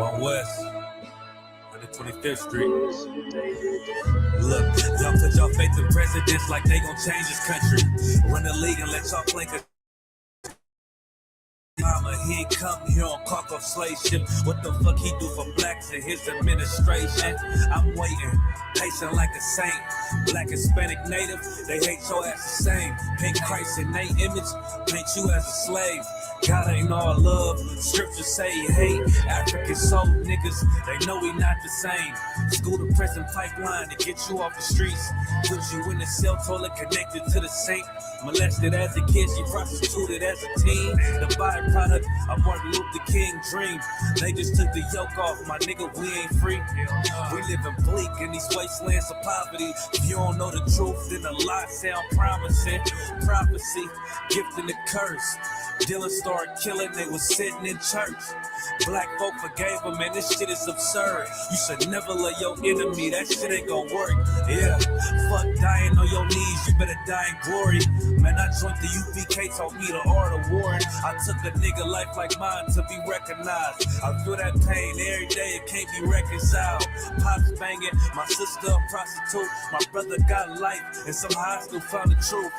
One West, 125th Street. Look, y'all put y'all faith in presidents like they gon' change this country. Run the league and let y'all play. Mama, he ain't come here on Congo slave ship. What the fuck he do for blacks in his administration? I'm waiting, patient like a saint. Black, Hispanic, Native, they hate your ass the same. Paint Christ in their image, paint you as a slave. God ain't all love, scriptures say he hate. African soul niggas, they know we not the same. School to prison pipeline to get you off the streets. Put you in the cell toilet connected to the saint. Molested as a kid, she prostituted as a teen. The byproduct of Martin Luther King dream. They just took the yoke off, my nigga, we ain't free. We living bleak in these wastelands of poverty. If you don't know the truth, then the lie sound promising. Prophecy, gift and the curse. Dylan started killing, they was sitting in church. Black folk forgave him, man, this shit is absurd. You should never love your enemy, that shit ain't gon' work. Yeah, fuck dying on your knees, you better die in glory. Man, I joined the U.P.K, taught me the art of warring. I took a nigga life like mine to be recognized. I feel that pain every day, it can't be reconciled. Pops banging, my sister a prostitute. My brother got life, and somehow I still found the truth.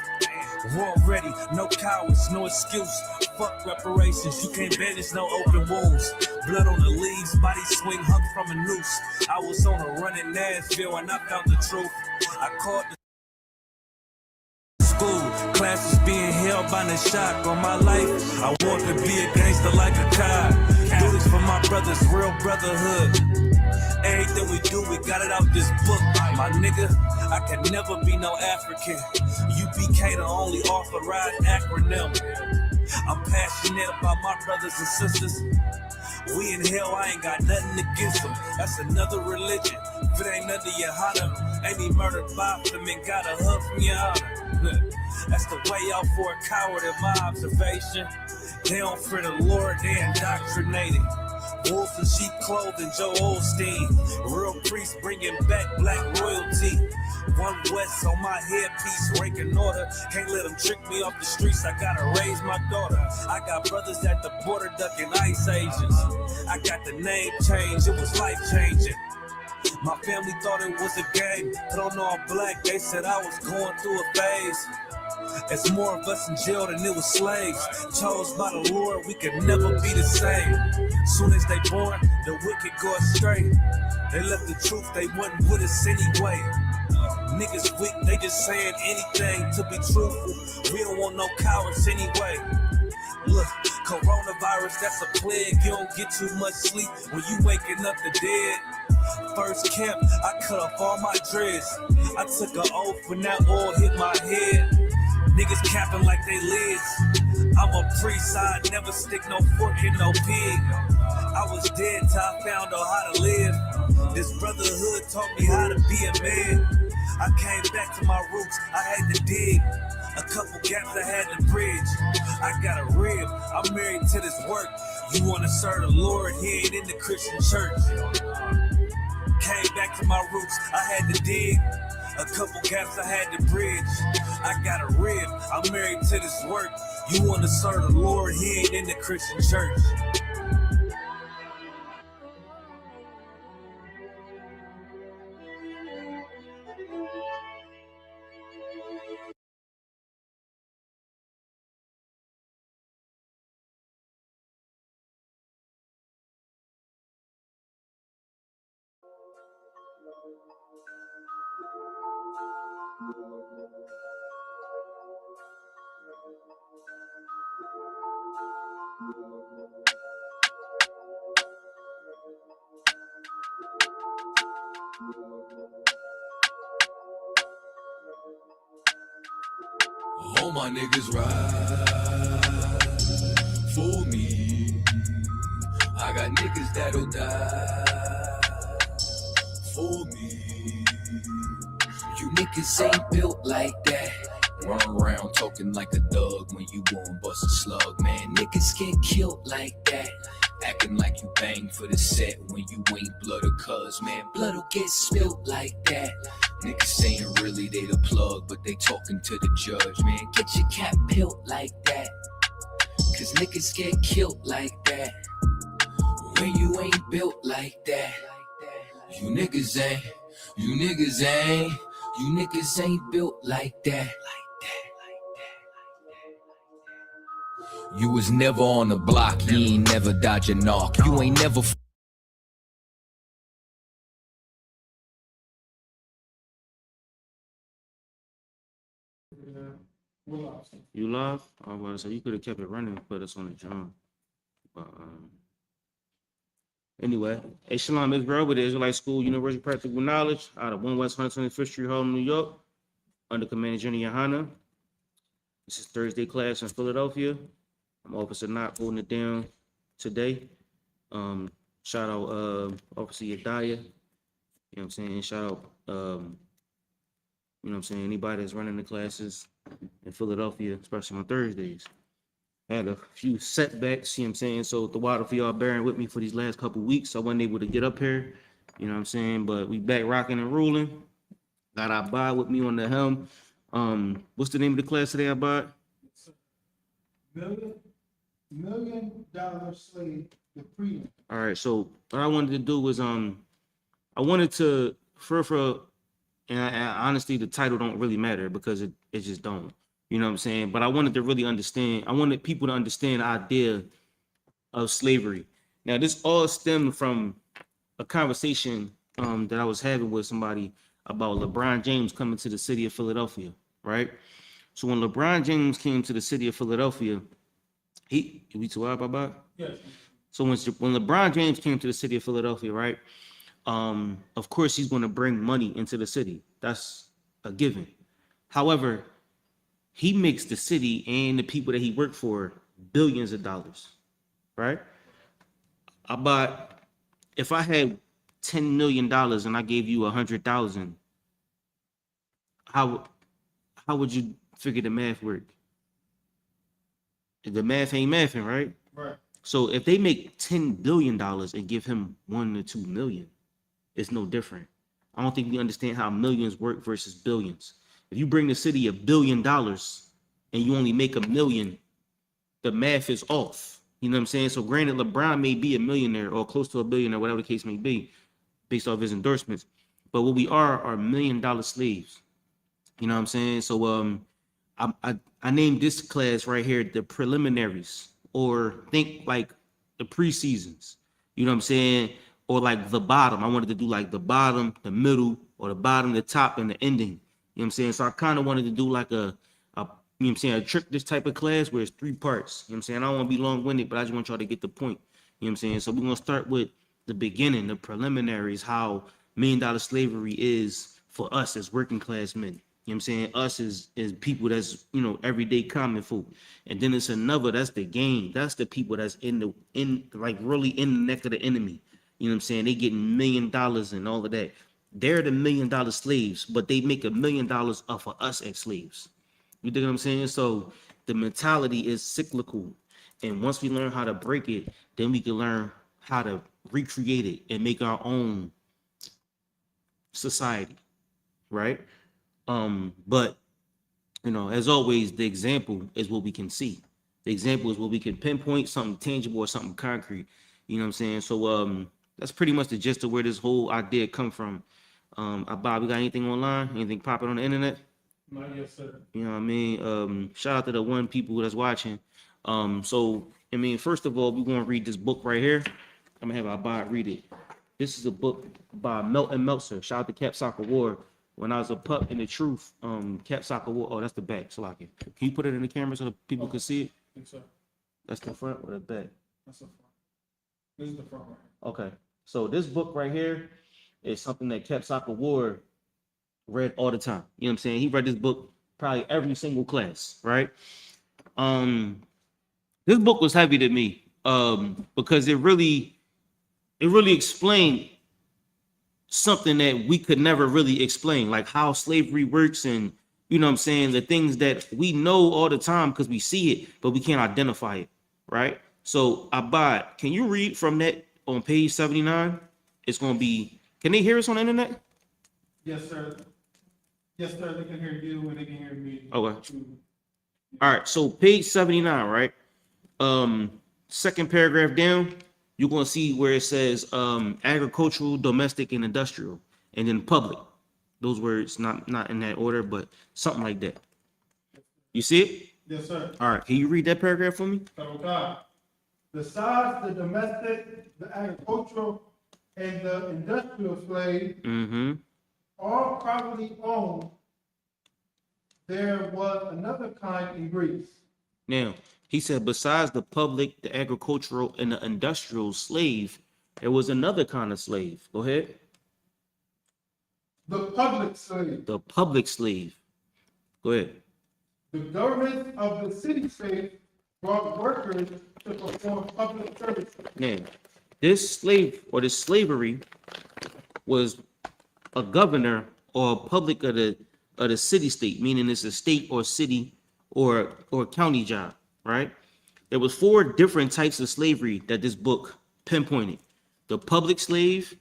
War ready, no cowards, no excuse. Fuck reparations, you can't bandage no open wounds. Blood on the leaves, body swing hung from a noose. I was on a run in Nashville and I found the truth. I called the school, classes being held by the shock on my life. I want to be a gangster like a cop. Do this for my brothers, real brotherhood. Everything we do, we got it out this book. My nigga, I can never be no African. U.P.K the only authorized acronym. I'm passionate about my brothers and sisters. We in hell, I ain't got nothing against them. That's another religion. If it ain't under YAHANNA, ain't he murdered by them and got a hug from YAHANNA. That's the way out for a coward in my observation. They don't fear the Lord, they indoctrinated. Wolves in sheep clothing, Joe Osteen. Real priests bringing back black royalty. One West on my headpiece, ranking order. Can't let them trick me off the streets, I gotta raise my daughter. I got brothers at the border ducking ICE agents. I got the name changed, it was life changing. My family thought it was a game, but on all black, they said I was going through a phase. There's more of us in jail than it was slaves. Chose by the Lord, we could never be the same. Soon as they born, the wicked go astray. They left the truth, they wasn't with us anyway. Niggas weak, they just saying anything to be truthful. We don't want no cowards anyway. Look, coronavirus, that's a plague. You don't get too much sleep when you waking up the dead. First camp, I cut off all my dreads. I took an oath when that oil hit my head. Niggas capping like they lids. I'm a priest, I never stick no fork in no pig. I was dead till I found out how to live. This brotherhood taught me how to be a man. I came back to my roots, I had to dig. A couple gaps I had to bridge. I got a rib, I'm married to this work. You wanna serve the Lord, he ain't in the Christian church. Came back to my roots, I had to dig. A couple gaps I had to bridge. I got a rib, I'm married to this work. You wanna serve the Lord, he ain't in the Christian church. All my niggas ride for me. I got niggas that'll die for me. You niggas ain't built like that. Run around talking like a thug when you won't bust a slug, man. Niggas get killed like that. Acting like you bang for the set when you ain't blood or cuz, man. Blood'll get spilled like that. Niggas saying really they the plug, but they talking to the judge, man. Get your cap peeled like that, cause niggas get killed like that. when you ain't built like that. You niggas ain't, you niggas ain't, you niggas ain't built like that. You was never on the block, you ain't never dodge a knock. You ain't never You live? Oh, well, so you could have kept it running and put us on the drum. But anyway, hey, Shalom, Israel with the Israelite School, University of Practical Knowledge, out of 1 West 125th Street, Harlem, New York, under Command General YAHANNA. This is Thursday class in Philadelphia. I'm Officer Not holding it down today. Shout out Officer Yedaya. You know what I'm saying? Shout out you know what I'm saying, anybody that's running the classes in Philadelphia, especially on Thursdays. Had a few setbacks, you know what I'm saying? So the water for y'all bearing with me for these last couple weeks. I wasn't able to get up here, you know what I'm saying? But we back rocking and rolling. Got I.S.U.P.K with me on the helm. What's the name of the class today, I.S.U.P.K? Million dollar slave, the Prelims. All right, so what I wanted to do was I wanted to and honestly the title don't really matter because it just don't. You know what I'm saying? But I wanted to really understand, I wanted people to understand the idea of slavery. Now, this all stemmed from a conversation that I was having with somebody about LeBron James coming to the city of Philadelphia, right? So when LeBron James came to the city of Philadelphia, we too up about? Yes. So when LeBron James came to the city of Philadelphia, right? Of course he's going to bring money into the city. That's a given. However, he makes the city and the people that he worked for billions of dollars, right? If I had $10 million and I gave you 100,000, how would you figure the math work? The math ain't mathing, right? Right. So if they make $10 billion and give him 1 to 2 million, it's no different. I don't think we understand how millions work versus billions. If you bring the city $1 billion and you only make 1 million, the math is off. You know what I'm saying? So granted, LeBron may be a millionaire or close to a billionaire, whatever the case may be, based off his endorsements. But what we are $1 million slaves. You know what I'm saying? So I named this class right here the preliminaries, or think like the preseasons. You know what I'm saying? Or like the bottom. I wanted to do like the bottom, the middle, or the bottom, the top, and the ending. You know what I'm saying? So I kind of wanted to do like a you know what I'm saying, a trick this type of class where it's 3 parts. You know what I'm saying? I don't want to be long-winded, but I just want y'all to get the point. You know what I'm saying? So we're gonna start with the beginning, the preliminaries, how $1 million slavery is for us as working class men. You know what I'm saying? Us is people that's, you know, everyday common folk. And then it's another, that's the game. That's the people that's like really in the neck of the enemy. You know what I'm saying? They getting $1 million and all of that. They're the $1 million slaves, but they make $1 million off of us as slaves. You dig what I'm saying? So the mentality is cyclical. And once we learn how to break it, then we can learn how to recreate it and make our own society, right? But you know, as always, the example is what we can see. The example is what we can pinpoint, something tangible or something concrete. You know what I'm saying? So that's pretty much the gist of where this whole idea come from. Bob, we got anything online? Anything popping on the internet? Not yet, sir. You know what I mean? Shout out to the one people that's watching. So I mean, first of all, we're gonna read this book right here. I'm gonna have our bot read it. This is a book by Melton Meltzer. Shout out to Cap Soccer War. When I was a pup in the truth, Cap Soccer War. Oh, that's the back. So like, can you put it in the camera so the people can see it? I think so. That's the front or the back? That's the front. This is the front right. Okay. So this book right here is something that Cap Soccer War read all the time. You know what I'm saying? He read this book probably every single class, right? This book was heavy to me because it really explained something that we could never really explain, like how slavery works, and you know what I'm saying, the things that we know all the time because we see it, but we can't identify it, right? So Abad, can you read from that on page 79? It's gonna be, can they hear us on the internet? Yes, sir. Yes, sir. They can hear you and they can hear me. Okay. All right, so page 79, right? Second paragraph down, you're going to see where it says agricultural, domestic, and industrial, and then public. Those words not in that order, but something like that. You see it? Yes, sir. All right. Can you read that paragraph for me? So God, besides the domestic, the agricultural, and the industrial slave, Mm-hmm. all properly owned, there was another kind in Greece. Now, he said, besides the public, the agricultural, and the industrial slave, there was another kind of slave. Go ahead. The public slave. The public slave. Go ahead. The government of the city state brought workers to perform public services. Now, this slave or this slavery was a governor or a public of the city state, meaning it's a state or city or county job, right? There was 4 different types of slavery that this book pinpointed: the public slave,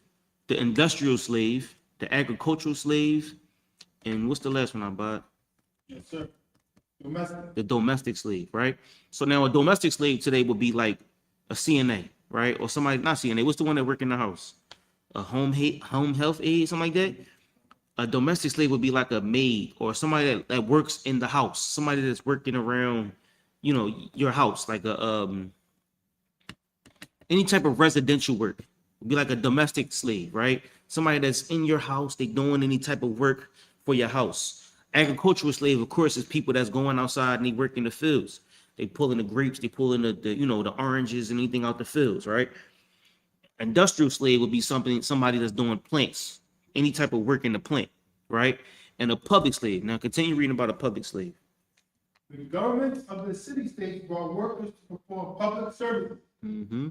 the industrial slave, the agricultural slave, and what's the last one I bought? Yes, sir. Domestic. The domestic slave, right? So now a domestic slave today would be like a CNA, right? Or somebody, not CNA, what's the one that work in the house? A home health aide, something like that. A domestic slave would be like a maid or somebody that works in the house, somebody that's working around, you know, your house, like a any type of residential work. Would be like a domestic slave, right? Somebody that's in your house, they doing any type of work for your house. Agricultural slave, of course, is people that's going outside and they work in the fields. They pulling the grapes, they pulling the you know, the oranges and anything out the fields, right? Industrial slave would be somebody that's doing plants, any type of work in the plant, right? And a public slave. Now continue reading about a public slave. The government of the city state brought workers to perform public services. Mm-hmm.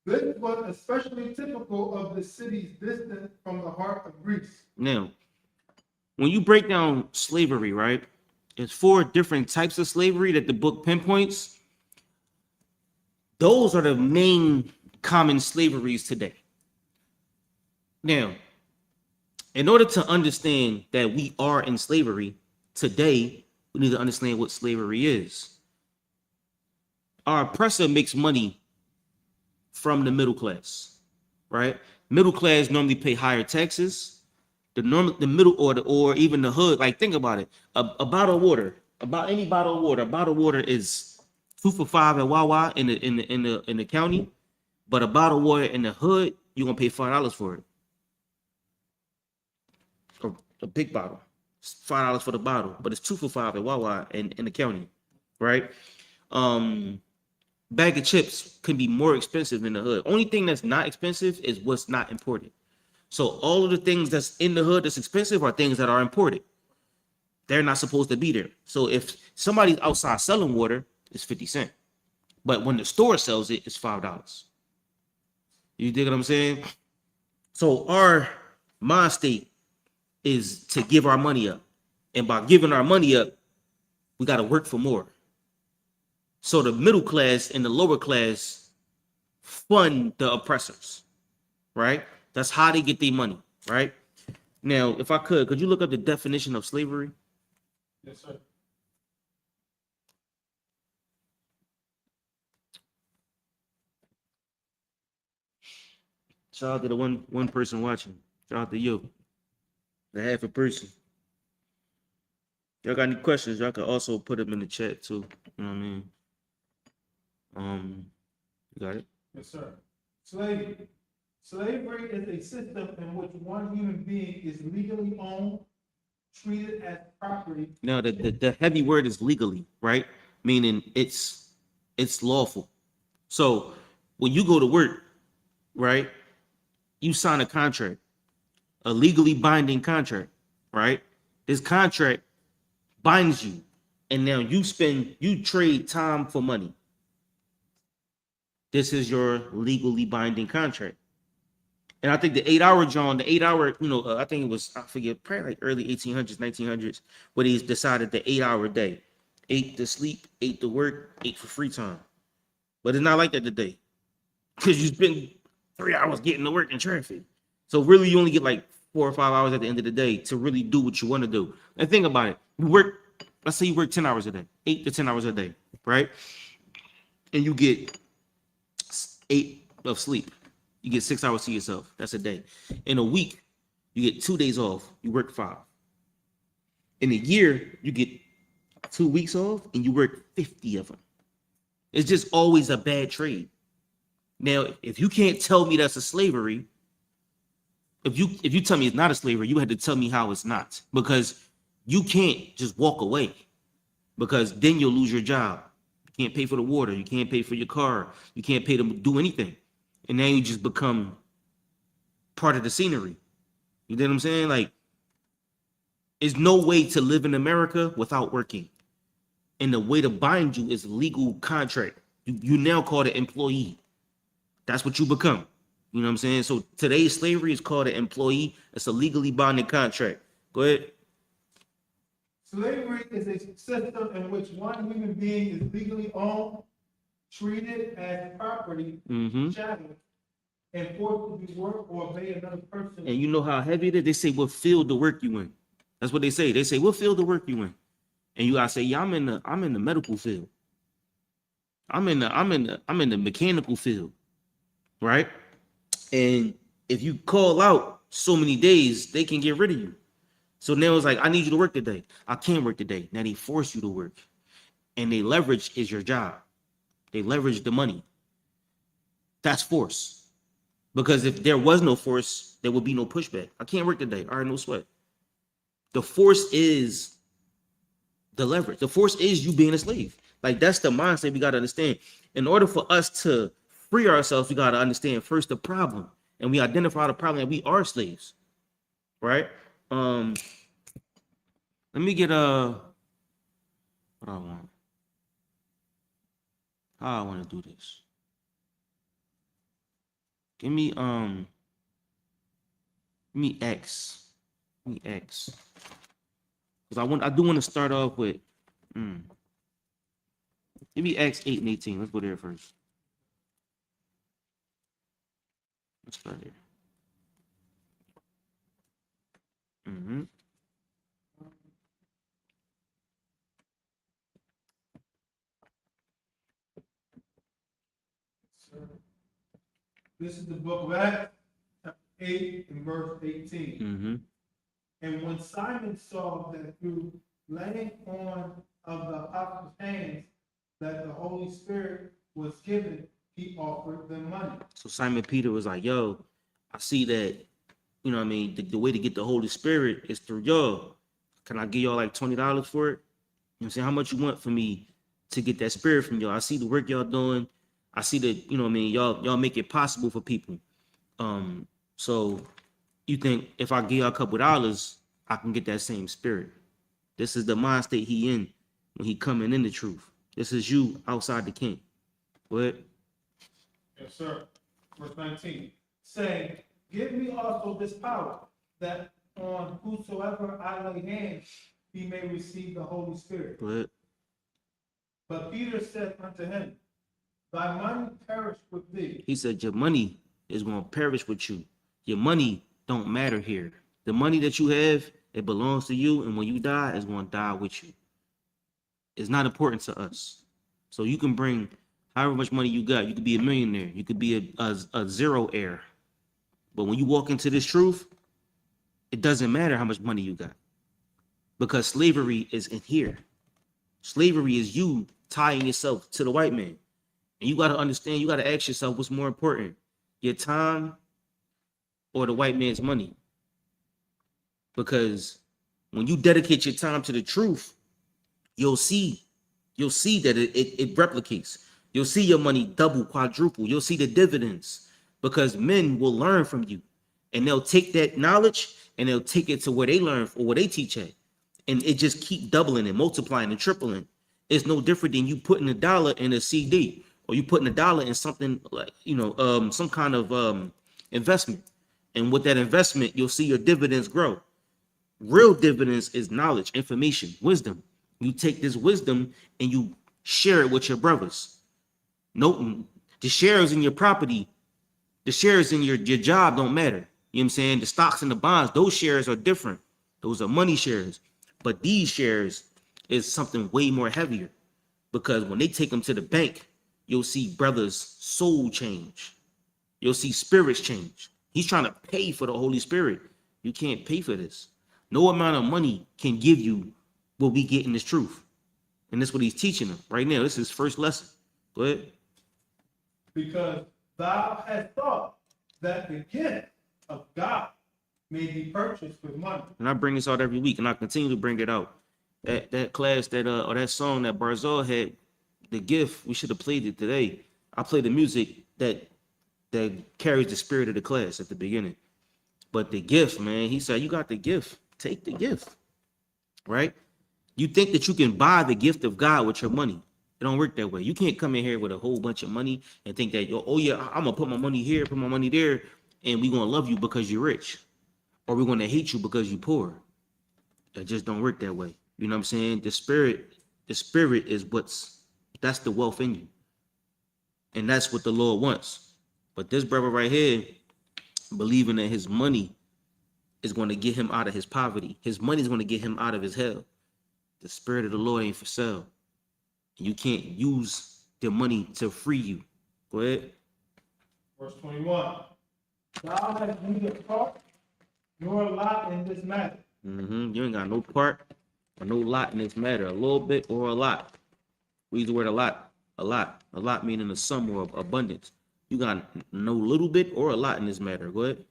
This was especially typical of the cities distant from the heart of Greece. Now, when you break down slavery, right, there's 4 different types of slavery that the book pinpoints. Those are the main common slaveries today. Now, in order to understand that we are in slavery today, we need to understand what slavery is. Our oppressor makes money from the middle class, right? Middle class normally pay higher taxes. The middle or even the hood, like think about it. A bottle of water, about any bottle of water, a bottle of water is 2 for $5 at Wawa in the county, but a bottle of water in the hood, you're gonna pay $5 for it. Or a big bottle, it's $5 for the bottle, but it's 2 for $5 at Wawa in the county, right? Bag of chips can be more expensive in the hood. Only thing that's not expensive is what's not imported. So all of the things that's in the hood that's expensive are things that are imported. They're not supposed to be there. So if somebody's outside selling water, it's 50 cents. But when the store sells it, it's $5. You dig what I'm saying? So our mind state is to give our money up. And by giving our money up, we got to work for more. So the middle class and the lower class fund the oppressors, right? That's how they get their money, right? Now, if I could you look up the definition of slavery? Yes, sir. Shout out to the one person watching. Shout out to you, the half a person. Y'all got any questions? Y'all can also put them in the chat too. You know what I mean? You got it? Yes, sir. Slavery. Slavery is a system in which one human being is legally owned, treated as property. Now, the heavy word is legally, right? Meaning it's lawful. So when you go to work, right, you sign a contract, a legally binding contract, right? This contract binds you, and now you trade time for money. This is your legally binding contract. And I think the 8-hour John, I think it was, I forget, probably like early 1800s, 1900s, where they decided the 8-hour day. 8 to sleep, 8 to work, 8 for free time. But it's not like that today. Because you spend 3 hours getting to work in traffic. So really you only get like 4 or 5 hours at the end of the day to really do what you want to do. And think about it. Let's say you work 10 hours a day, 8 to 10 hours a day, right? And you get of sleep. You get 6 hours to yourself. That's a day. In a week, you get 2 days off. You work 5. In a year, you get 2 weeks off and you work 50 of them. It's just always a bad trade. Now, if you can't tell me that's a slavery, if you tell me it's not a slavery, you had to tell me how it's not, because you can't just walk away, because then you'll lose your job. You can't pay for the water. You can't pay for your car. You can't pay to do anything. And now you just become part of the scenery. You know what I'm saying? Like, there's no way to live in America without working. And the way to bind you is legal contract. You now call it employee. That's what you become. You know what I'm saying? So today's slavery is called an employee. It's a legally binding contract. Go ahead. Slavery is a system in which one human being is legally owned, treated as property, chattel, and forced to do work or obey another person. And you know how heavy it is? They say, what field the work you in? That's what they say. They say, what field the work you in? And you gotta say, yeah, I'm in the medical field. I'm in the mechanical field, right? And if you call out so many days, they can get rid of you. So now it's like, I need you to work today. I can't work today. Now they force you to work. And they leverage is your job. They leverage the money. That's force. Because if there was no force, there would be no pushback. I can't work today. All right, no sweat. The force is the leverage. The force is you being a slave. Like, that's the mindset we got to understand. In order for us to free ourselves, we got to understand first the problem. And we identify the problem that we are slaves. Right? Let me get what I want. How I want to do this. Give me X. Give me X. Because I do want to start off with give me X 8 and 18. Let's go there first. Let's start here. This is the book of Acts, chapter 8 and verse 18. And when Simon saw that through laying on of the apostles' hands that the Holy Spirit was given, he offered them money. So Simon Peter was like, yo, I see that, you know what I mean, the way to get the Holy Spirit is through y'all. Can I give y'all like $20 for it? You know what I'm saying? How much you want for me to get that spirit from y'all? I see the work y'all doing. I see that, you know what I mean, y'all make it possible for people. So you think if I give y'all a couple dollars, I can get that same spirit. This is the mind state he in when he coming in the truth. This is you outside the king. What? Yes, sir. Verse 19. Saying, give me also this power, that on whosoever I lay hands, he may receive the Holy Spirit. What? But Peter said unto him, thy money perish with thee. He said, your money is going to perish with you. Your money don't matter here. The money that you have, it belongs to you. And when you die, it's going to die with you. It's not important to us. So you can bring however much money you got. You could be a millionaire. You could be a zero heir. But when you walk into this truth, it doesn't matter how much money you got. Because slavery is in here. Slavery is you tying yourself to the white man. And you got to understand, you got to ask yourself what's more important, your time or the white man's money. Because when you dedicate your time to the truth, you'll see that it replicates. You'll see your money double, quadruple. You'll see the dividends because men will learn from you and they'll take that knowledge and they'll take it to where they learn or where they teach at. And it just keep doubling and multiplying and tripling. It's no different than you putting $1 in a CD or you putting $1 in something like, some kind of investment. And with that investment, you'll see your dividends grow. Real dividends is knowledge, information, wisdom. You take this wisdom and you share it with your brothers. No, the shares in your property, the shares in your job don't matter. You know what I'm saying? The stocks and the bonds, those shares are different. Those are money shares. But these shares is something way more heavier because when they take them to the bank, you'll see brothers' soul change. you'll see spirits change. He's trying to pay for the Holy Spirit. You can't pay for this. No amount of money can give you what we get in this truth. And that's what he's teaching them right now. This is his first lesson. Go ahead. Because thou hast thought that the gift of God may be purchased with money. And I bring this out every week, and I continue to bring it out. That class that or that song that Barzal had, the gift, we should have played it today. I played the music that carries the spirit of the class at the beginning. But the gift, man, he said, you got the gift. Take the gift. Right? You think that you can buy the gift of God with your money. It don't work that way. You can't come in here with a whole bunch of money and think that, oh yeah, I'm gonna put my money here, put my money there, and we're gonna love you because you're rich. Or we're gonna hate you because you're poor. It just don't work that way. You know what I'm saying? The spirit is that's the wealth in you. And that's what the Lord wants. But this brother right here, believing that his money is going to get him out of his poverty. His money is going to get him out of his hell. The spirit of the Lord ain't for sale. You can't use the money to free you. Go ahead. Verse 21. Thou hast neither part nor lot in this matter. You ain't got no part or no lot in this matter. A little bit or a lot. We use the word a lot. A lot. A lot meaning a sum or abundance. You got no little bit or a lot in this matter. Go ahead.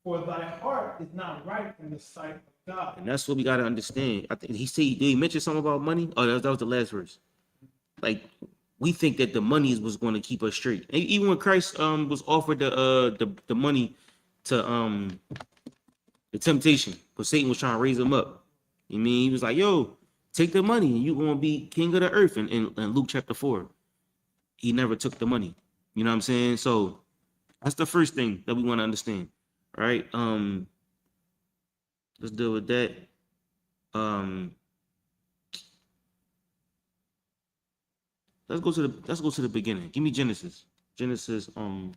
For thy heart is not right in the sight of God. And that's what we got to understand. I think did he mention something about money? Oh, that was the last verse. Like, we think that the money was going to keep us straight. And even when Christ was offered the money to the temptation, because Satan was trying to raise him up. You mean, he was like, yo, take the money and you're going to be king of the earth in Luke chapter 4. He never took the money. You know what I'm saying? So that's the first thing that we want to understand. Right? Let's deal with that. Let's go to the beginning. Give me Genesis. Genesis 15.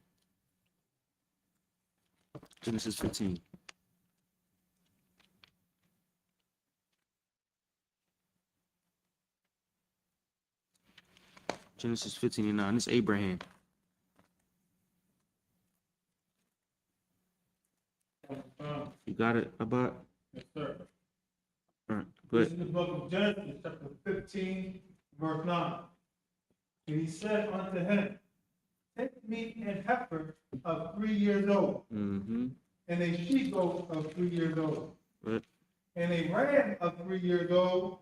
Genesis 15:9. This is Abraham. You got it, Abad? Yes, sir. All right, go This ahead. is the book of Genesis, chapter 15, verse 9. And he said unto him, take me an heifer of 3 years old, and a she-goat of 3 years old, Right. and a ram of 3 years old,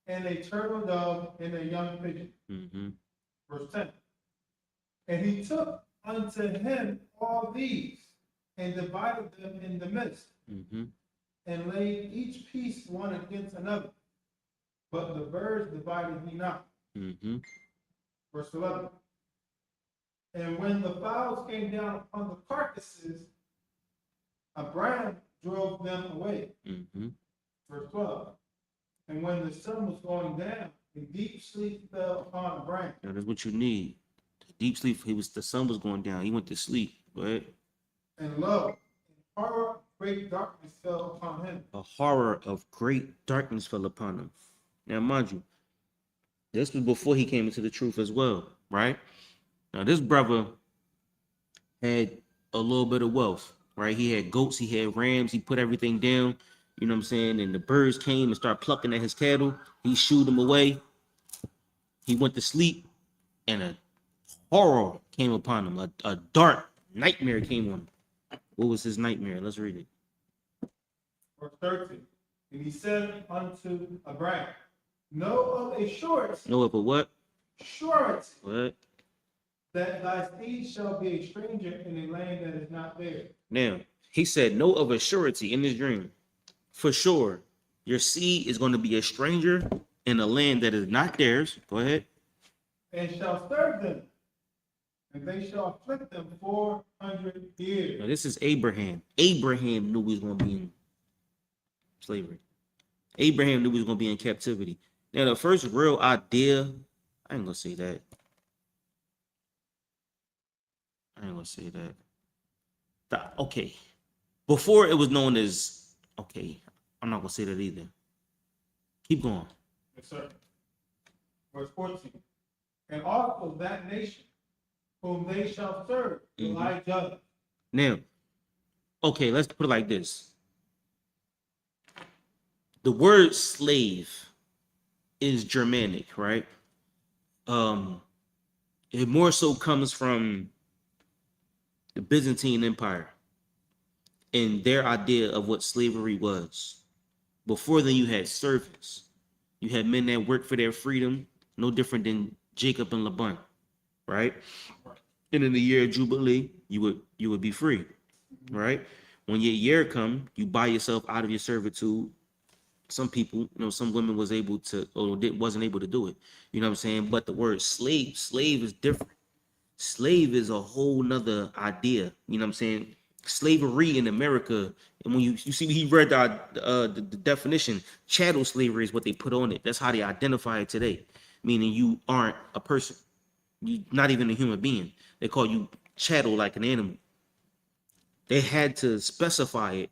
and a turtle dove, and a young pigeon. Verse 10. And he took unto him all these, and divided them in the midst, and laid each piece one against another. But the birds divided he not. Verse 11. And when the fowls came down upon the carcasses, Abraham drove them away. Verse 12. And when the sun was going down, a deep sleep fell upon Abraham. Now that's what you need. Deep sleep. The sun was going down. He went to sleep. Go ahead. And lo, a horror, great darkness fell upon him. A horror of great darkness fell upon him. Now, mind you, this was before he came into the truth as well, right? Now, this brother had a little bit of wealth, right? He had goats, he had rams, he put everything down, you know what I'm saying? And the birds came and started plucking at his cattle. He shooed them away. He went to sleep, and a horror came upon him. A dark nightmare came on him. What was his nightmare? Let's read it. Verse 13. And he said unto Abraham, know of a surety. Know of a what? Surety. What? That thy seed shall be a stranger in a land that is not theirs. Now, he said, know of a surety in this dream. For sure, your seed is going to be a stranger in a land that is not theirs. Go ahead. And shall serve them, and they shall afflict them 400 years. Now, this is Abraham. Abraham knew he was going to be in slavery. Abraham knew he was going to be in captivity. Now, the first real idea, I ain't going to say that. Okay. Before it was known as, okay, I'm not going to say that either. Keep going. Yes, sir. Verse 14. And also that nation whom they shall serve, will I judge. Now, okay, let's put it like this. The word slave is Germanic, right? It more so comes from the Byzantine Empire and their idea of what slavery was. Before then, you had servants. You had men that worked for their freedom, no different than Jacob and Laban, right? And in the year of Jubilee, you would be free, right? When your year come, you buy yourself out of your servitude. Some people, some women was able to, or wasn't able to do it. You know what I'm saying? But the word slave is different. Slave is a whole nother idea. You know what I'm saying? Slavery in America, and when you see he read the definition, chattel slavery is what they put on it. That's how they identify it today, meaning you aren't a person. You're not even a human being. They call you chattel, like an animal. They had to specify it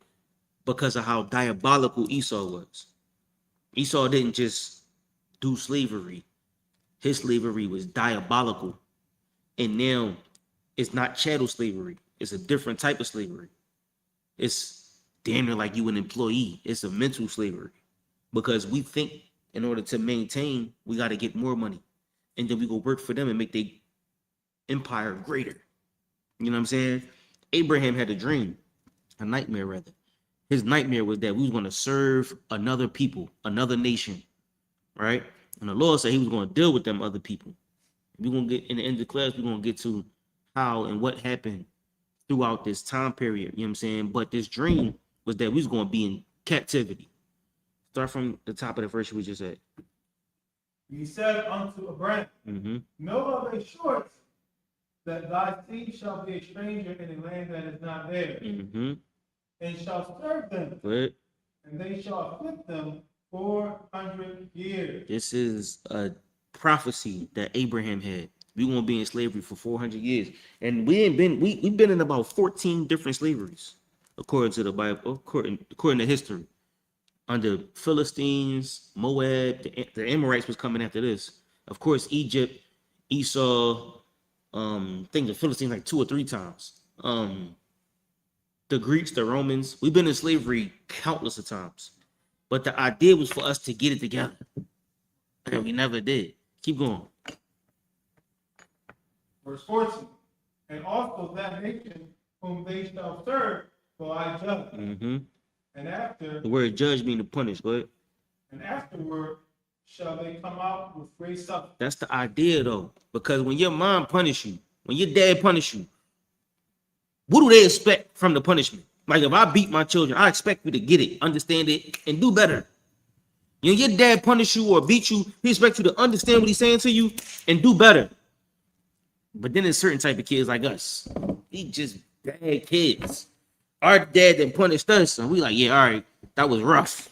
because of how diabolical Esau was. Esau didn't just do slavery. His slavery was diabolical. And now it's not chattel slavery. It's a different type of slavery. It's damn near like you an employee. It's a mental slavery. Because we think in order to maintain, we got to get more money. And then we go work for them and make their empire greater. You know what I'm saying? Abraham had a dream, a nightmare rather. His nightmare was that we was going to serve another people, another nation, right? And the Lord said he was going to deal with them other people. We're going to get in the end of the class, we're going to get to how and what happened throughout this time period. You know what I'm saying? But this dream was that we was going to be in captivity. Start from the top of the verse we just said. He said unto Abraham, know of a short that thy seed shall be a stranger in a land that is not theirs, and shall serve them, and they shall afflict them 400 years. This is a prophecy that Abraham had. We won't be in slavery for 400 years, and we've been in about 14 different slaveries according to the Bible, according to history. Under Philistines, Moab, the Amorites was coming after this. Of course, Egypt, Esau. I think the Philistines like 2 or 3 times. The Greeks, the Romans. We've been in slavery countless of times, but the idea was for us to get it together, and we never did. Keep going. Verse 14. And also that nation whom they shall serve will I judge. And after, the word judge means to punish. Go ahead. And afterward shall they come out with great suffering. That's the idea, though, because when your mom punish you, when your dad punish you, what do they expect from the punishment? Like if I beat my children, I expect you to get it, understand it, and do better. You know, your dad punish you or beat you, he expects you to understand what he's saying to you and do better. But then there's certain type of kids like us. We just bad kids. Our dad that punished us, and we like, yeah, all right, that was rough.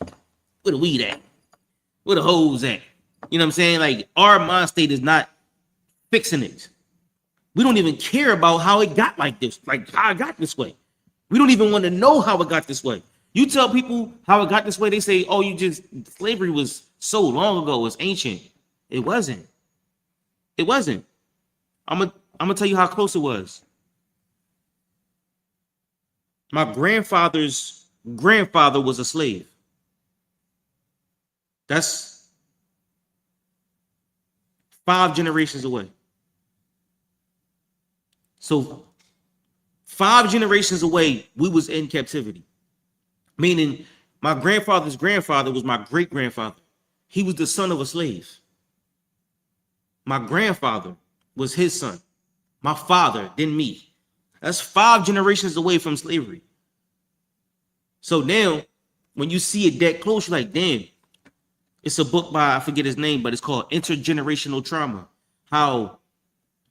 Where the weed at? Where the hoes at? You know what I'm saying? Like, our mind state is not fixing it. We don't even care about how it got like this, like how it got this way. We don't even want to know how it got this way. You tell people how it got this way, they say, oh, slavery was so long ago, it's ancient. It wasn't. It wasn't. I'm gonna tell you how close it was. My grandfather's grandfather was a slave. That's 5 generations away. So 5 generations away, we was in captivity. Meaning my grandfather's grandfather was my great-grandfather. He was the son of a slave. My grandfather was his son. My father, then me. That's 5 generations away from slavery. So now, when you see it that close, you're like, damn. It's a book by, I forget his name, but it's called Intergenerational Trauma. How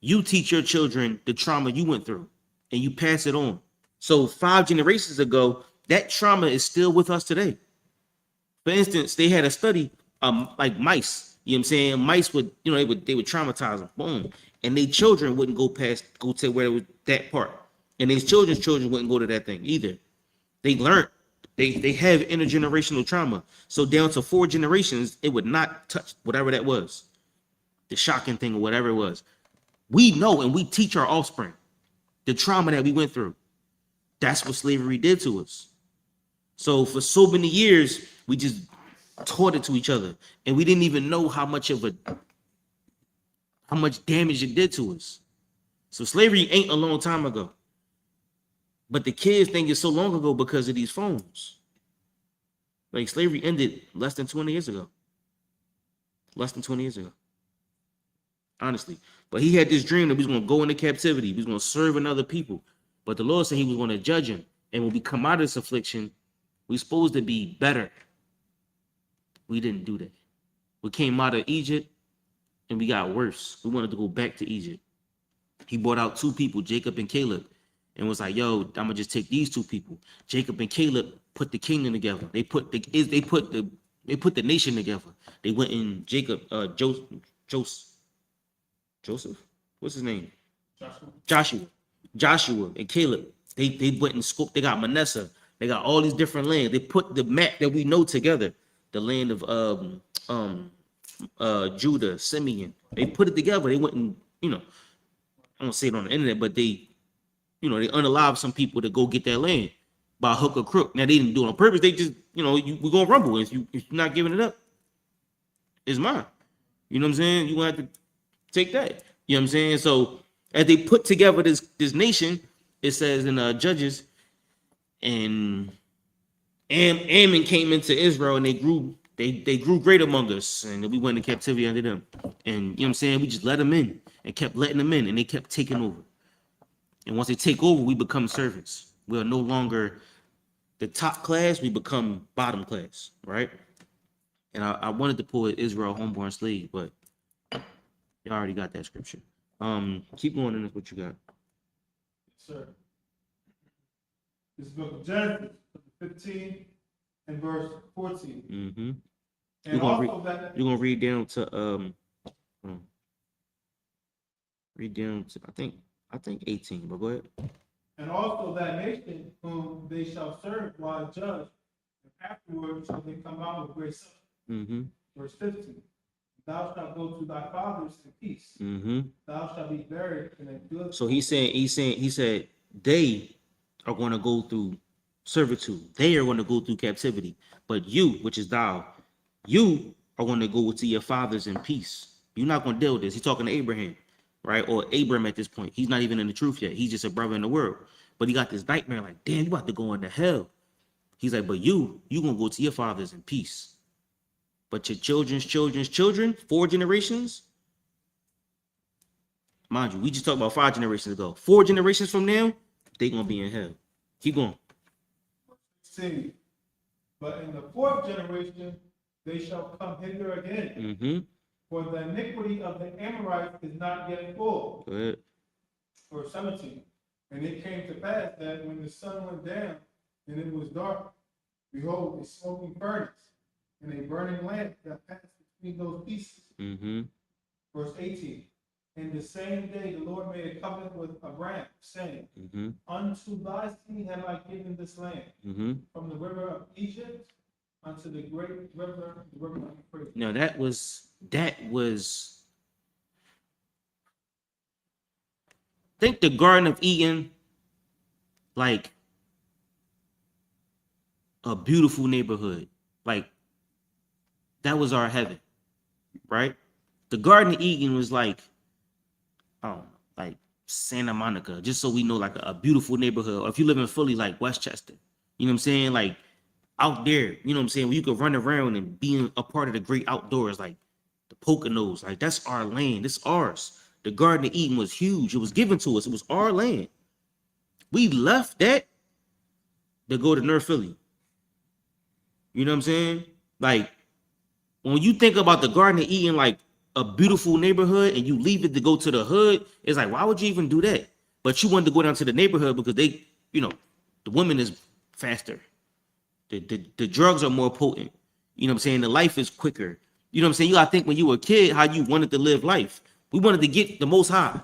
you teach your children the trauma you went through, and you pass it on. So 5 generations ago, that trauma is still with us today. For instance, they had a study, like mice. You know what I'm saying? Mice would, they would traumatize them. Boom. And their children wouldn't go to where it was that part. And their children's children wouldn't go to that thing either. They learned. They have intergenerational trauma. So down to 4 generations, it would not touch whatever that was. The shocking thing or whatever it was. We know and we teach our offspring the trauma that we went through. That's what slavery did to us. So for so many years, we just taught it to each other, and we didn't even know how much damage it did to us. So slavery ain't a long time ago, but the kids think it's so long ago because of these phones. Like slavery ended less than 20 years ago. Less than 20 years ago. Honestly. But he had this dream that he was going to go into captivity. He was going to serve another people. But the Lord said he was going to judge him. And when we come out of this affliction, we're supposed to be better. We didn't do that. We came out of Egypt and we got worse. We wanted to go back to Egypt. He brought out 2 people, Jacob and Caleb, and was like, yo, I'm gonna just take these 2 people. Jacob and Caleb put the kingdom together. They put the nation together. They went in Joseph, what's his name? Joshua and Caleb. They went and scoped. They got Manasseh. They got all these different lands. They put the map that we know together. The land of Judah, Simeon. They put it together. They went and, I don't say it on the internet, but they unalived some people to go get that land by hook or crook. Now they didn't do it on purpose. They just, we're gonna rumble. If you're not giving it up, it's mine. You know what I'm saying? You're gonna have to take that. You know what I'm saying? So as they put together this nation, it says in Judges, and Ammon came into Israel and they grew great among us, and we went in captivity under them. And you know what I'm saying? We just let them in and kept letting them in, and they kept taking over. And once they take over, we become servants. We are no longer the top class, we become bottom class, right? And I wanted to pull Israel homeborn slave, but you already got that scripture. Keep going in this, what you got. Yes, sir. This book of Genesis, 15 and verse 14. Mm-hmm. And you're gonna read down to I think 18, but go ahead. And also that nation whom they shall serve while judged, and afterwards shall they come out with great suffering. Mm-hmm. Verse 15. Thou shalt go to thy fathers in peace. Mm-hmm. Thou shalt be buried in a good. So he said they are going to go through servitude. They are going to go through captivity. But you, which is thou, you are going to go to your fathers in peace. You're not going to deal with this. He's talking to Abraham, right? Or Abram at this point. He's not even in the truth yet. He's just a brother in the world. But he got this nightmare like, damn, you about to go into hell. He's like, but you going to go to your fathers in peace. But your children's children, 4 generations, mind you, we just talked about 5 generations ago. 4 generations from now, they going to be in hell. Keep going. 16. But in the 4th generation, they shall come hither again. Mm-hmm. For the iniquity of the Amorites is not yet full. Go ahead. Verse 17. And it came to pass that when the sun went down and it was dark, behold, a smoking furnace and a burning lamp that passed between those pieces. Mm-hmm. Verse 18. And the same day the Lord made a covenant with Abraham, saying, Mm-hmm. Unto thy seed have I given this land, Mm-hmm. from the river of Egypt unto the great river, the river of Euphrates. Now that was think the Garden of Eden like a beautiful neighborhood. Like that was our heaven, right? The Garden of Eden was like Santa Monica, just so we know, like a beautiful neighborhood. Or if you live in Philly, like Westchester, you know what I'm saying? Like out there, you know what I'm saying? Where you could run around and be a part of the great outdoors, like the Poconos. Like that's our land. It's ours. The Garden of Eden was huge. It was given to us. It was our land. We left that to go to North Philly. You know what I'm saying? Like when you think about the Garden of Eden, like a beautiful neighborhood, and you leave it to go to the hood, it's like, why would you even do that? But you wanted to go down to the neighborhood because they, the woman is faster. The drugs are more potent. You know what I'm saying? The life is quicker. You know what I'm saying? You gotta think when you were a kid, how you wanted to live life. We wanted to get the most high.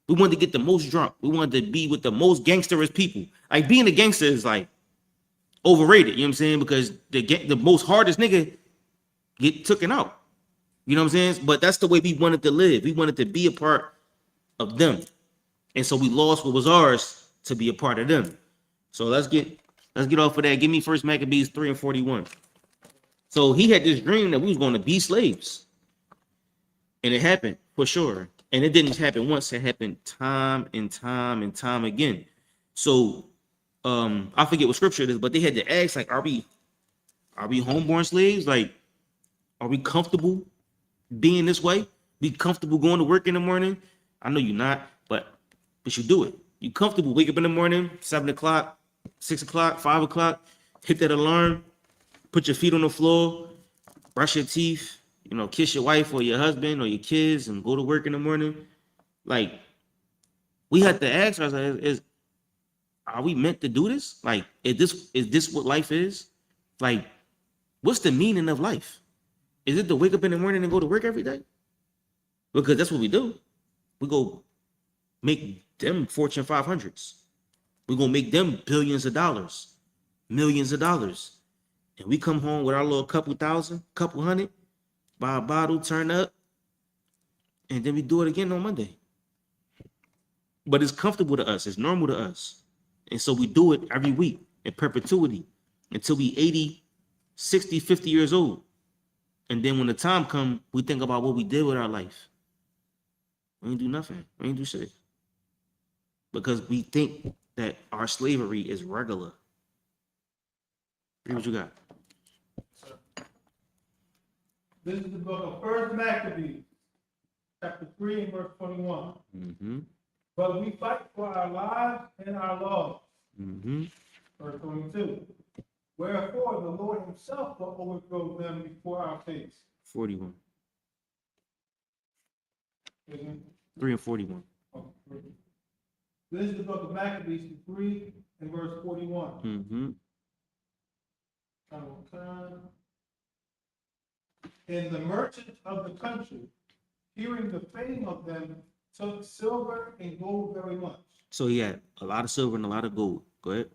We wanted to get the most drunk. We wanted to be with the most gangsterous people. Like being a gangster is like overrated. You know what I'm saying? Because the most hardest nigga get taken out. You know what I'm saying? But that's the way we wanted to live. We wanted to be a part of them. And so we lost what was ours to be a part of them. So let's get off of that. Give me First Maccabees 3 and 41. So he had this dream that we was going to be slaves. And it happened for sure. And it didn't happen once, it happened time and time and time again. So I forget what scripture it is, but they had to ask, like, are we homeborn slaves? Like, are we comfortable being this way? Be comfortable going to work in the morning? I know you're not, but you do it. You comfortable, wake up in the morning, 7 o'clock, 6 o'clock, 5 o'clock, hit that alarm, put your feet on the floor, brush your teeth, kiss your wife or your husband or your kids and go to work in the morning. Like, we have to ask ourselves, are we meant to do this? Like, is this what life is? Like, what's the meaning of life? Is it to wake up in the morning and go to work every day? Because that's what we do. We go make them Fortune 500s. We're going to make them billions of dollars, millions of dollars. And we come home with our little couple thousand, couple hundred, buy a bottle, turn up, and then we do it again on Monday. But it's comfortable to us. It's normal to us. And so we do it every week in perpetuity until we 80, 60, 50 years old. And then when the time comes, we think about what we did with our life. We ain't do nothing. We ain't do shit. Because we think that our slavery is regular. Read what you got. This is the book of First Maccabees, chapter 3 and verse 21. Mm-hmm. But we fight for our lives and our laws. Mm-hmm. Verse 22. Wherefore the Lord himself will overthrow them before our face. 41. Isn't it? 3 and 41. This is the book of Maccabees 3 and verse 41. Mm-hmm. And the merchants of the country, hearing the fame of them, took silver and gold very much. So he had a lot of silver and a lot of gold. Go ahead.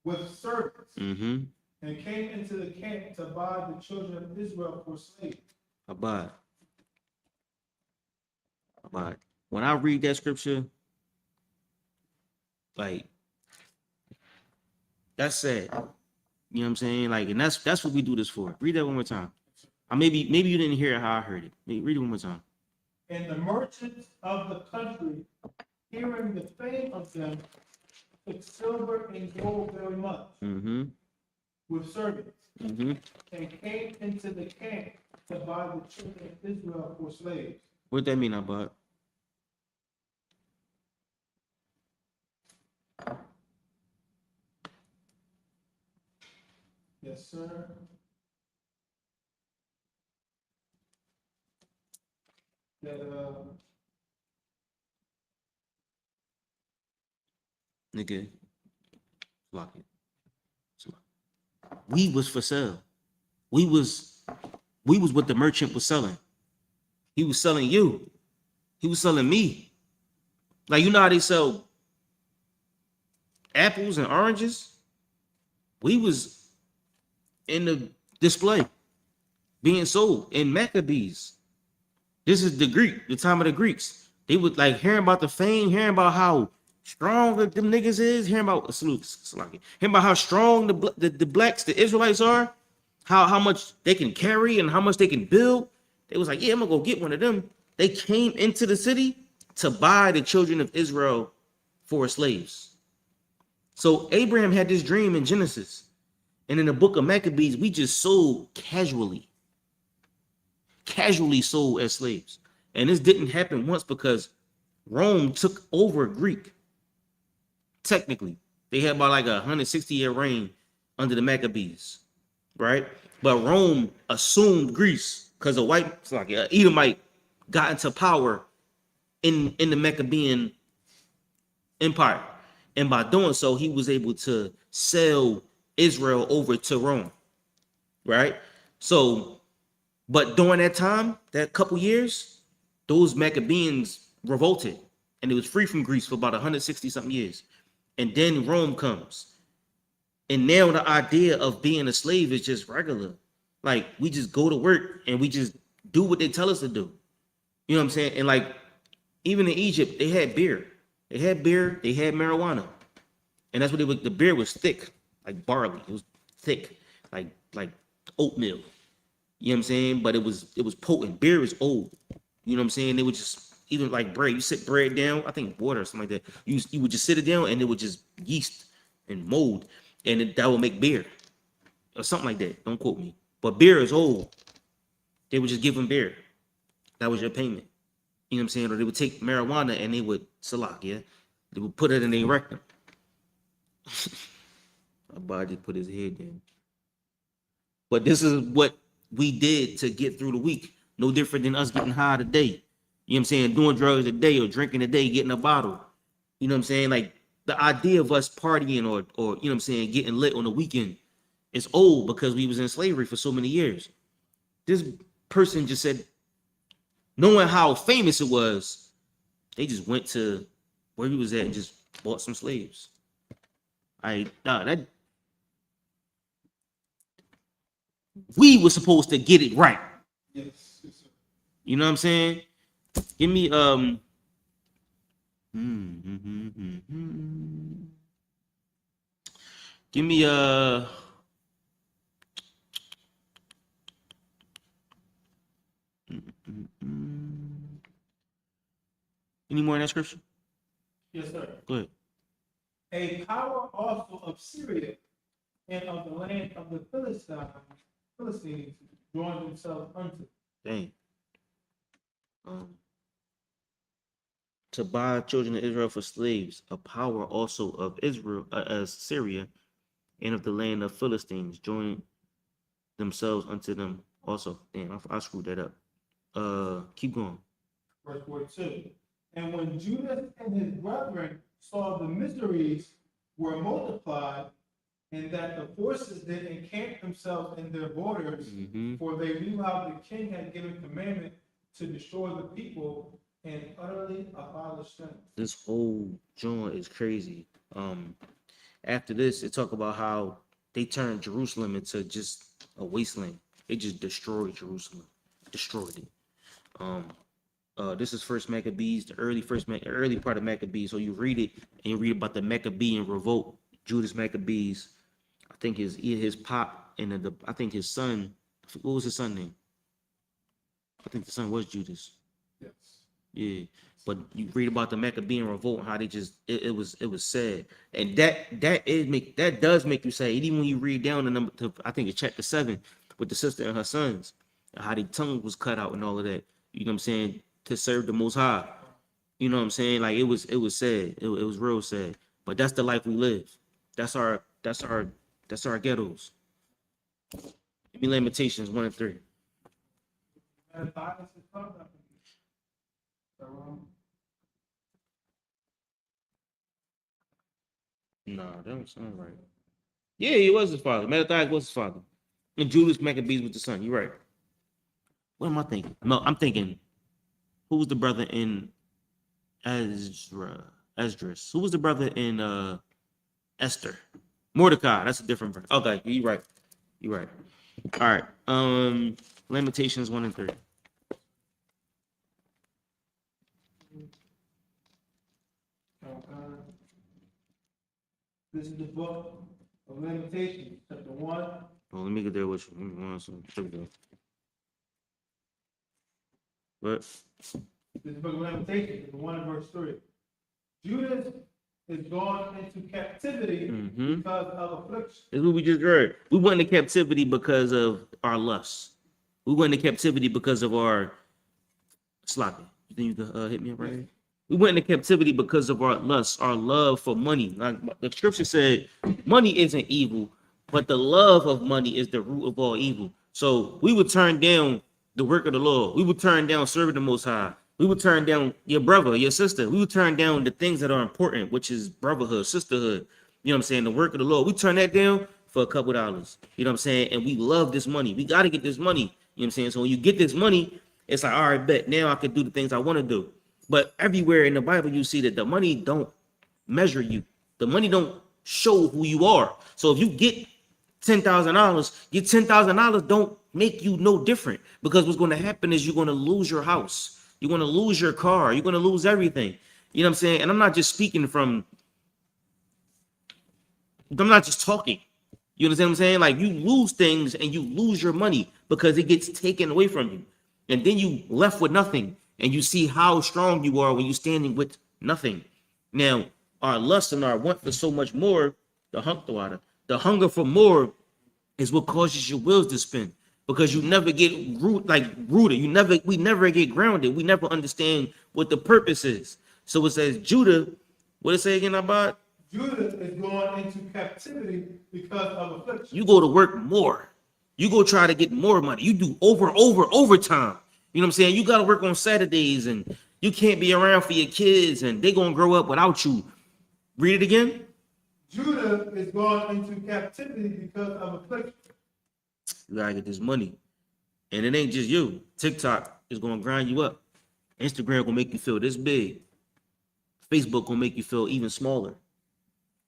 With servants, Mm-hmm. and came into the camp to buy the children of Israel for slaves. Abide. When I read that scripture, like, that's sad. You know what I'm saying? Like, and that's what we do this for. Read that one more time. Maybe you didn't hear it how I heard it. Read it one more time. And the merchants of the country, hearing the fame of them, took silver and gold very much. Mm-hmm. With servants, Mm-hmm. and came into the camp to buy the children of Israel for slaves. What that mean, Abad? Yes, sir. That Nigga, lock it. We was for sale. We was what the merchant was selling. He was selling you. He was selling me. Like, you know how they sell apples and oranges? We was in the display being sold in Maccabees. This is the time of the Greeks. They would like hearing about the fame, hearing about how strong them niggas is, hearing about how strong the blacks, the Israelites are, how much they can carry and how much they can build. They was like, yeah, I'm gonna go get one of them. They came into the city to buy the children of Israel for slaves. So Abraham had this dream in Genesis. And in the book of Maccabees, we just sold casually sold as slaves. And this didn't happen once because Rome took over Greek. Technically, they had about like a 160-year reign under the Maccabees, right? But Rome assumed Greece because a Edomite got into power in the Maccabean Empire. And by doing so, he was able to sell Israel over to Rome, right? So, but during that time, that couple years, those Maccabeans revolted and it was free from Greece for about 160 something years. And then Rome comes. And now the idea of being a slave is just regular. Like, we just go to work and we just do what they tell us to do. You know what I'm saying? And like, Even in Egypt, they had beer. They had beer, they had marijuana. And that's what the beer was thick, like barley. It was thick, like oatmeal. You know what I'm saying? But it was potent. Beer is old. You know what I'm saying? They would just, even like bread, you sit bread down, I think water or something like that. You would just sit it down and it would just yeast and mold, and that would make beer or something like that. Don't quote me. But beer is old. They would just give them beer. That was your payment. You know what I'm saying? Or they would take marijuana and they would salak, yeah? They would put it in their rectum. My body put his head down. But this is what we did to get through the week. No different than us getting high today. You know what I'm saying? Doing drugs today or drinking today, getting a bottle. You know what I'm saying? Like the idea of us partying or you know what I'm saying, getting lit on the weekend is old because we was in slavery for so many years. This person just said, knowing how famous it was, they just went to where he was at and just bought some slaves. We were supposed to get it right. Yes, yes, sir. You know what I'm saying? Give me give me any more in that scripture? Yes, sir. Go ahead. A power also of Syria and of the land of the Philistines joined themselves unto. Dang. To buy children of Israel for slaves, a power also of Israel, as Syria, and of the land of Philistines joined themselves unto them also. Damn, I screwed that up. Keep going. Verse 42. And when Judas and his brethren saw the miseries were multiplied, and that the forces did encamp themselves in their borders, for they knew how the king had given commandment to destroy the people and utterly abolish them. This whole joint is crazy. After this, they talk about how they turned Jerusalem into just a wasteland. They just destroyed Jerusalem, destroyed it. This is First Maccabees, the early part of Maccabees. So you read it and you read about the Maccabean revolt, Judas Maccabees. I think his pop and I think his son. What was his son name? I think the son was Judas. Yes. Yeah, but you read about the Maccabean revolt, how they just it was sad, and that does make you sad. Even when you read down the number to, I think it's chapter 7 with the sister and her sons, and how their tongue was cut out and all of that. You know what I'm saying? To serve the Most High. You know what I'm saying? Like it was sad. It was real sad. But that's the life we live. That's our ghettos. Give me Lamentations 1 and 3. No, that don't sound right. Yeah, he was his father. Mattathias was his father. And Judas Maccabees was the son. You're right. What am I thinking? No, I'm thinking, who was the brother in Esdras? Who was the brother in Esther? Mordecai. That's a different brother. Okay, you're right. You're right. All right. Lamentations 1 and 3. This is the book of Lamentations, chapter 1. Oh, let me get there with you. Let me go on some. What? This is the book of Lamentations, chapter 1 and verse 3. Judas is gone into captivity because of affliction. This is what we just read. We went into captivity because of our lusts. We went into captivity because of our sloppy. You think you could hit me up right here? We went into captivity because of our lust, our love for money. Like the scripture said, money isn't evil, but the love of money is the root of all evil. So we would turn down the work of the Lord. We would turn down serving the Most High. We would turn down your brother, your sister. We would turn down the things that are important, which is brotherhood, sisterhood. You know what I'm saying? The work of the Lord. We turn that down for a couple dollars. You know what I'm saying? And we love this money. We got to get this money. You know what I'm saying? So when you get this money, it's like, all right, bet. Now I can do the things I want to do. But everywhere in the Bible, you see that the money don't measure you. The money don't show who you are. So if you get $10,000, your $10,000 don't make you no different, because what's going to happen is you're going to lose your house. You're going to lose your car. You're going to lose everything. You know what I'm saying? And I'm not just speaking from, I'm not just talking. You understand what I'm saying? Like, you lose things and you lose your money because it gets taken away from you. And then you left with nothing. And you see how strong you are when you're standing with nothing. Now, our lust and our want for so much more, the hunger for more is what causes your wheels to spin. Because you never get rooted. We never get grounded. We never understand what the purpose is. So it says Judah, what it say again about? Judah is going into captivity because of affliction. You go to work more. You go try to get more money. You do overtime. You know what I'm saying? You got to work on Saturdays and you can't be around for your kids and they're going to grow up without you. Read it again. Judah is going into captivity because of affliction. You got to get this money. And it ain't just you. TikTok is going to grind you up. Instagram going to make you feel this big. Facebook going to make you feel even smaller.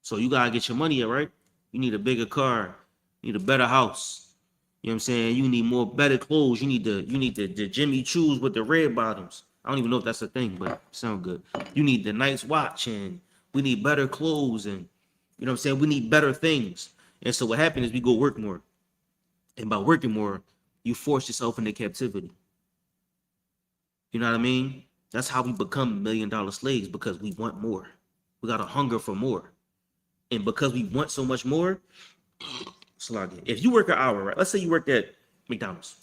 So you got to get your money up, right? You need a bigger car. You need a better house. You know what I'm saying? You need better clothes. You need the Jimmy Choos with the red bottoms. I don't even know if that's a thing, but it sounds good. You need the nice watch, and we need better clothes, and you know what I'm saying? We need better things. And so what happened is we go work more. And by working more, you force yourself into captivity. You know what I mean? That's how we become $1 million slaves, because we want more. We got a hunger for more. And because we want so much more, if you work an hour, right? Let's say you worked at McDonald's,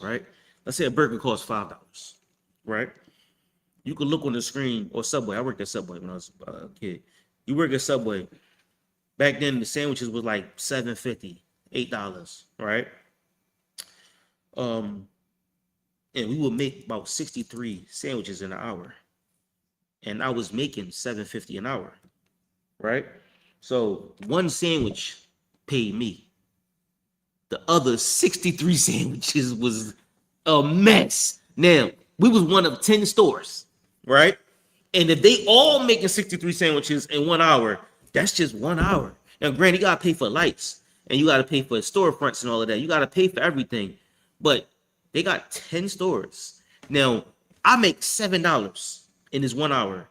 right? Let's say a burger costs $5, right? You could look on the screen, or Subway. I worked at Subway when I was a kid. You work at Subway. Back then, the sandwiches was like $7.50, $8, right? And we would make about 63 sandwiches in an hour. And I was making $7.50 an hour, right? So one sandwich paid me. The other 63 sandwiches was a mess. Now, we was one of 10 stores, right? And if they all making 63 sandwiches in 1 hour, that's just 1 hour. Now, granted, you got to pay for lights, and you got to pay for storefronts and all of that. You got to pay for everything. But they got 10 stores. Now, I make $7 in this 1 hour,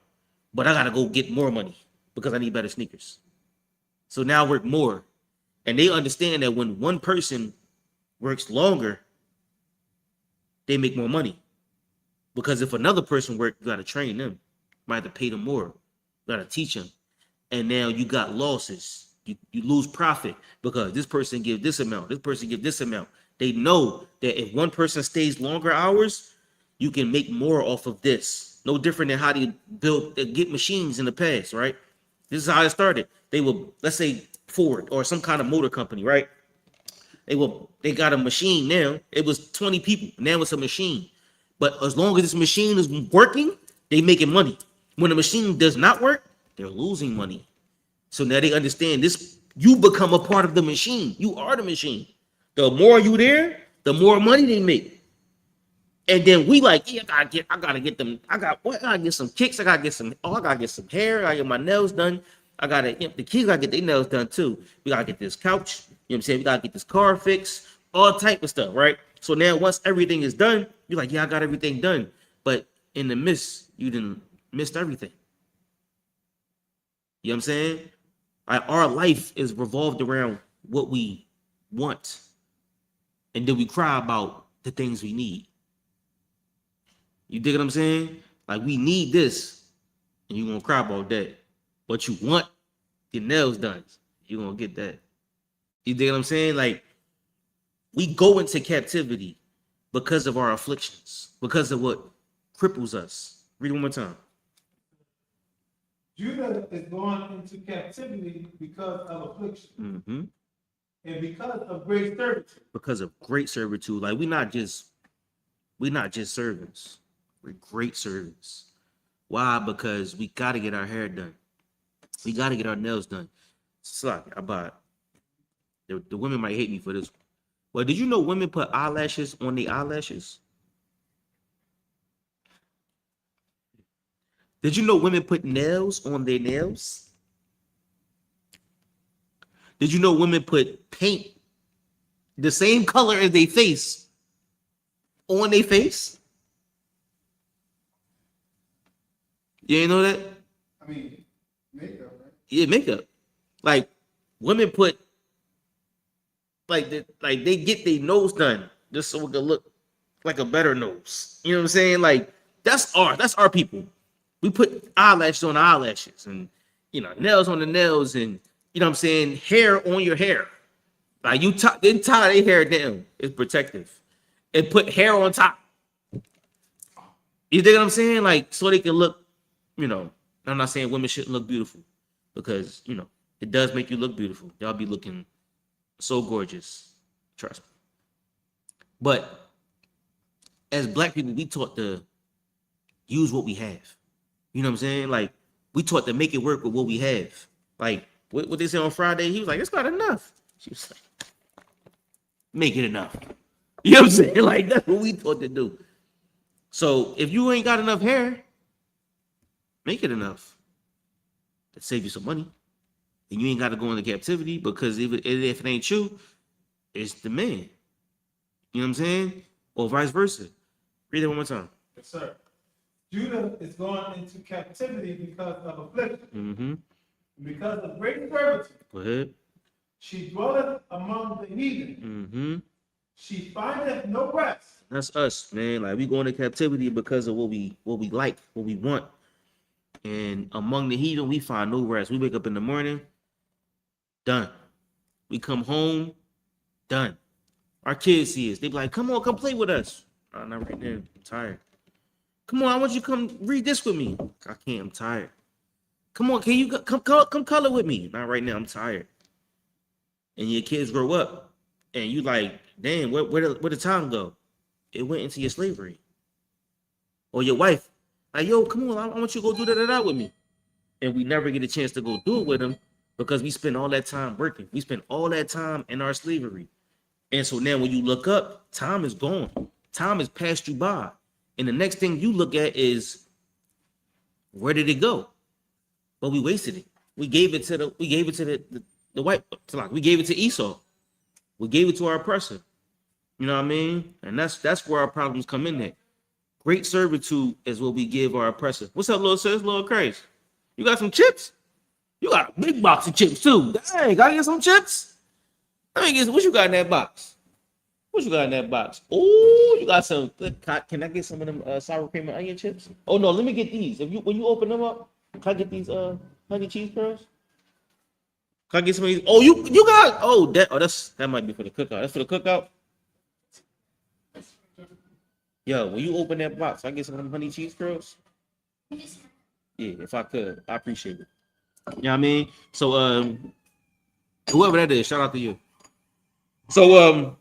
but I got to go get more money because I need better sneakers. So now I work more. And they understand that when one person works longer, they make more money. Because if another person works, you got to train them. You might have to pay them more. You got to teach them. And now you got losses. You lose profit because this person gives this amount. This person gives this amount. They know that if one person stays longer hours, you can make more off of this. No different than how they get machines in the past, right? This is how it started. They will, let's say, Ford or some kind of motor company, right? They got a machine now. It was 20 people. Now it's a machine. But as long as this machine is working, they making money. When the machine does not work, they're losing money. So now they understand this. You become a part of the machine. You are the machine. The more you there, the more money they make. And then we like, yeah, I gotta get them. I gotta get some kicks. I gotta get some hair. I gotta get my nails done. The kids gotta get their nails done too. We gotta get this couch. You know what I'm saying? We gotta get this car fixed. All type of stuff, right? So now once everything is done, you're like, yeah, I got everything done. But in the midst, you didn't missed everything. You know what I'm saying? Our life is revolved around what we want. And then we cry about the things we need. You dig what I'm saying? Like, we need this, and you're gonna cry about that. But you want your nails done, you're gonna get that. You dig what I'm saying? Like, we go into captivity because of our afflictions, because of what cripples us. Read it one more time. Judah is going into captivity because of affliction. Mm-hmm. And because of great servitude. Because of great servitude. Like, we're not just servants. We're great servants. Why? Because we got to get our hair done. We got to get our nails done. Suck, I bought. The women might hate me for this. Well, did you know women put eyelashes on the eyelashes? Did you know women put nails on their nails? Did you know women put paint the same color as their face on their face? You ain't know that? I mean, makeup, right? Yeah, makeup. Like women put like they get their nose done just so it can look like a better nose. You know what I'm saying? Like that's our people. We put eyelashes on the eyelashes and nails on the nails and you know what I'm saying, hair on your hair. Like you didn't tie their hair down. It's protective. And put hair on top. You dig what I'm saying? Like so they can look, I'm not saying women shouldn't look beautiful because it does make you look beautiful. Y'all be looking so gorgeous. Trust me. But as black people, we taught to use what we have. You know what I'm saying? Like we taught to make it work with what we have. Like what they said on Friday, he was like, it's not enough. She was like, make it enough. You know what I'm saying? Like that's what we taught to do. So if you ain't got enough hair, make it enough to save you some money. And you ain't got to go into captivity because if it ain't you, it's the man. You know what I'm saying? Or vice versa. Read it one more time. Yes, sir. Judah is going into captivity because of affliction. Mm-hmm. Because of great servitude. Go ahead. She dwelleth among the heathen. Mm-hmm. She findeth no rest. That's us, man. Like we go into captivity because of what we like, what we want. And among the heathen, we find no rest. We wake up in the morning, done. We come home, done. Our kids see us. They be like, come on, come play with us. Oh, not right now. I'm tired. Come on, I want you to come read this with me. I can't, I'm tired. Come on, can you come color with me? Not right now, I'm tired. And your kids grow up, and you like, damn, where the time go? It went into your slavery. Or your wife, like, yo, come on, I want you to go do that with me. And we never get a chance to go do it with them because we spend all that time working. We spend all that time in our slavery. And so now when you look up, time is gone. Time has passed you by. And the next thing you look at is, where did it go? But we wasted it. We gave it to the white, we gave it to Esau. We gave it to our oppressor. You know what I mean? And that's where our problems come in at. Great servitude is what we give our oppressor. What's up, little sis? Little crazy. You got some chips? You got a big box of chips too. Dang, gotta get some chips. Let me get what you got in that box. What you got in that box? Oh, you got some. Can I get some of them sour cream and onion chips? Oh no, let me get these. When you open them up, can I get these honey cheese curls? Can I get some of these? Oh, you got that might be for the cookout. That's for the cookout. Yo, when you open that box, I get some of them honey cheese curls. Yeah, if I could, I appreciate it. You know what I mean? So whoever that is, shout out to you. So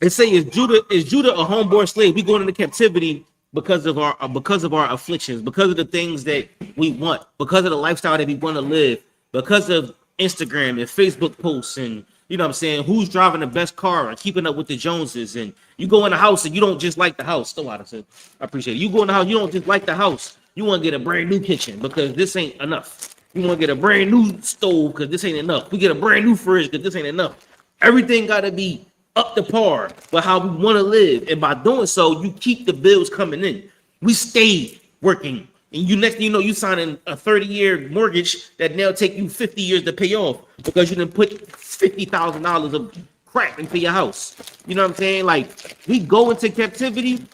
it say is Judah a homeborn slave? We going into captivity because of our afflictions, because of the things that we want, because of the lifestyle that we want to live, because of Instagram and Facebook posts and you know what I'm saying, who's driving the best car and keeping up with the Joneses. And you go in the house and you don't just like the house. Still out of it. I appreciate it. You go in the house, you don't just like the house. You want to get a brand new kitchen because this ain't enough. You want to get a brand new stove because this ain't enough. We get a brand new fridge because this ain't enough. Everything got to be up to par with how we want to live. And by doing so, you keep the bills coming in. We stayed working. And next thing you know, you signing a 30-year mortgage that now take you 50 years to pay off because you didn't put $50,000 of crap into your house. You know what I'm saying? Like, we go into captivity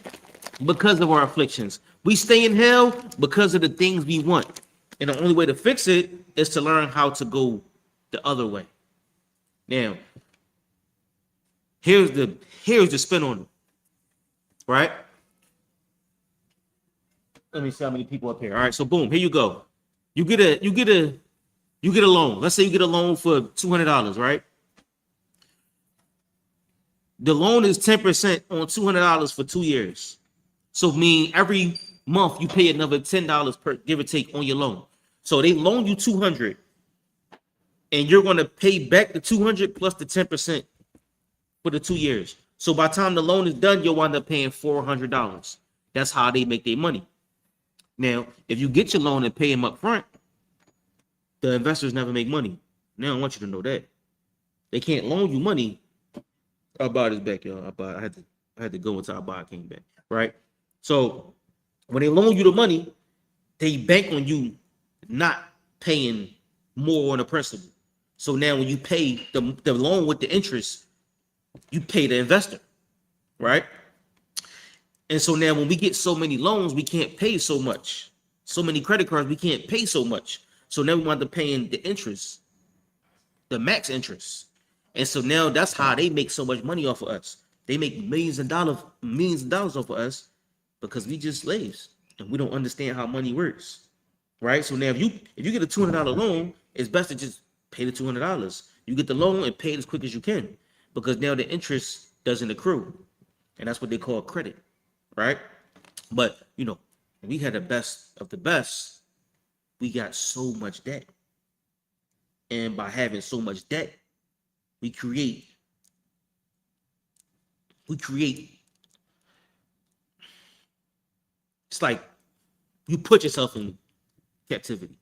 because of our afflictions. We stay in hell because of the things we want. And the only way to fix it is to learn how to go the other way. Now, here's the spin on it, right? Let me see how many people up here. All right, so boom, here you go. You get a loan. Let's say you get a loan for $200, right? The loan is 10% on $200 for 2 years. So mean every month you pay another $10 per give or take on your loan. So they loan you $200, and you're going to pay back the $200 plus the 10% for the 2 years. So by the time the loan is done, you'll wind up paying $400. That's how they make their money. Now, if you get your loan and pay them up front, the investors never make money. Now I want you to know that. They can't loan you money. I'll buy this back, y'all. I had to go until I buy it came back. Right? So when they loan you the money, they bank on you not paying more on the principal. So now when you pay the loan with the interest, you pay the investor, right? And so now when we get so many loans, we can't pay so much. So many credit cards, we can't pay so much. So now we want to paying the interest, the max interest. And so now that's how they make so much money off of us. They make millions of dollars off of us because we just slaves and we don't understand how money works. Right? So now if you get a $200 loan, it's best to just pay the $200. You get the loan and pay it as quick as you can because now the interest doesn't accrue. And that's what they call credit. Right? But we had the best of the best. We got so much debt. And by having so much debt, we create it's like you put yourself in captivity.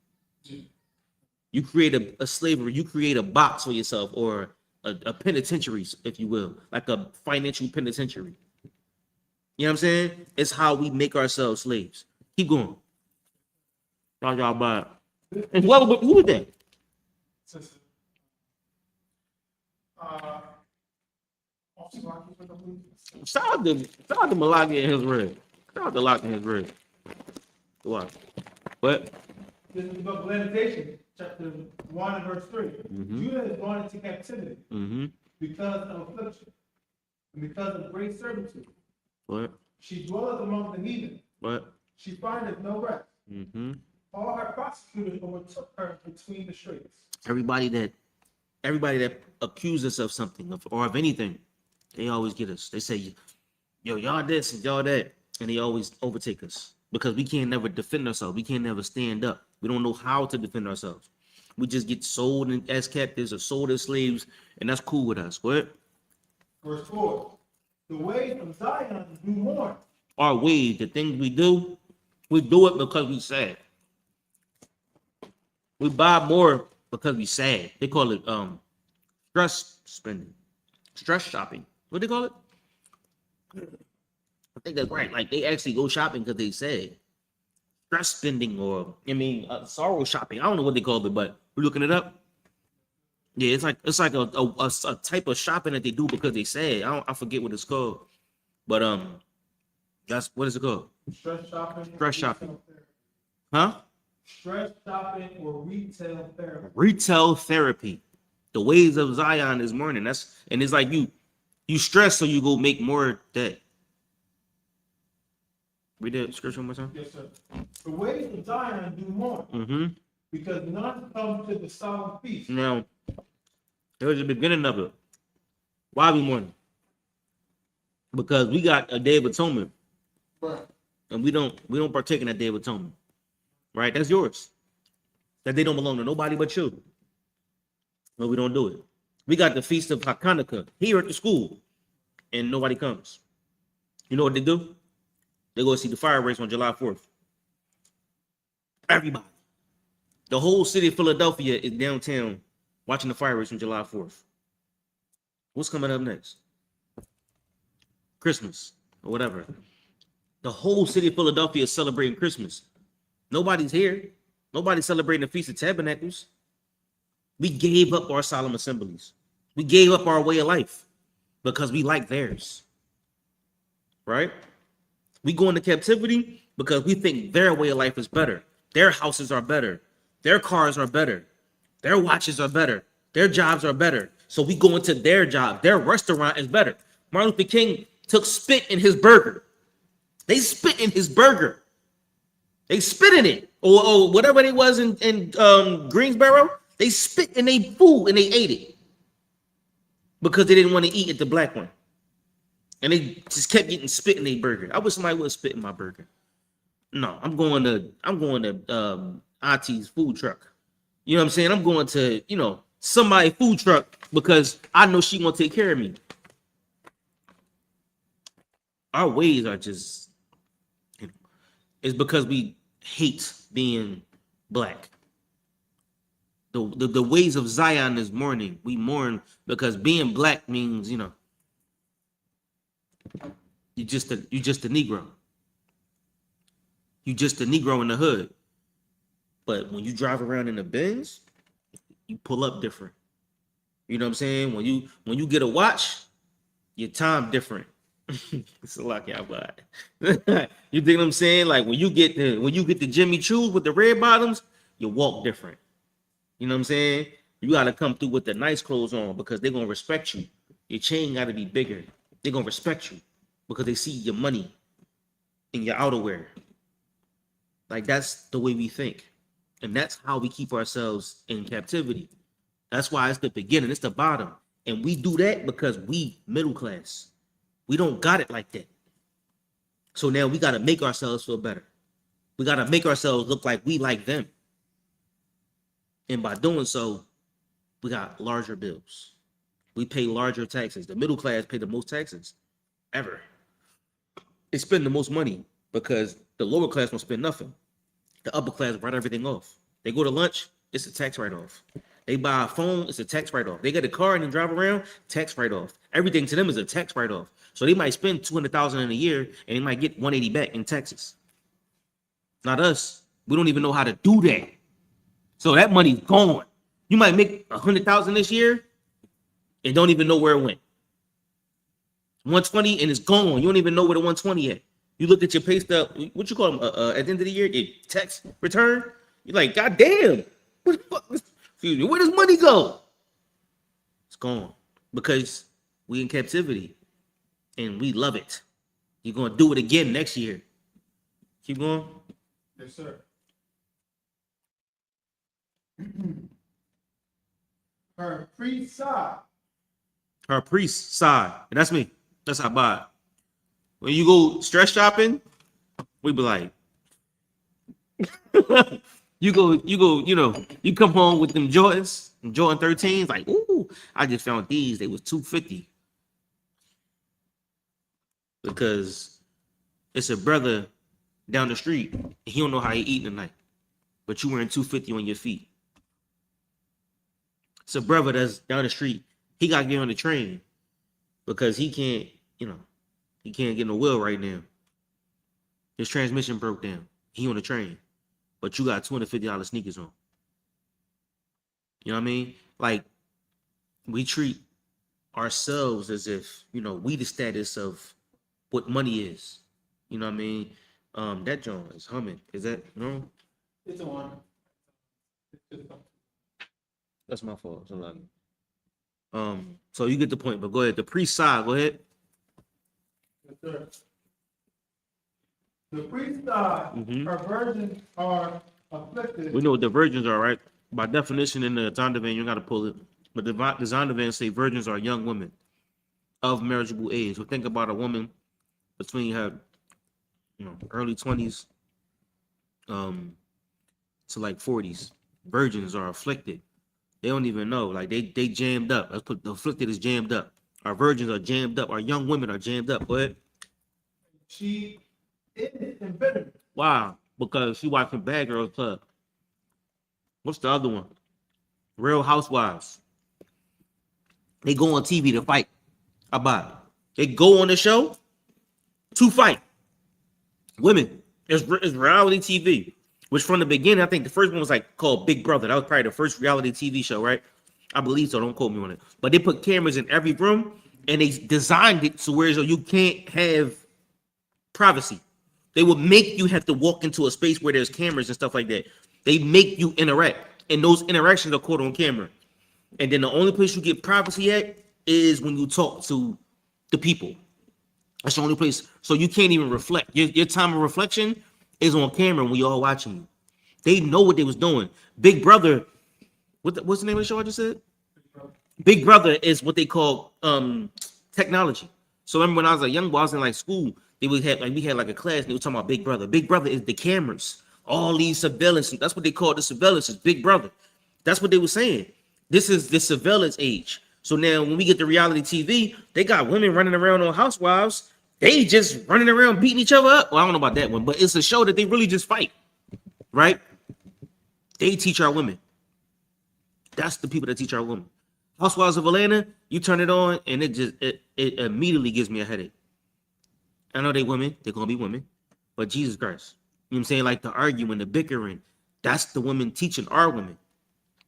You create a slavery, you create a box for yourself or a penitentiary, if you will, like a financial penitentiary. You know what I'm saying? It's how we make ourselves slaves. Keep going. Y'all buy it. And who was that? Shout out to Malaki and his red. Shout out to Locke and his red. What? What? This is the book of Lamentation, chapter 1 and verse 3. Judah is gone into captivity because of affliction and because of great servitude. What? She dwelleth among the heathen. What? She findeth no rest. All her prosecutors overtook her between the straits. Everybody that accuses us of something or of anything, they always get us. They say, yo, y'all this and y'all that, and they always overtake us because we can't never defend ourselves. We can't never stand up. We don't know how to defend ourselves. We just get sold as captives or sold as slaves, and that's cool with us. What? Verse 4. The ways of Zion do mourn. Our ways, the things we do it because we sad. We buy more because we sad. They call it stress spending, stress shopping. What they call it? I think that's right. Like they actually go shopping because they sad. Stress spending, or sorrow shopping. I don't know what they call it, but we're looking it up. Yeah, it's like a type of shopping that they do because they sad. I forget what it's called, but that's what is it called? Stress shopping. Stress shopping. Huh? Stress shopping or retail therapy. Retail therapy. The ways of Zion is mourning. And it's like you stress so you go make more debt. Read that scripture one more time. Yes, sir. The ways of Zion do mourn. Because none come to the solemn feast. Now, here's the beginning of it. Why we mourning? Because we got a Day of Atonement. Right. And we don't partake in that Day of Atonement. Right? That's yours. That they don't belong to nobody but you. No, we don't do it. We got the Feast of YAHANNA here at the school, and nobody comes. You know what they do? They go see the fire race on July 4th. Everybody. The whole city of Philadelphia is downtown watching the fire race on July 4th. What's coming up next? Christmas or whatever. The whole city of Philadelphia is celebrating Christmas. Nobody's here. Nobody's celebrating the Feast of Tabernacles. We gave up our solemn assemblies. We gave up our way of life because we like theirs. Right? We go into captivity because we think their way of life is better. Their houses are better. Their cars are better. Their watches are better. Their jobs are better. So we go into their job. Their restaurant is better. Martin Luther King took spit in his burger. They spit in his burger. They spit in it. Or whatever it was in Greensboro. They spit in their food and they ate it. Because they didn't want to eat at the black one. And they just kept getting spit in their burger. I wish somebody would spit in my burger. No, I'm going to Auntie's food truck. You know what I'm saying? I'm going to, somebody's food truck because I know she gonna take care of me. Our ways are just, it's because we hate being black. The ways of Zion is mourning. We mourn because being black means, you're just a Negro. You just a Negro in the hood. But when you drive around in the Benz, you pull up different. You know what I'm saying? When you get a watch, your time different. It's a lot, y'all, but you think what I'm saying? Like when you get the Jimmy Choos with the red bottoms, you walk different. You know what I'm saying? You gotta come through with the nice clothes on because they're gonna respect you. Your chain gotta be bigger. They're gonna respect you because they see your money in your outerwear. Like that's the way we think. And that's how we keep ourselves in captivity. That's why it's the beginning, it's the bottom. And we do that because we middle class. We don't got it like that. So now we got to make ourselves feel better. We got to make ourselves look like we like them. And by doing so, we got larger bills. We pay larger taxes. The middle class pay the most taxes ever. They spend the most money because the lower class won't spend nothing. The upper class write everything off. They go to lunch, it's a tax write-off. They buy a phone, it's a tax write-off. They get a car and then drive around, tax write-off. Everything to them is a tax write-off. So they might spend $200,000 in a year and they might get 180 back in taxes. Not us. We don't even know how to do that. So that money's gone. You might make 100,000 this year and don't even know where it went. 120 and it's gone. You don't even know where the 120 at. You look at your pay stub, what you call them, at the end of the year, your tax return. You're like, God damn, what the fuck? Excuse me, where does money go? It's gone because we in captivity and we love it. You're gonna do it again next year. Keep going. Yes, sir. Her priest side. Her priest side, and that's me. That's how I buy it. When you go stress shopping, we be like, you come home with them Jordans, Jordan 13s, like, ooh, I just found these. They was $250. Because it's a brother down the street, and he don't know how he eating tonight. But you wearing $250 on your feet. It's a brother that's down the street. He got to get on the train because he can't get no wheel right now. His transmission broke down. He on the train. But you got $250 sneakers on. You know what I mean? Like, we treat ourselves as if, we the status of what money is. You know what I mean? That joint is humming. Is that no? It's on. That's my fault. So you get the point, but go ahead. The priest side, go ahead. Yes, sir. The priest side, her virgins are afflicted. We know what the virgins are, right? By definition, in the Zondervan, you got to pull it. But the Zondervan say virgins are young women of marriageable age. So think about a woman between her, early 20s, to like 40s. Virgins are afflicted. They don't even know. Like they jammed up. Let's put the afflicted is jammed up. Our virgins are jammed up. Our young women are jammed up. Go ahead. She is embittered. Wow, because she watching Bad Girls Club. What's the other one? Real Housewives. They go on TV to fight. How about it? They go on the show to fight. Women. It's reality TV. Which from the beginning, I think the first one was like called Big Brother. That was probably the first reality TV show, right? I believe so. Don't quote me on it. But they put cameras in every room and they designed it to where you can't have privacy. They will make you have to walk into a space where there's cameras and stuff like that. They make you interact. And those interactions are caught on camera. And then the only place you get privacy at is when you talk to the people. That's the only place. So you can't even reflect. Your time of reflection is on camera when y'all watching you. They know what they was doing. Big Brother, what's the name of the show I just said? Big Brother is what they call technology. So remember when I was a young boy, I was in like school, we had like a class and they were talking about Big Brother. Big Brother is the cameras. All these surveillance, that's what they call the surveillance, is Big Brother. That's what they were saying. This is the surveillance age. So now when we get to reality TV, they got women running around on Housewives. They just running around beating each other up. Well, I don't know about that one, but it's a show that they really just fight, right? They teach our women. That's the people that teach our women. Housewives of Atlanta, you turn it on and it immediately gives me a headache. I know they women, they're gonna be women, but Jesus Christ. You know what I'm saying? Like the arguing, the bickering, That's the women teaching our women.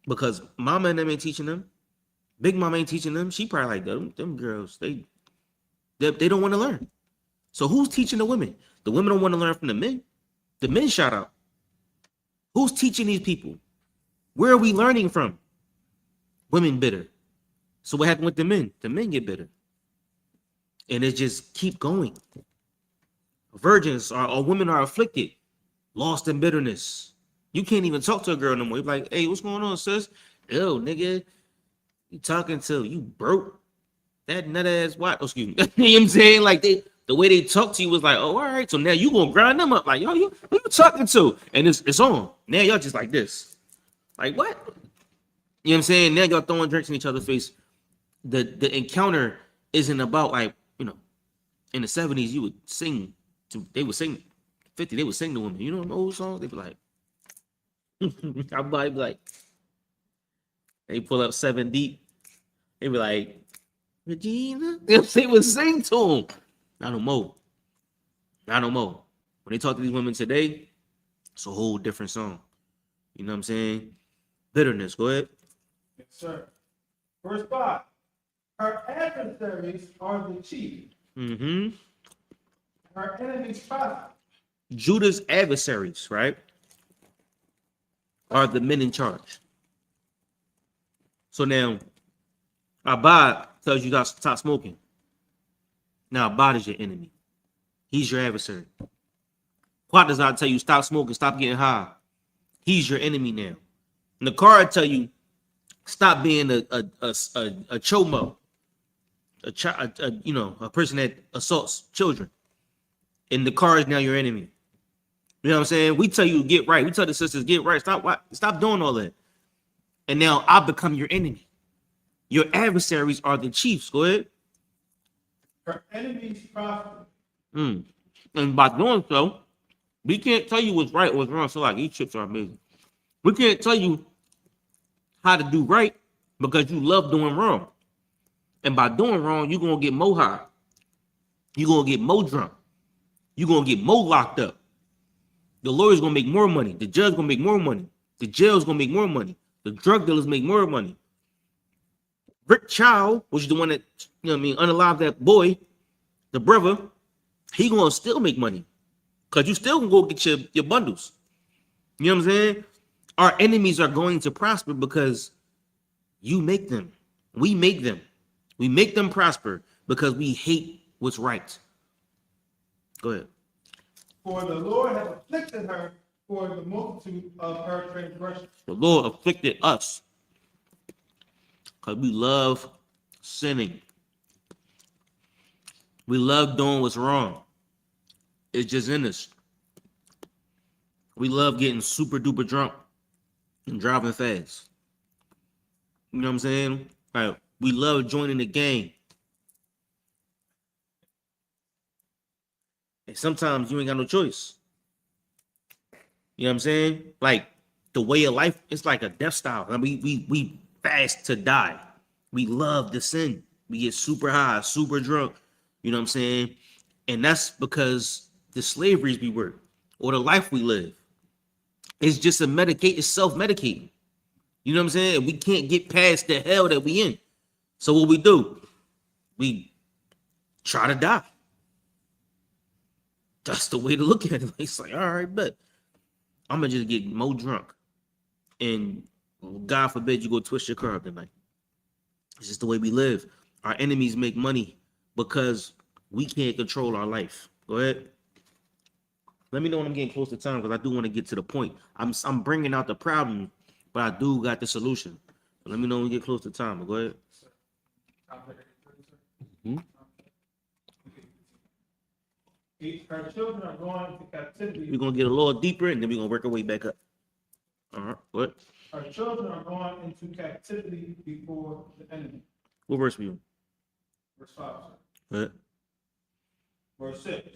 Because mama and them ain't teaching them. Big mama ain't teaching them. She probably like them girls. They don't want to learn. So who's teaching the women? The women don't want to learn from the men. The men shout out. Who's teaching these people? Where are we learning from? Women bitter. So what happened with the men? The men get bitter. And it just keep going. Virgins or women are afflicted, lost in bitterness. You can't even talk to a girl no more. You're like, hey, what's going on, sis? Yo, nigga, you talking to you broke? That nut ass what? Oh, excuse me. You know what I'm saying? Like the way they talk to you was like, oh, all right. So now you gonna grind them up. Like, yo, who you talking to? And it's on. Now y'all just like this. Like what? You know what I'm saying? Now y'all throwing drinks in each other's face. The encounter isn't about like, you know, in the 70s you would sing they would sing 50, they would sing to women. You don't know those songs? They'd be like, I'd be like, they pull up 7 Deep. They be like, Regina. They would sing to them. Not no more. Not no more. When they talk to these women today, it's a whole different song. You know what I'm saying? Bitterness. Go ahead. Yes, sir. Verse 5. Her adversaries are the chief. Mm-hmm. Her enemies prosper. Judah's adversaries, right, are the men in charge. So now, Abad tells you to stop smoking. Now, Abad is your enemy. He's your adversary. Quad does not tell you stop smoking, stop getting high. He's your enemy now. And the card tell you stop being a chomo, a person that assaults children. And the car is now your enemy. You know what I'm saying? We tell you to get right. We tell the sisters get right. Stop doing all that. And now I become your enemy. Your adversaries are the chiefs. Go ahead. Her enemies prosper. And by doing so, we can't tell you what's right or what's wrong. So like these chips are amazing. We can't tell you how to do right because you love doing wrong. And by doing wrong, you're gonna get more high. You're gonna get more drunk. You're gonna get more locked up. The lawyer's gonna make more money. The judge's gonna make more money. The jail's gonna make more money. The drug dealers make more money. Rick Chow, which is the one that, you know what I mean, unalived that boy, the brother, he gonna still make money. Because you still can go get your bundles. You know what I'm saying? Our enemies are going to prosper because you make them. We make them. We make them prosper because we hate what's right. Go ahead. For the Lord has afflicted her for the multitude of her transgressions. The Lord afflicted us because we love sinning. We love doing what's wrong. It's just in us. We love getting super duper drunk and driving fast. You know what I'm saying? Like, we love joining the gang. And sometimes you ain't got no choice. You know what I'm saying? Like, the way of life, it's like a death style. I mean, we fast to die. We love to sin. We get super high, super drunk. You know what I'm saying? And that's because the slaveries we work or the life we live. It's just it's self-medicating. You know what I'm saying? We can't get past the hell that we in. So what we do? We try to die. That's the way to look at it. It's like, all right, but I'm gonna just get more drunk. And God forbid you go twist your car up tonight. It's just the way we live. Our enemies make money because we can't control our life. Go ahead. Let me know when I'm getting close to time because I do want to get to the point. I'm bringing out the problem, but I do got the solution. So let me know when we get close to time. Go ahead. Her children are going into captivity. We're gonna get a little deeper and then we're gonna work our way back up. All right. What? Her children are going into captivity before the enemy. What verse we on? Verse 5. What? Verse 6.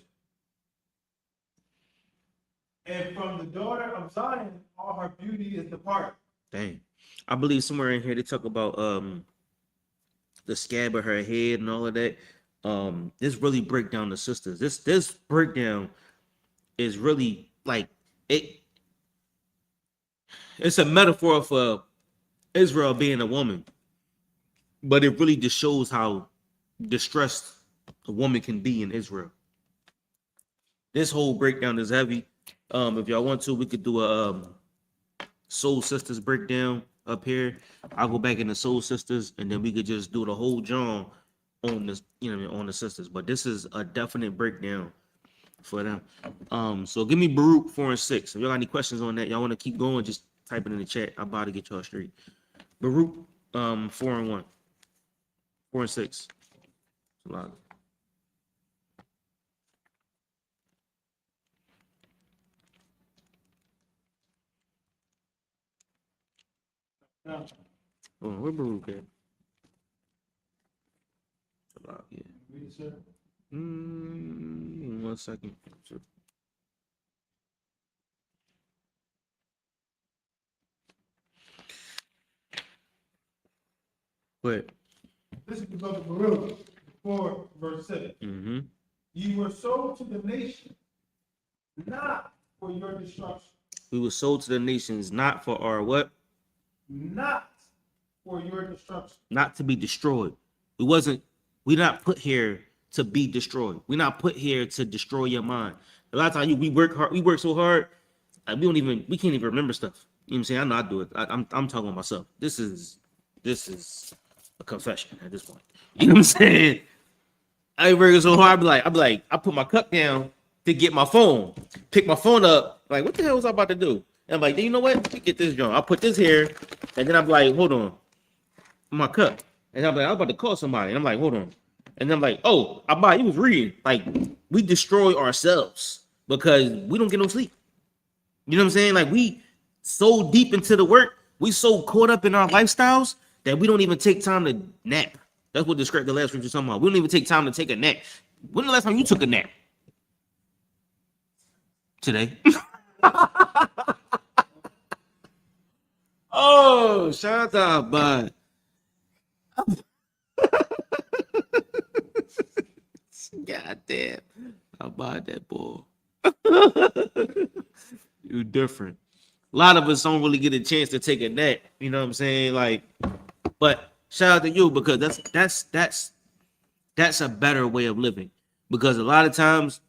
And from the daughter of Zion, all her beauty is departed. Dang. I believe somewhere in here they talk about the scab of her head and all of that. This really break down the sisters. This breakdown is really like it. It's a metaphor for Israel being a woman, but it really just shows how distressed a woman can be in Israel. This whole breakdown is heavy. If y'all want to, we could do a Soul Sisters breakdown up here. I'll go back into Soul Sisters, and then we could just do the whole John on this, on the sisters. But this is a definite breakdown for them. So give me Baruch 4 and 6. If y'all got any questions on that, y'all want to keep going, just type it in the chat. I'm about to get y'all straight. Baruch 4 and 1. 4 and 6. A lot. Oh, where Baruch at? A lot, yeah. 1 second. But This is the book of Baruch, 4, verse 6. You were sold to the nation, not for your destruction. We were sold to the nations, not for our what? Not for your destruction. Not to be destroyed. We're not put here to be destroyed. We're not put here to destroy your mind. A lot of times we work hard, we work so hard, we can't even remember stuff. You know what I'm saying? I know I do it. I'm talking about myself. This is a confession at this point. You know what I'm saying? I ain't working so hard. I put my cup down to get my phone, pick my phone up. Like, what the hell was I about to do? And I'm like, you know what? Let me get this joint. I'll put this here, and then I'm like, hold on, my cup. And I'm like, I was about to call somebody. And I'm like, hold on. And I'm like, oh, you was reading. Like, we destroy ourselves because we don't get no sleep. You know what I'm saying? Like, we so deep into the work, we so caught up in our lifestyles that we don't even take time to nap. That's what described the last scripture talking about. We don't even take time to take a nap. When the last time you took a nap? Today. Oh, shout out, bud. God damn. How about that, boy? You different. A lot of us don't really get a chance to take a nap. You know what I'm saying? Like, but shout out to you, because that's a better way of living. Because a lot of times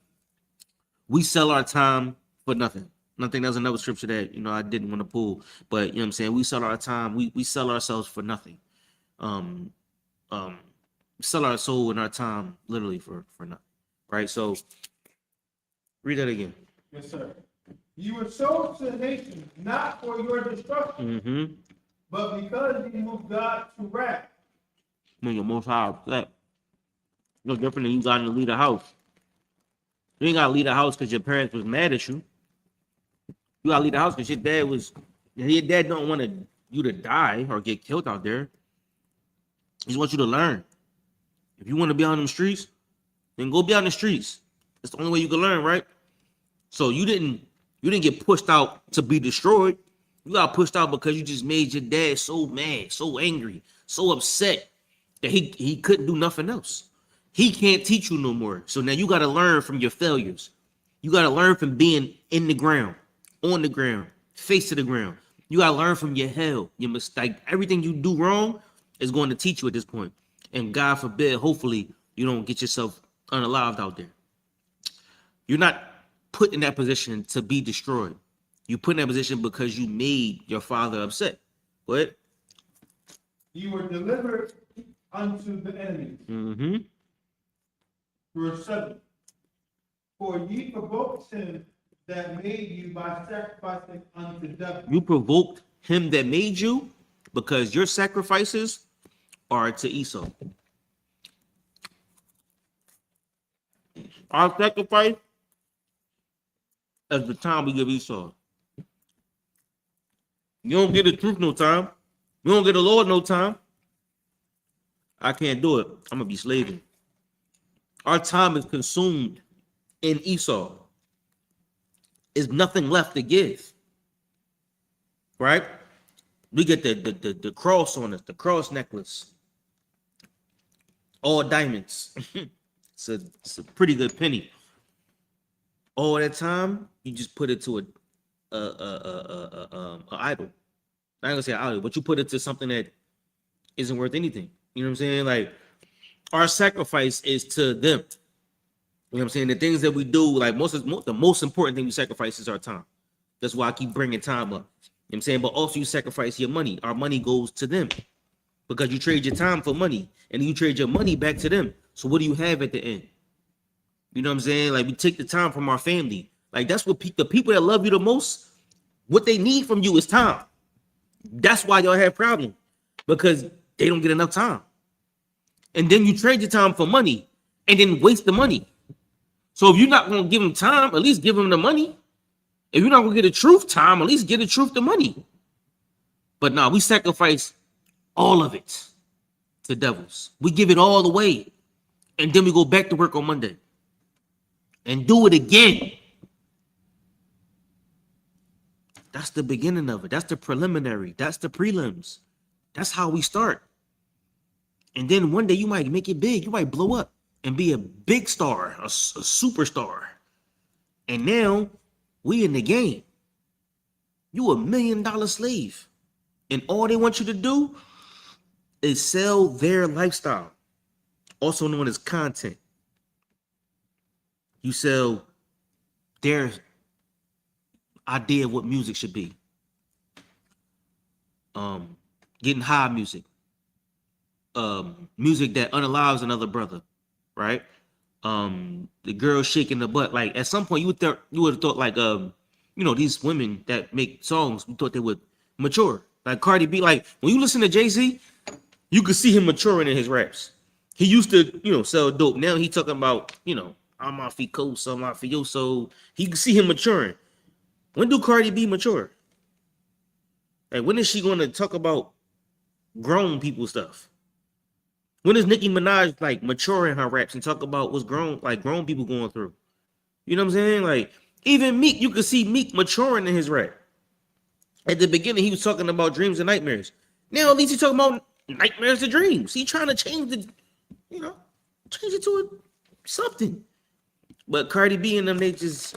we sell our time for nothing. And I think that's another scripture that I didn't want to pull. But you know what I'm saying? We sell our time, we sell ourselves for nothing. Sell our soul and our time literally for nothing. Right? So read that again. Yes, sir. You were sold to the nation, not for your destruction, but because you moved God to wrath. When you're most high upset. No different than you got to leave the house. You ain't got to leave the house because your parents was mad at you. You got to leave the house because your dad don't want you to die or get killed out there. He just wants you to learn. If you want to be on them streets, then go be on the streets. That's the only way you can learn, right? So you didn't get pushed out to be destroyed. You got pushed out because you just made your dad so mad, so angry, so upset that he couldn't do nothing else. He can't teach you no more. So now you got to learn from your failures. You got to learn from being in the ground, on the ground, face to the ground. You got to learn from your hell, your mistake. Everything you do wrong is going to teach you at this point. And God forbid, hopefully, you don't get yourself unalived out there. You're not put in that position to be destroyed. You put in that position because you made your father upset. What? You were delivered unto the enemy. Verse 7. For ye provoked him that made you by sacrificing unto death. You provoked him that made you because your sacrifices are to Esau. Our sacrifice is the time we give Esau. You don't get the truth no time. You don't get the Lord no time. I can't do it. I'm going to be slaving. Our time is consumed in Esau. There's nothing left to give. Right? We get the cross on us, the cross necklace. All diamonds. It's a pretty good penny. All that time, you just put it to a idol. I ain't gonna say idol, but you put it to something that isn't worth anything. You know what I'm saying? Like our sacrifice is to them. You know what I'm saying? The things that we do, like the most important thing we sacrifice is our time. That's why I keep bringing time up. You know what I'm saying? But also you sacrifice your money. Our money goes to them because you trade your time for money and you trade your money back to them. So what do you have at the end? You know what I'm saying? Like we take the time from our family. Like that's what the people that love you the most, what they need from you is time. That's why y'all have problems because they don't get enough time. And then you trade your time for money and then waste the money. So if you're not going to give them time, at least give them the money. If you're not going to get the truth time, at least get the truth the money. But no, we sacrifice all of it to devils. We give it all away. And then we go back to work on Monday and do it again. That's the beginning of it. That's the preliminary. That's the prelims. That's how we start. And then one day you might make it big. You might blow up and be a big star, a superstar. And now we in the game. You $1 million slave. And all they want you to do is sell their lifestyle, also known as content. You sell their idea of what music should be. Getting high music. Music that unalives another brother, right? The girl shaking the butt. Like at some point you would have thought like these women that make songs, we thought they would mature. Like Cardi B, like when you listen to Jay-Z, you could see him maturing in his raps. He used to, sell dope. Now he talking about, I'm mafioso, mafioso. He can see him maturing. When do Cardi B mature? Like when is she going to talk about grown people stuff? When is Nicki Minaj like maturing her raps and talk about what's grown people going through? You know what I'm saying? Like even Meek, you could see Meek maturing in his rap. At the beginning, he was talking about dreams and nightmares. Now at least he's talking about nightmares to dreams. He trying to change change it to something. But Cardi B and them, they just,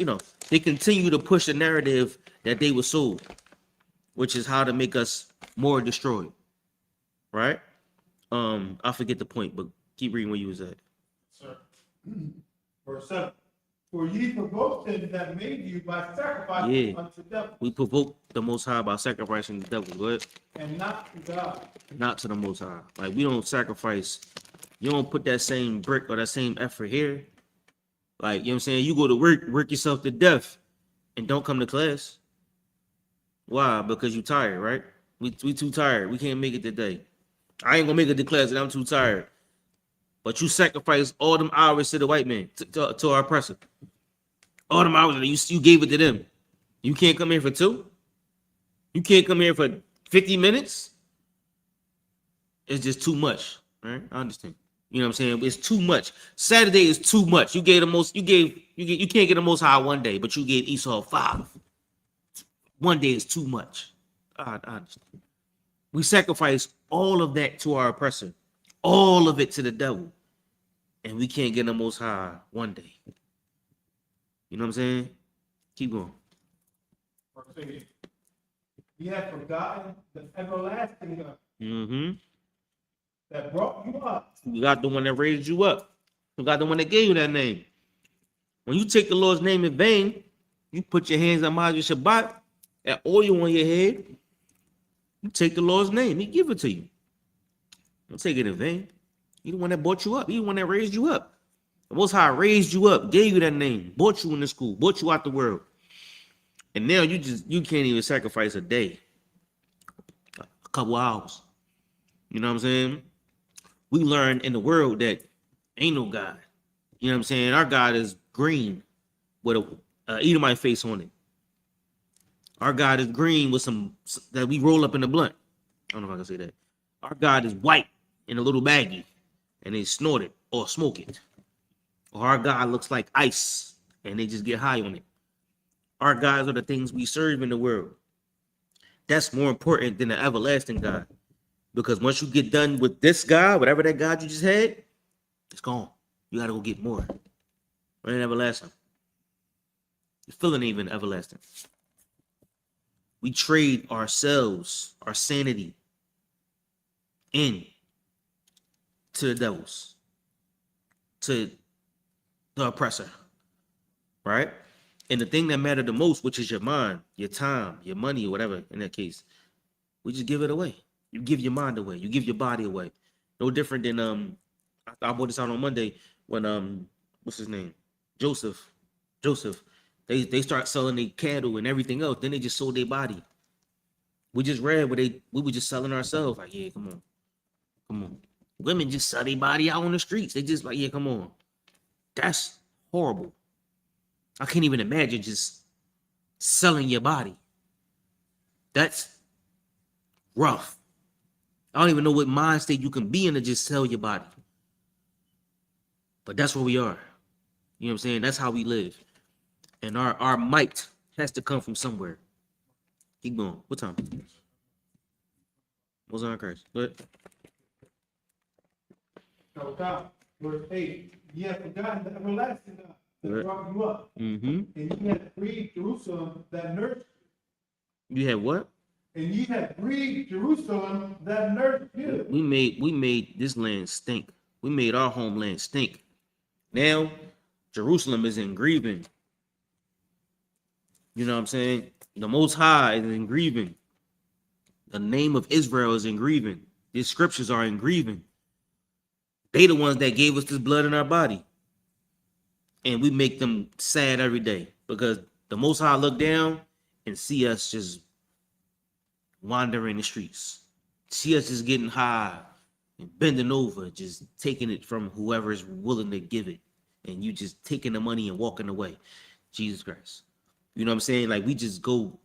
they continue to push the narrative that they were sold, which is how to make us more destroyed. Right? I forget the point, but keep reading where you was at. Sir. Verse 7. For ye provoked him that made you by sacrificing unto devils. We provoke the Most High by sacrificing the devil. Go ahead. And not to God. Not to the Most High. Like we don't sacrifice. You don't put that same brick or that same effort here. Like, you know what I'm saying? You go to work yourself to death and don't come to class. Why? Because you tired, right? We too tired. We can't make it today. I ain't gonna make it to class and I'm too tired. But you sacrifice all them hours to the white man, to our oppressor. All them hours, you gave it to them. You can't come here for 2? You can't come here for 50 minutes? It's just too much, right? I understand. You know what I'm saying? It's too much. Saturday is too much. You can't get the most high one day, but you gave Esau 5. One day is too much. I understand. We sacrifice all of that to our oppressor, all of it to the devil, and we can't get the most high one day. You know what I'm saying? Keep going. Verse 8. Ye have forgotten the everlasting God that brought you up. You got the one that raised you up. You got the one that gave you that name. When you take the Lord's name in vain, you put your hands on Ma'aseh Shabbat, that oil on your head, you take the Lord's name, he give it to you. Don't take it in vain. He the one that brought you up. He the one that raised you up. The Most High raised you up, gave you that name, brought you into school, brought you out the world. And now you can't even sacrifice a day, a couple hours. You know what I'm saying? We learn in the world that ain't no God. You know what I'm saying? Our God is green with a Edomite face on it. Our God is green with some that we roll up in the blunt. I don't know if I can say that. Our God is white in a little baggie and they snort it or smoke it. Or our God looks like ice and they just get high on it. Our gods are the things we serve in the world. That's more important than the everlasting God. Because once you get done with this God, whatever that God you just had, it's gone. You got to go get more. It ain't everlasting. The feeling ain't even everlasting. We trade ourselves, our sanity, in to the devils, to the oppressor, right? And the thing that mattered the most, which is your mind, your time, your money, or whatever in that case, we just give it away. You give your mind away. You give your body away. No different than I brought this out on Monday when what's his name? Joseph. They start selling their cattle and everything else. Then they just sold their body. We just read where we were just selling ourselves. Like, yeah, come on. Women just sell their body out on the streets. They just like, yeah, come on. That's horrible. I can't even imagine just selling your body. That's rough. I don't even know what mind state you can be in to just sell your body. But that's where we are. You know what I'm saying? That's how we live. And our might has to come from somewhere. Keep going. What time? What's on Christ? Go ahead. So God, verse 8, ye have forgotten the everlasting God that brought you up. Mm-hmm. And ye have grieved Jerusalem that nursed you. You had what? And ye have grieved Jerusalem that nursed you. We made this land stink. We made our homeland stink. Now, Jerusalem is in grieving. You know what I'm saying? The Most High is in grieving. The name of Israel is in grieving. These scriptures are in grieving. They the ones that gave us this blood in our body. And we make them sad every day because the Most High look down and see us just wandering the streets. See us just getting high and bending over, just taking it from whoever is willing to give it. And you just taking the money and walking away. Jesus Christ. You know what I'm saying? Like we just go,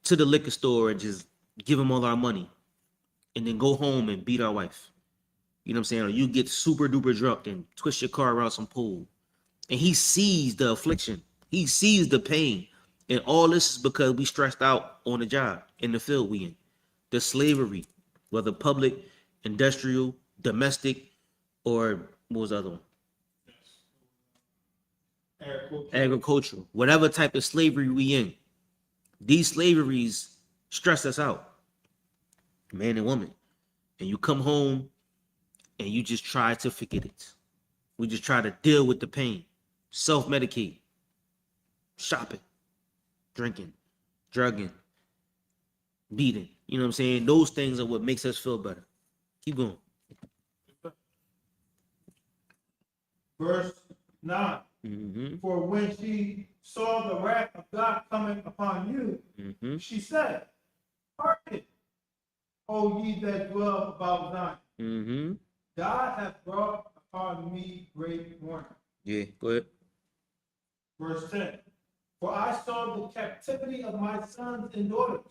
to the liquor store and just give them all our money and then go home and beat our wife. You know what I'm saying? Or you get super duper drunk and twist your car around some pole. And he sees the affliction. He sees the pain. And all this is because we stressed out on the job, in the field we in. The slavery, whether public, industrial, domestic, or what was the other one? Agricultural. Whatever type of slavery we in. These slaveries stress us out. Man and woman. And you come home and you just try to forget it. We just try to deal with the pain. Self-medicate. Shopping. Drinking. Drugging. Beating. You know what I'm saying? Those things are what makes us feel better. Keep going. Verse 9. Mm-hmm. For when she saw the wrath of God coming upon you, she said, hearken, O ye that dwell about Zion. God hath brought upon me great warning. Yeah, go ahead. Verse 10. For I saw the captivity of my sons and daughters,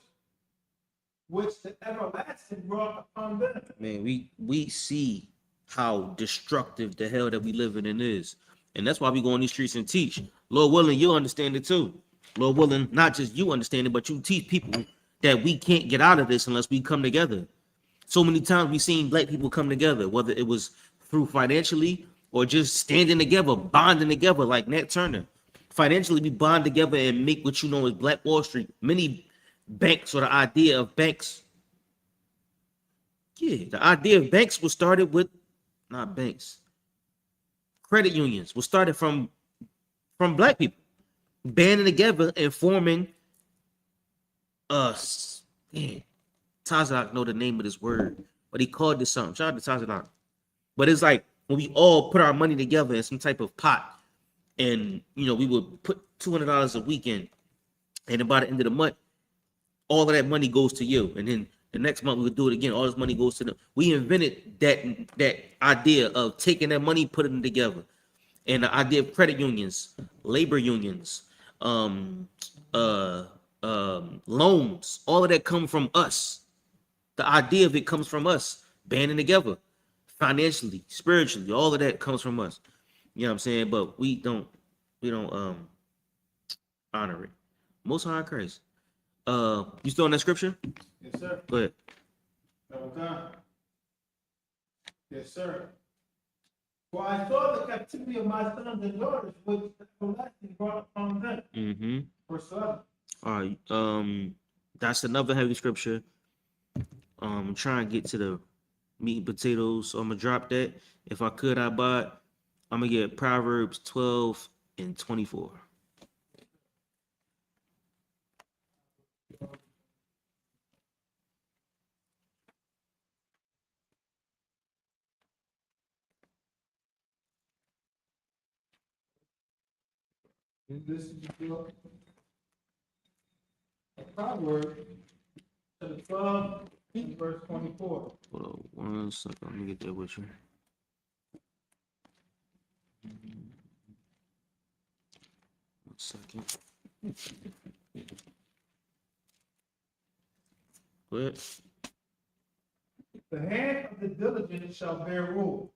which the everlasting brought upon them. Man, we see how destructive the hell that we living in is. And that's why we go on these streets and teach. Lord willing, you'll understand it too. Lord willing, not just you understand it, but you teach people that we can't get out of this unless we come together. So many times we've seen black people come together, whether it was through financially or just standing together, bonding together like Nat Turner. Financially, we bond together and make what you know as Black Wall Street. Many banks, or the idea of banks. Yeah, the idea of banks was started with, not banks. Credit unions was started from black people banding together and forming us. Man, Tazak know the name of this word, but he called this something. Shout out to Tazak. But it's like when we all put our money together in some type of pot, and we would put $200 a weekend, and by the end of the month, all of that money goes to you, and then the next month we would do it again. All this money goes to them. We invented that idea of taking that money, putting it together, and the idea of credit unions, labor unions, loans. All of that come from us. The idea of it comes from us banding together, financially, spiritually. All of that comes from us. You know what I'm saying? But we don't honor it. Most High Christ. You still in that scripture? Yes, sir. Go ahead. Okay. Yes, sir. For I saw the captivity of my sons and daughters, which the everlasting brought upon them. Mm-hmm. Verse 11. All right. that's another heavy scripture. I'm trying to get to the meat and potatoes, so I'm gonna drop that. If I could, I buy it. I'm gonna get Proverbs 12 and 24. This is the book of Proverbs, chapter 12, and verse 24. Hold on 1 second. Let me get that with you. One second. Go ahead. The hand of the diligent shall bear rule,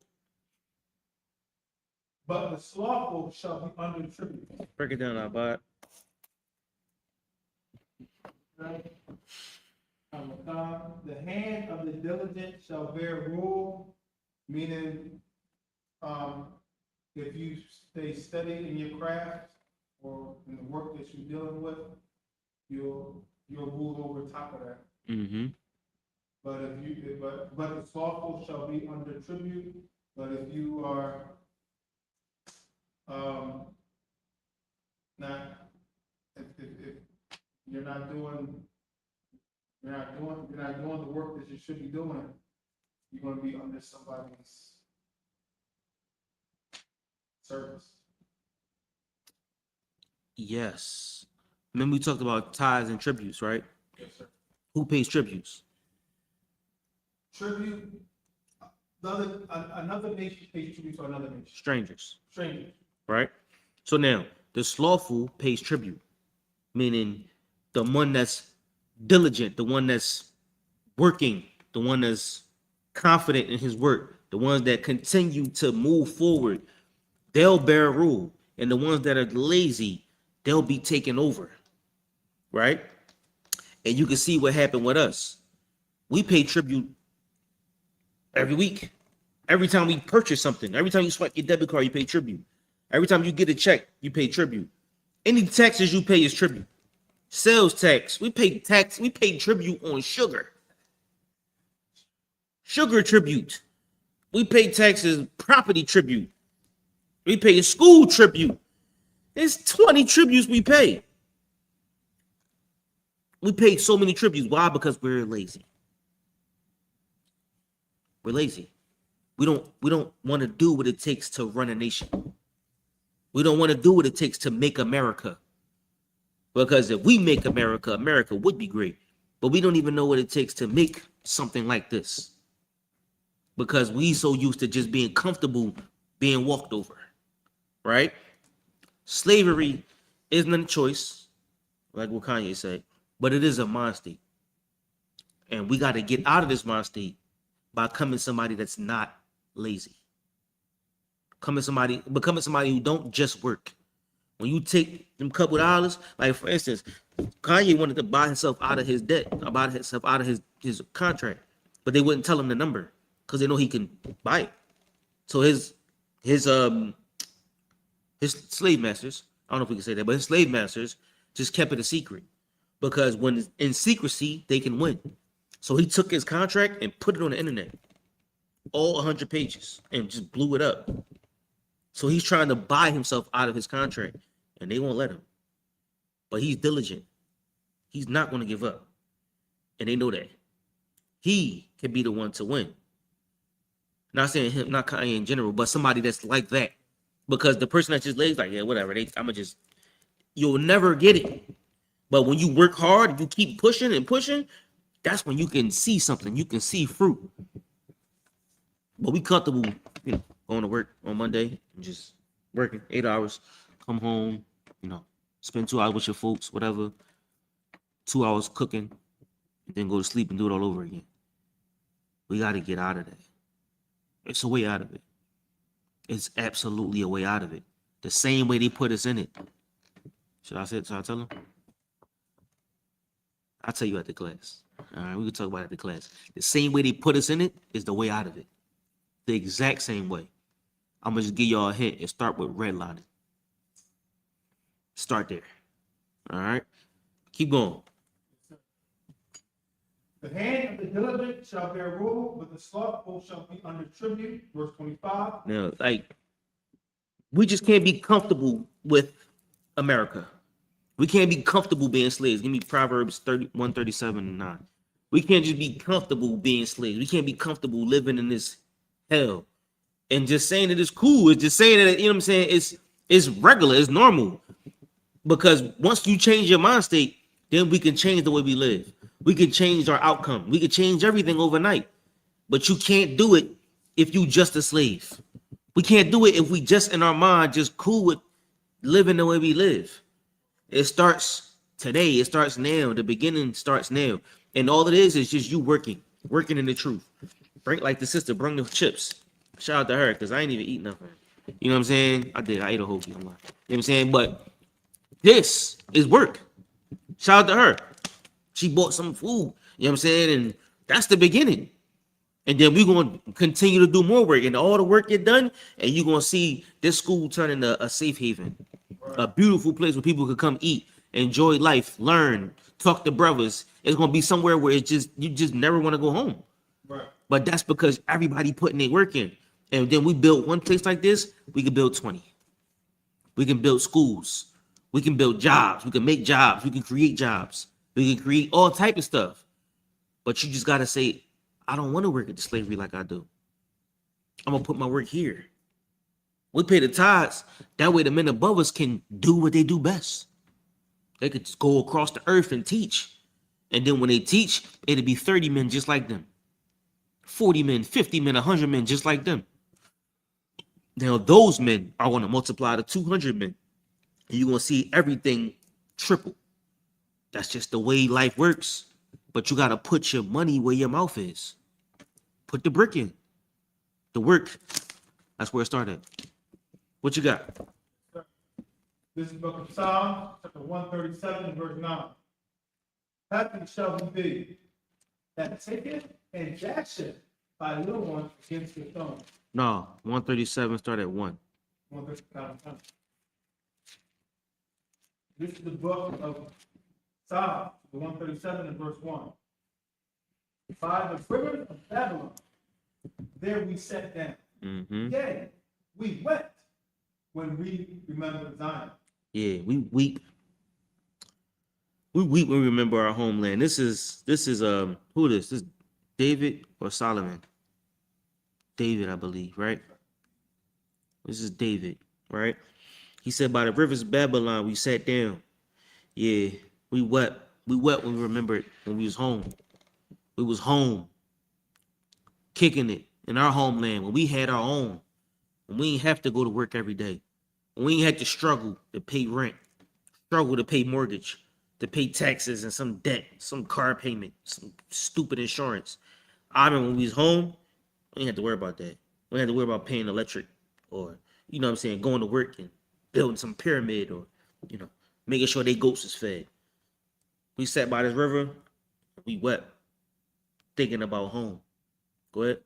but the slothful shall be under tribute. Break it down, I buy it. Right? The hand of the diligent shall bear rule, meaning, if you stay steady in your craft or in the work that you're dealing with, you'll rule over top of that. Mm-hmm. But but the slothful shall be under tribute. But if you are not, if you're not doing the work that you should be doing, you're going to be under somebody's service. Yes. Remember we talked about tithes and tributes, right? Yes, sir. Who pays tributes? Tribute. Another nation pays tribute to another nation. Strangers, Strangers. right? So now the slothful pays tribute, meaning the one that's diligent, the one that's working, the one that's confident in his work, the ones that continue to move forward, they'll bear rule. And the ones that are lazy, they'll be taken over, right? And you can see what happened with us. We pay tribute every week. Every time we purchase something, every time you swipe your debit card, you pay tribute. Every time you get a check, you pay tribute. Any taxes you pay is tribute. Sales tax, we pay tribute on sugar. Sugar tribute. We pay taxes, property tribute. We pay school tribute. There's 20 tributes we pay. We pay so many tributes. Why? Because we're lazy. We're lazy. We don't want to do what it takes to run a nation. We don't want to do what it takes to make America. Because if we make America, America would be great. But we don't even know what it takes to make something like this. Because we so used to just being comfortable being walked over. Right? Slavery isn't a choice, like what Kanye said, but it is a mind state. And we got to get out of this mind state by becoming somebody that's not lazy. Becoming somebody who don't just work. When you take them couple dollars, like for instance, Kanye wanted to buy himself out of his debt, buy himself out of his contract, but they wouldn't tell him the number because they know he can buy it. So his slave masters, I don't know if we can say that, but his slave masters just kept it a secret because when in secrecy, they can win. So he took his contract and put it on the internet, all 100 pages, and just blew it up. So he's trying to buy himself out of his contract, and they won't let him. But he's diligent. He's not going to give up. And they know that. He can be the one to win. Not saying him, not Kanye in general, but somebody that's like that. Because the person that just lays like, yeah, whatever, you'll never get it. But when you work hard, you keep pushing and pushing, that's when you can see something. You can see fruit. But we comfortable, going to work on Monday and just working 8 hours, come home, spend 2 hours with your folks, whatever, 2 hours cooking, and then go to sleep and do it all over again. We got to get out of that. It's a way out of it. It's absolutely a way out of it. The same way they put us in it. Should I tell them? I'll tell you at the class. All right, we can talk about it at the class. The same way they put us in it is the way out of it. The exact same way. I'm going to just give y'all a hint and start with redlining. Start there. All right? Keep going. The hand of the diligent shall bear rule, but the slothful shall be under tribute. Verse 25. Now, like, we just can't be comfortable with America. We can't be comfortable being slaves. Give me Proverbs 137:9. We can't just be comfortable being slaves. We can't be comfortable living in this hell. And just saying that it's cool. It's just saying that, you know what I'm saying? It's regular, it's normal. Because once you change your mind state, then we can change the way we live. We can change our outcome. We can change everything overnight. But you can't do it if you just a slave. We can't do it if we just in our mind just cool with living the way we live. It starts today. It starts now. The beginning starts now. And all it is just you working in the truth. Bring, like the sister, bring the chips. Shout out to her, because I ain't even eat nothing. You know what I'm saying? I did. I ate a whole piece. You know what I'm saying? But this is work. Shout out to her. She bought some food. You know what I'm saying? And that's the beginning. And then we're going to continue to do more work. And all the work get done, and you're going to see this school turn into a safe haven. A beautiful place where people could come eat, enjoy life, learn, talk to brothers. It's going to be somewhere where it's just, you just never want to go home. Right. But that's because everybody putting their work in. And then we build one place like this, we can build 20. We can build schools. We can build jobs. We can make jobs. We can create jobs. We can create all type of stuff. But you just got to say, I don't want to work at the slavery like I do. I'm going to put my work here. We pay the tithes. That way the men above us can do what they do best. They could just go across the earth and teach. And then when they teach, it'll be 30 men just like them. 40 men, 50 men, 100 men just like them. Now those men are going to multiply to 200 men. And you're going to see everything triple. That's just the way life works. But you got to put your money where your mouth is. Put the brick in. The work. That's where it started. What you got? This is the book of Psalms, chapter 137, verse 9. Happy shall he be that taketh and dasheth thy little ones against the stone. No, 137 start at 1. 137. This is the book of Psalms, 137 and verse 1. By the rivers of Babylon, there we sat down. Yea, we wept when we remembered Zion. Yeah, we weep. We weep when we remember our homeland. This is who this? This is David or Solomon? David, I believe, right? This is David, right? He said, by the rivers of Babylon, we sat down. Yeah, we wept. We wept when we remembered when we was home. We was home, kicking it in our homeland when we had our own. When we ain't have to go to work every day. When we ain't had to struggle to pay rent, struggle to pay mortgage, to pay taxes and some debt, some car payment, some stupid insurance. I remember when we was home, we ain't had to worry about that. We ain't had to worry about paying electric or, you know what I'm saying, going to work and building some pyramid or, you know, making sure they goats is fed. We sat by this river, we wept, thinking about home. Go ahead.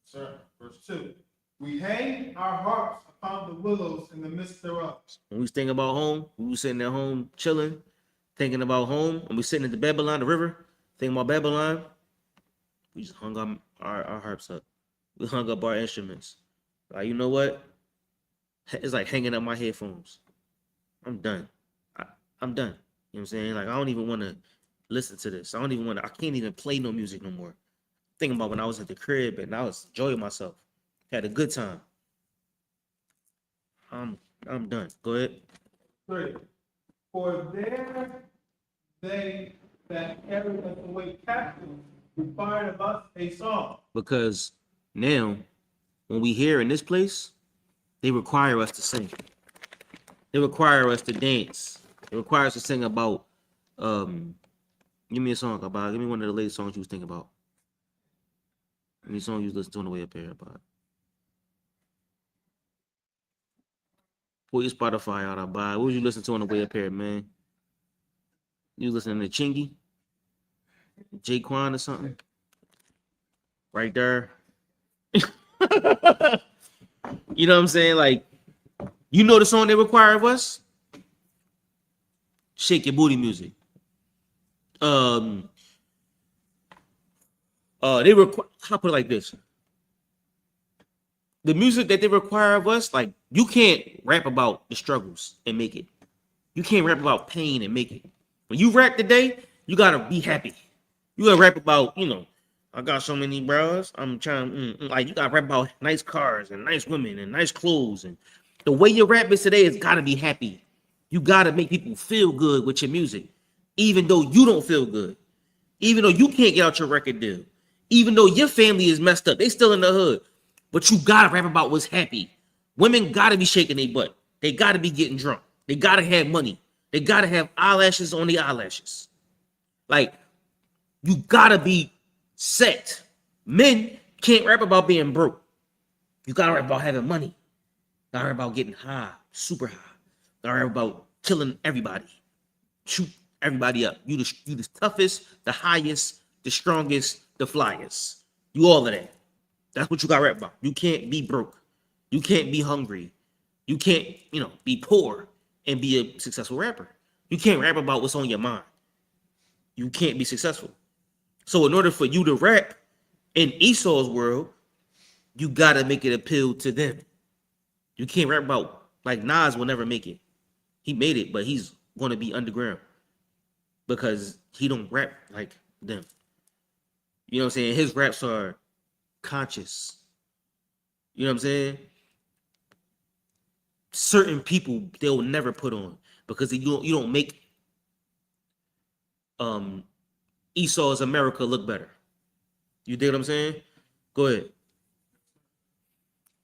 Sir, verse 2. We hang our harps upon the willows in the midst thereof. When we was thinking about home, we was sitting at home chilling, thinking about home, and we sitting at the Babylon, the river, thinking about Babylon. We just hung up our harps up. We hung up our instruments. Like, you know what? It's like hanging up my headphones. I'm done. I'm done. You know what I'm saying? Like, I don't even want to listen to this. I can't even play no music no more. Thinking about when I was at the crib and I was enjoying myself. Had a good time. I'm done. Go ahead. 3. For there they that carried us away captive required of us a song. Because now, when we here in this place, they require us to sing. They require us to dance. They require us to sing about, give me a song about, give me one of the latest songs you was thinking about. Give me a song you was listening to on the way up here about. Pull your Spotify out, about. What was you listening to on the way up here, man? You listening to Chingy? Jaquan or something? Right there. You know what I'm saying? Like, you know the song they require of us? Shake Your Booty music. They require, I'll put it like this. The music that they require of us, like, you can't rap about the struggles and make it. You can't rap about pain and make it. When you rap today, you gotta be happy. You gotta rap about, I got so many bros. I'm trying, like, you gotta rap about nice cars and nice women and nice clothes. And the way your rap is today is gotta be happy. You gotta make people feel good with your music, even though you don't feel good, even though you can't get out your record deal, even though your family is messed up, they still in the hood. But you gotta rap about what's happy. Women gotta be shaking their butt. They gotta be getting drunk. They gotta have money. They gotta have eyelashes on the eyelashes. Like, you gotta be set. Men can't rap about being broke. You gotta rap about having money. You gotta rap about getting high, super high. You gotta rap about killing everybody. Shoot everybody up. You the toughest, the highest, the strongest, the flyest. You all of that. That's what you got to rap about. You can't be broke. You can't be hungry. You can't, be poor and be a successful rapper. You can't rap about what's on your mind. You can't be successful. So in order for you to rap in Esau's world, you got to make it appeal to them. You can't rap about, like, Nas will never make it. He made it, but he's going to be underground because he don't rap like them. You know what I'm saying? His raps are conscious. You know what I'm saying? Certain people they'll never put on because you don't make Esau's America look better. You dig what I'm saying? Go ahead.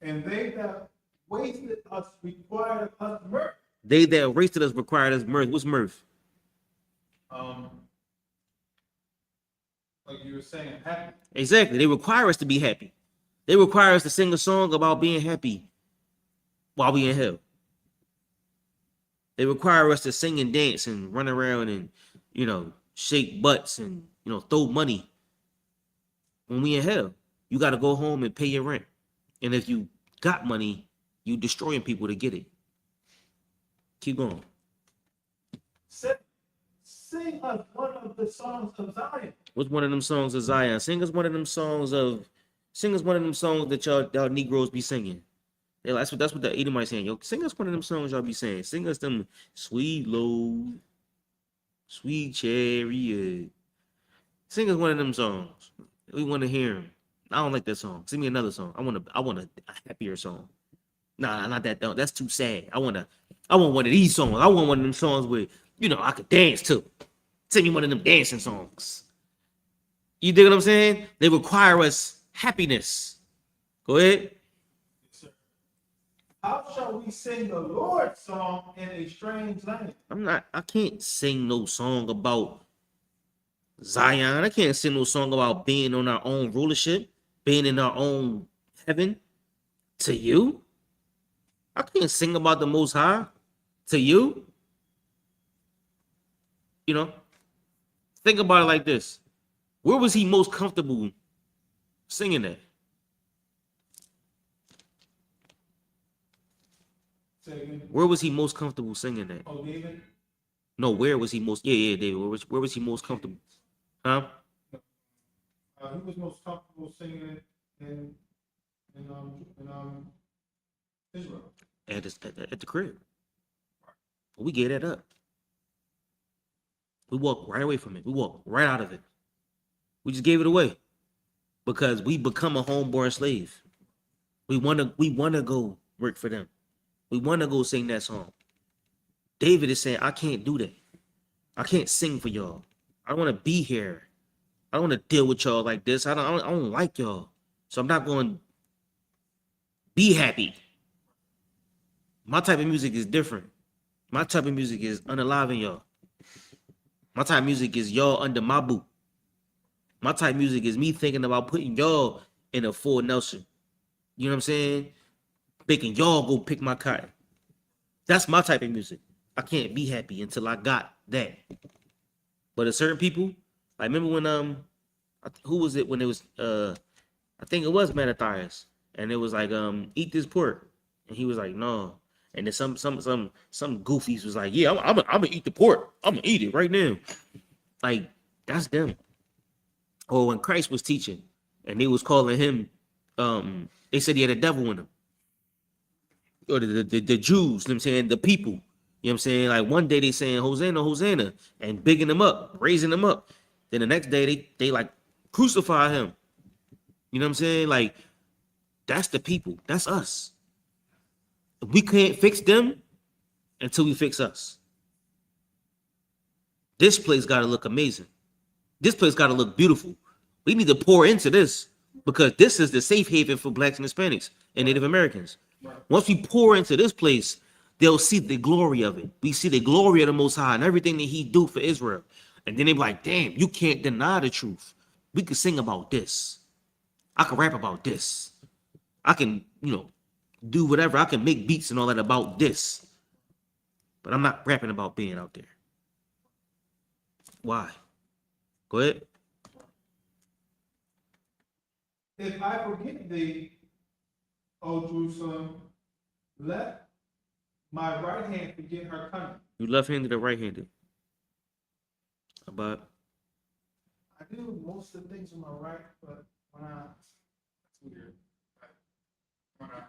And they that wasted us required us mirth. They that wasted us required us mirth. What's mirth? Like you were saying, happy. Exactly. They require us to be happy. They require us to sing a song about being happy while we in hell. They require us to sing and dance and run around and, shake butts and, throw money. When we in hell, you got to go home and pay your rent. And if you got money, you destroying people to get it. Keep going. Sing us one of the songs of Zion. What's one of them songs of Zion? Sing us one of them songs that y'all Negroes be singing. Yeah, that's what the Edomites saying. Yo, sing us one of them songs y'all be saying. Sing us them sweet load, sweet chariot. Sing us one of them songs. We want to hear them. I don't like that song. Sing me another song. I want a happier song. Nah, not that. That's too sad. I want one of these songs. I want one of them songs where I could dance to. Sing me one of them dancing songs. You dig what I'm saying? They require us happiness. Go ahead. Yes, sir. How shall we sing the Lord's song in a strange land? I can't sing no song about Zion. I can't sing no song about being on our own rulership, being in our own heaven to you. I can't sing about the Most High to you. Think about it like this. Where was he most comfortable singing at? Where was he most comfortable singing at? Oh, David? No, where was he most? Yeah, David. Where was he most comfortable? Huh? He was most comfortable singing in Israel. At the crib. We gave that up. We walked right away from it. We walked right out of it. We just gave it away because we become a homeborn slave. We wanna go work for them. We wanna go sing that song. David is saying, I can't do that. I can't sing for y'all. I don't want to be here. I don't want to deal with y'all like this. I don't like y'all. So I'm not going to be happy. My type of music is different. My type of music is unaliving y'all. My type of music is y'all under my boot. My type of music is me thinking about putting y'all in a full Nelson. You know what I'm saying? Making y'all go pick my cotton. That's my type of music. I can't be happy until I got that. But certain people, like remember when who was it when it was I think it was Mattathias, and it was like eat this pork, and he was like no, and then some goofies was like yeah I'm gonna eat the pork, I'm gonna eat it right now, like that's them. Or when Christ was teaching, and they was calling him. They said he had a devil in him, or the Jews. You know what I'm saying, the people. You know what I'm saying? Like one day they saying Hosanna, Hosanna, and bigging him up, raising him up. Then the next day they like crucify him. You know what I'm saying? Like that's the people. That's us. We can't fix them until we fix us. This place got to look amazing. This place got to look beautiful. We need to pour into this because this is the safe haven for blacks and Hispanics and Native Americans. Once we pour into this place, they'll see the glory of it. We see the glory of the Most High and everything that He do for Israel. And then they be like, damn, you can't deny the truth. We can sing about this. I can rap about this. I can, do whatever. I can make beats and all that about this. But I'm not rapping about being out there. Why? Go ahead. If I forget thee, O Jerusalem, let my right hand forget her coming. You left-handed or right-handed? But I do most of the things with my right, but when it's weird. When I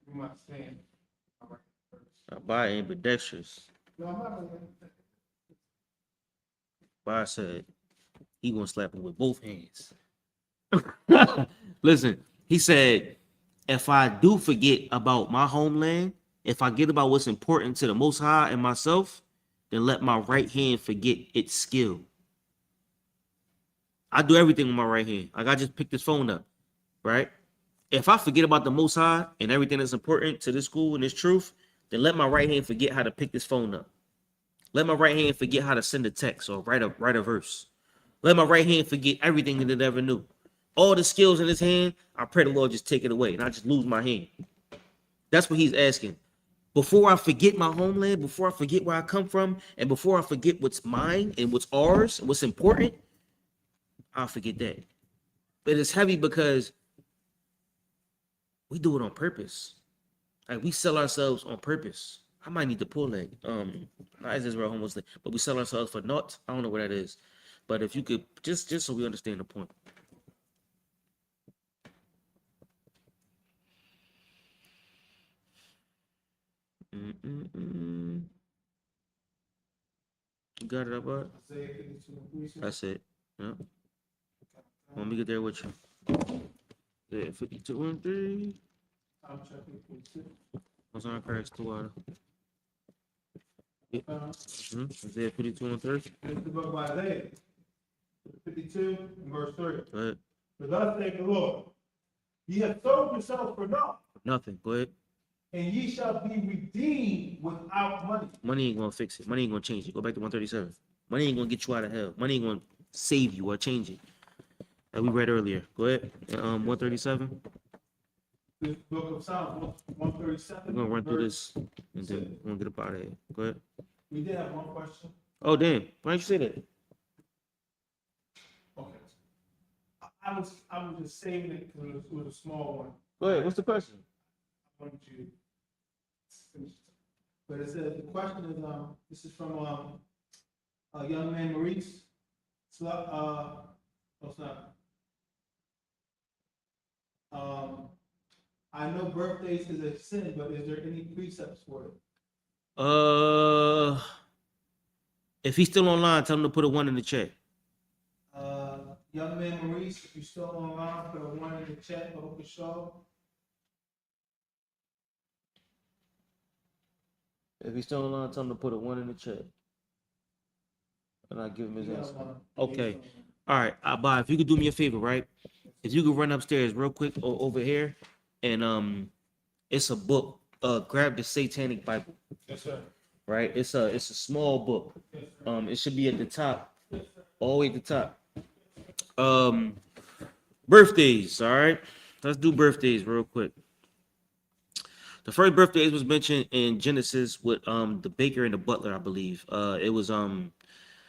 do my stand, my right first. Abba ambidextrous. No, I'm not. Abba said he gonna slap him with both hands. Listen, he said, if I do forget about my homeland, if I get about what's important to the Most High and myself, then let my right hand forget its skill. I do everything with my right hand. Like I just picked this phone up, right? If I forget about the Most High and everything that's important to this school and this truth, then let my right hand forget how to pick this phone up. Let my right hand forget how to send a text or write a verse. Let my right hand forget everything that it ever knew. All the skills in his hand, I pray the Lord just take it away and I just lose my hand. That's what he's asking. Before I forget my homeland, before I forget where I come from, and before I forget what's mine and what's ours and what's important, I'll forget that. But it's heavy because we do it on purpose. Like we sell ourselves on purpose. I might need to pull that. Not as Israel almost, but we sell ourselves for naught. I don't know what that is. But if you could just so we understand the point. You got it up, bud? That's it. Yeah. Let me get there with you. Yeah, 52 and 3. I'm checking 52. What's on Christ to water? Yeah. Isaiah 52 and 3. This is the book of Isaiah, 52 and verse 3. Go ahead. For thus saith the Lord, ye have sold yourselves for naught, Nothing. Go ahead. and ye shall be redeemed without money. Money ain't gonna fix it. Money ain't gonna change it. Go back to 137. Money ain't gonna get you out of hell. Money ain't gonna save you or change it. That we read earlier. Go ahead. 137. This book of Psalms, 137. We're gonna run through this and then we're gonna get up out of here. Go ahead. We did have one question. Oh damn. Why didn't you say that? Okay. I was just saving it because it was a small one. Go ahead. What's the question? I wanted you to finish it. But it says the question is this is from a young man Maurice. It's not. I know birthdays is a sin, but is there any precepts for it? If he's still online, tell him to put a 1 in the chat. Young man Maurice, if you're still online, put a 1 in the chat. I hope the show. If he's still online, tell him to put a 1 in the chat. And I'll give him his answer. Okay. All right. Bye. If you could do me a favor, right? If you could run upstairs real quick over here, and it's a book. Grab the Satanic Bible. Yes, sir. Right? It's a small book. It should be at the top, all the way at the top. Birthdays. All right. Let's do birthdays real quick. The first birthdays was mentioned in Genesis with the baker and the butler, I believe. It was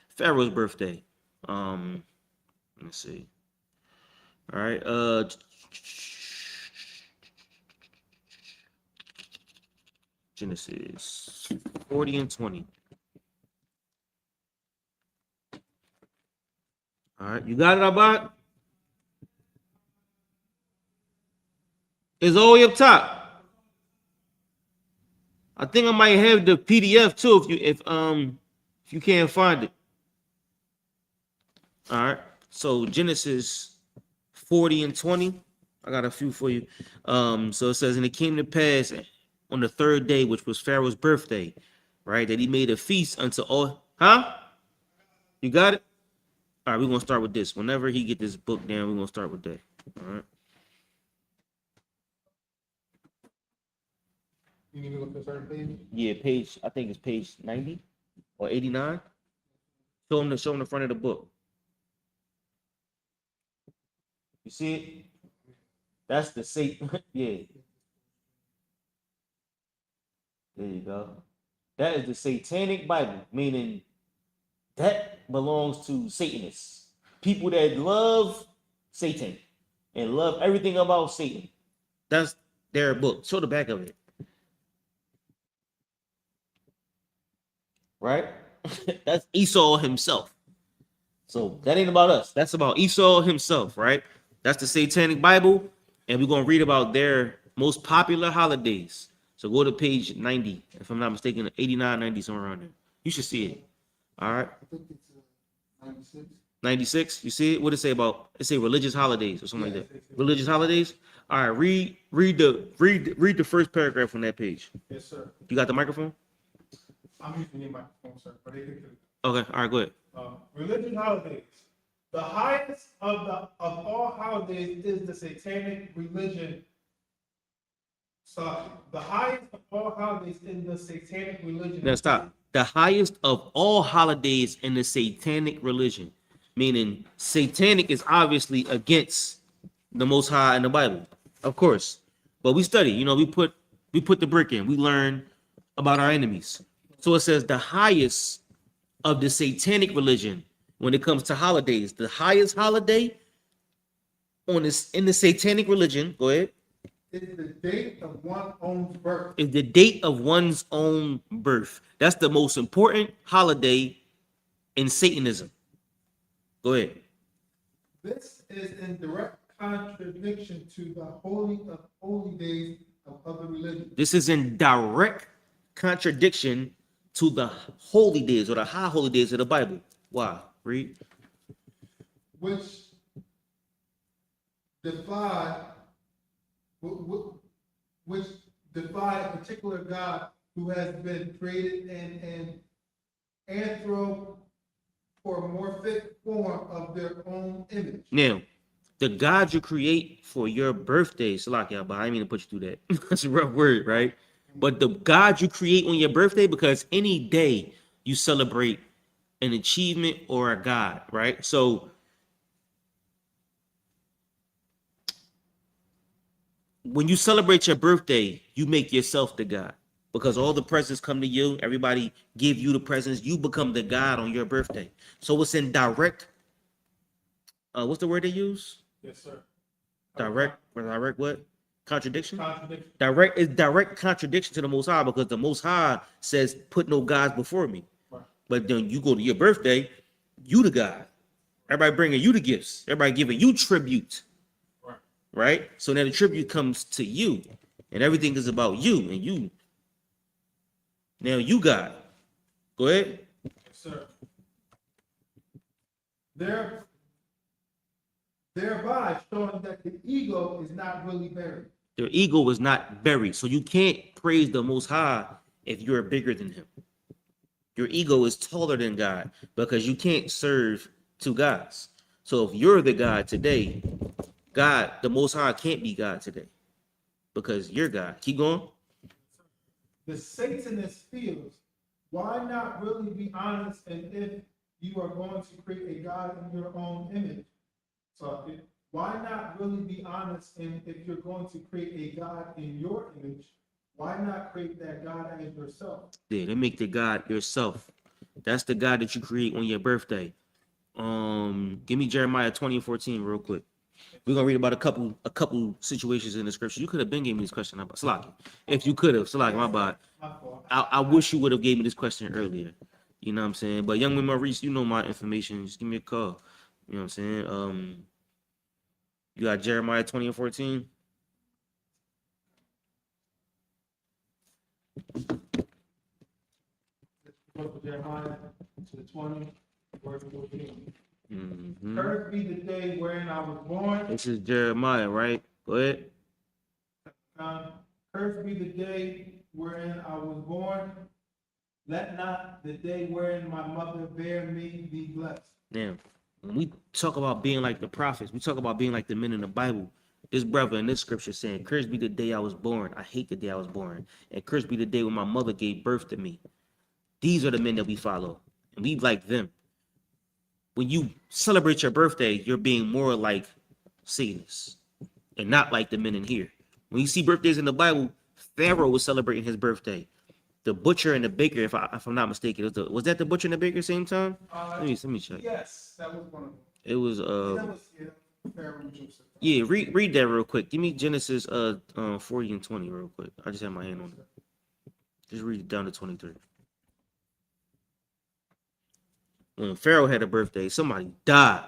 Pharaoh's birthday. Let's see. All right. Genesis 40 and 20. All right, you got it, Abad? It's all the way up top. I think I might have the PDF too if you can't find it. All right. So Genesis 40 and 20. I got a few for you. So it says, and it came to pass on the third day, which was Pharaoh's birthday, right? That he made a feast unto all. Huh? You got it? All right, we're gonna start with this. Whenever he get this book down, we're gonna start with that. All right. You need to look at a certain page? Yeah, page, I think it's page 90 or 89. Show him the front of the book. You see it? That's the Satan. Yeah. There you go. That is the Satanic Bible, meaning that belongs to Satanists. People that love Satan and love everything about Satan. That's their book. Show the back of it. Right? That's Esau himself. So that ain't about us. That's about Esau himself, right? That's the Satanic Bible. And we're going to read about their most popular holidays. So go to page 90, if I'm not mistaken, 89, 90, somewhere around there. You should see it. All right. I think it's 96. 96. You see it? What does it say about? It say religious holidays or something like that. Yes. Religious holidays. All right. Read the first paragraph on that page. Yes, sir. You got the microphone? I'm using your microphone, sir, but they can. Okay. All right. Go ahead. Religious holidays. The highest of all holidays is the Satanic religion. So the highest of all holidays in the Satanic religion. Now stop. The highest of all holidays in the Satanic religion, meaning Satanic is obviously against the Most High in the Bible, of course. But we study. You know, we put the brick in. We learn about our enemies. So it says the highest of the Satanic religion when it comes to holidays, the highest holiday on this in the Satanic religion. Go ahead. Is the date of one's own birth. Is the date of one's own birth. That's the most important holiday in Satanism. Go ahead. This is in direct contradiction to the holy of holy days of other religions. This is in direct contradiction to the holy days or the high holy days of the Bible. Why? Read. Which defy which defy a particular God who has been created in an anthropomorphic form of their own image. Now, the God you create for your birthday, Salakia, but I didn't mean to put you through that. That's a rough word, right? But the God you create on your birthday, because any day you celebrate an achievement or a God, right? So when you celebrate your birthday, you make yourself the God because all the presents come to you. Everybody give you the presents. You become the God on your birthday. So it's in direct. What's the word they use? Yes, sir. Direct what? Contradiction? Contradiction. Direct contradiction to the Most High because the Most High says, put no gods before me. Right. But then you go to your birthday, you the God. Everybody bringing you the gifts. Everybody giving you tribute. Right? So now the tribute comes to you, and everything is about you and you. Now you got. Go ahead. Yes, sir. Thereby showing that the ego is not really buried. Their ego is not buried. So you can't praise the Most High if you're bigger than him. Your ego is taller than God because you can't serve two gods. So if you're the God today, God, the Most High can't be God today because you're God. Keep going. The Satanist feels, why not really be honest and if you are going to create a God in your own image? So why not really be honest and if you're going to create a God in your image, why not create that God as yourself? Yeah, they make the God yourself. That's the God that you create on your birthday. Give me Jeremiah 20:14 real quick. We're gonna read about a couple situations in the scripture. You could have been gave me this question about Salaki. If you could have, Salaki, my bad. I wish you would have gave me this question earlier. You know what I'm saying? But young man Maurice, you know my information. Just give me a call. You know what I'm saying? You got Jeremiah 20:14. Book of Jeremiah, to the 20, verse 14. Mm-hmm. Cursed be the day wherein I was born. This is Jeremiah, right? Go ahead. Cursed be the day wherein I was born. Let not the day wherein my mother bare me be blessed. Now, when we talk about being like the prophets, we talk about being like the men in the Bible. This brother in this scripture saying, cursed be the day I was born. I hate the day I was born. And cursed be the day when my mother gave birth to me. These are the men that we follow. And we like them. When you celebrate your birthday, you're being more like Satanists and not like the men in here. When you see birthdays in the Bible, Pharaoh was celebrating his birthday. The butcher and the baker, if I'm not mistaken, was that the butcher and the baker same time? Let me check. Yes, that was one of them. It was Pharaoh and Joseph. yeah, read that real quick. Give me Genesis 40 and 20 real quick. I just have my hand on it. Just read it down to 23. When Pharaoh had a birthday, somebody died.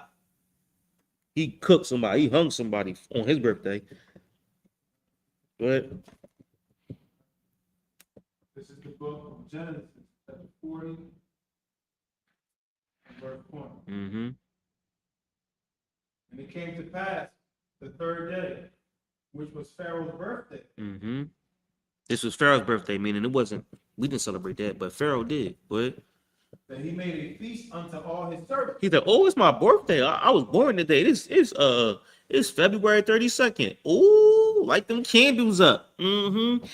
He cooked somebody, he hung somebody on his birthday. Go ahead. This is the book of Genesis, chapter 40, verse 1. Mm-hmm. And it came to pass the third day, which was Pharaoh's birthday. Mm-hmm. This was Pharaoh's birthday, meaning we didn't celebrate that, but Pharaoh did. But that he made a feast unto all his servants. he said, "Oh, it's my birthday. I was born today. It's February 32nd. Oh, light them candles up. Mm-hmm.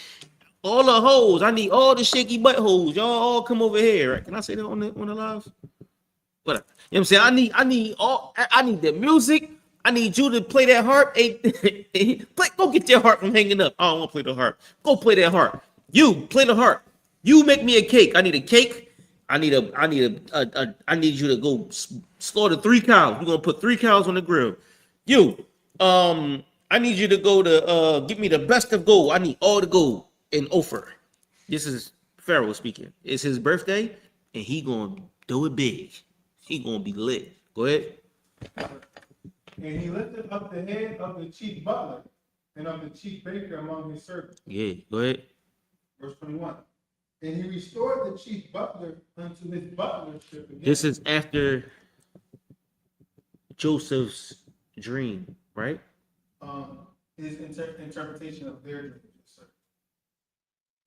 All the hoes. I need all the shaky butt hoes. Y'all all come over here. Right? Can I say that on the live? But you know what I'm saying? I need the music. I need you to play that harp. Go get that harp from hanging up. I don't want to play the harp. Go play that harp. You play the harp. You make me a cake. I need a cake. I need you to go slaughter 3 cows. We're gonna put 3 cows on the grill. I need you to go to give me the best of gold. I need all the gold in Ophir. This is Pharaoh speaking. It's his birthday, and he gonna do it big. He gonna be lit. Go ahead. And he lifted up the head of the chief butler and of the chief baker among his servants. Yeah, go ahead. Verse 21. And he restored the chief butler unto his butlership again. This is after Joseph's dream, right? His interpretation of their dream.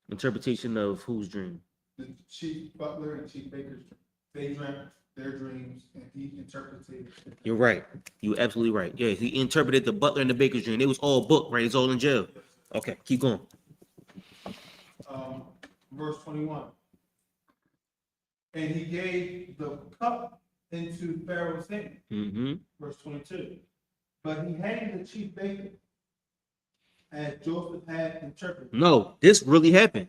Interpretation of whose dream? The chief butler and chief baker's dream. They dreamt their dreams and he interpreted. You're right. You're absolutely right. Yeah, he interpreted the butler and the baker's dream. It was all booked, right? It's all in jail. Okay, keep going. Verse 21. And he gave the cup into Pharaoh's hand. Mm-hmm. Verse 22. But he hanged the chief baker as Joseph had interpreted. No, this really happened.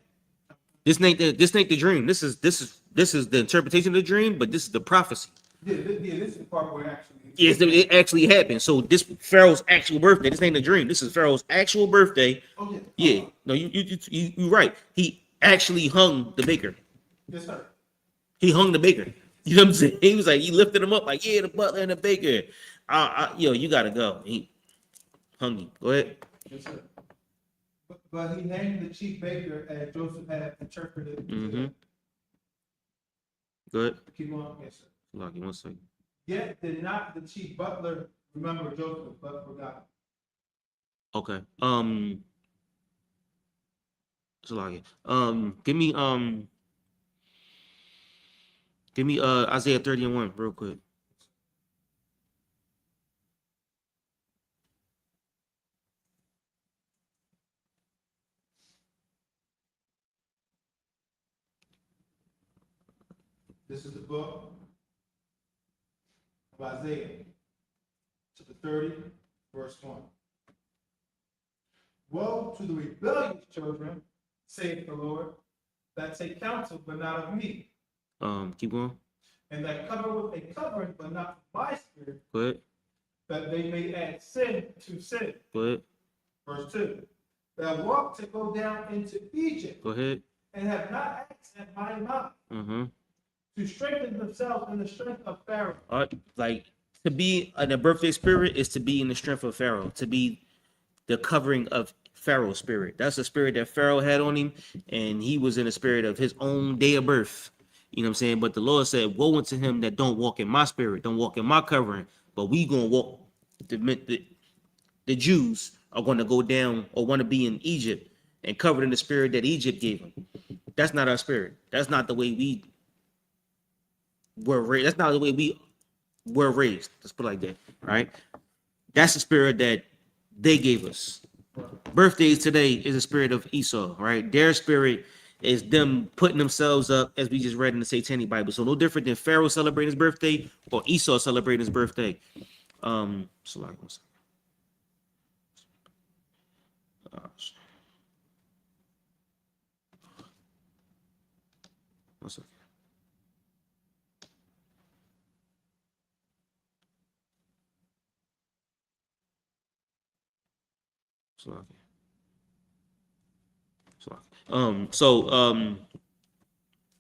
This ain't the dream. This is the interpretation of the dream, but this is the prophecy. Yeah, this is the part where actually. Yes, it actually happened. So this Pharaoh's actual birthday. This ain't a dream. This is Pharaoh's actual birthday. Oh yeah. Yeah. No, you right. He actually hung the baker. Yes, sir. He hung the baker. You know what I'm saying? He was like, he lifted him up like, yeah, the butler and the baker. You gotta go. He hung him. Go ahead. Yes, sir. But he named the chief baker as Joseph had interpreted. Mm-hmm. Go ahead. Keep going. Yes, sir. Lucky, 1 second. Yet did not the chief butler remember Joseph, but forgot. Okay. So like, give me Isaiah 30 and 1 real quick. This is the book of Isaiah, chapter 30, verse 1. Woe to the rebellious children, saith the Lord, that take counsel, but not of me. Keep going. And that cover with a covering, but not my spirit. Go ahead. That they may add sin to sin. Go ahead. Verse 2. That walk to go down into Egypt. Go ahead. And have not asked at my mouth. Mm-hmm. To strengthen themselves in the strength of Pharaoh. Like to be in a birthday spirit is to be in the strength of Pharaoh, to be the covering of Pharaoh's spirit. That's the spirit that Pharaoh had on him, and he was in the spirit of his own day of birth. You know what I'm saying? But the Lord said, woe unto him that don't walk in my spirit, don't walk in my covering, but we gonna walk. The Jews are going to go down or want to be in Egypt and covered in the spirit that Egypt gave them. That's not our spirit. That's not the way we were raised. That's not the way we were raised. Let's put it like that, right? That's the spirit that they gave us. Birthdays today is the spirit of Esau, right? Their spirit is them putting themselves up, as we just read in the Satanic Bible. So no different than Pharaoh celebrating his birthday or Esau celebrating his birthday. So like, what's up?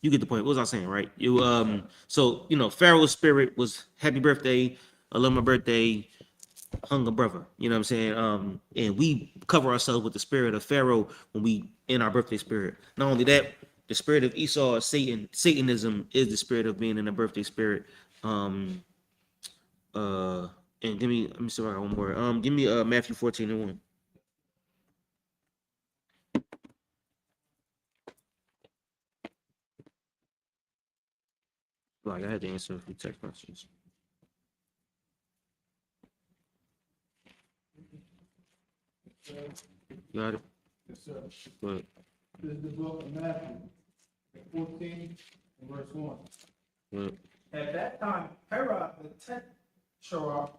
You get the point. What was I saying, right? So Pharaoh's spirit was happy birthday, I love my birthday, hunger brother. You know what I'm saying? And we cover ourselves with the spirit of Pharaoh when we in our birthday spirit. Not only that, the spirit of Esau, Satanism is the spirit of being in the birthday spirit. And let me see if I got one more. Give me Matthew 14:1. Like I had to answer a few text messages. Got it. Yes, sir. But This is the book of Matthew, 14, and verse 1. At that time, Herod the Tetrarch.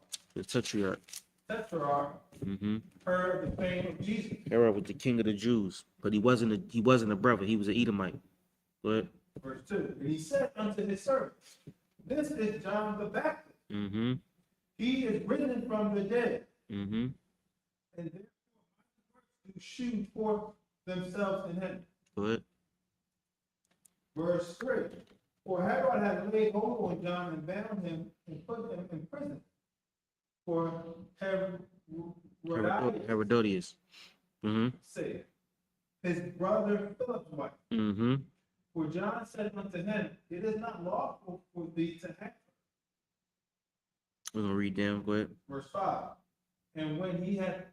heard the fame of Jesus. Herod was the king of the Jews, but he wasn't a brother. He was an Edomite. But Verse 2. And he said unto his servants, this is John the Baptist. He is risen from the dead. And therefore to shew forth themselves in him. But Verse 3. For Herod had laid hold on John and bound him and put him in prison. For Herodias. Said, his brother Philip's wife. For John said unto him, it is not lawful for thee to have her. We're gonna read down. Go ahead. Verse 5. And when he had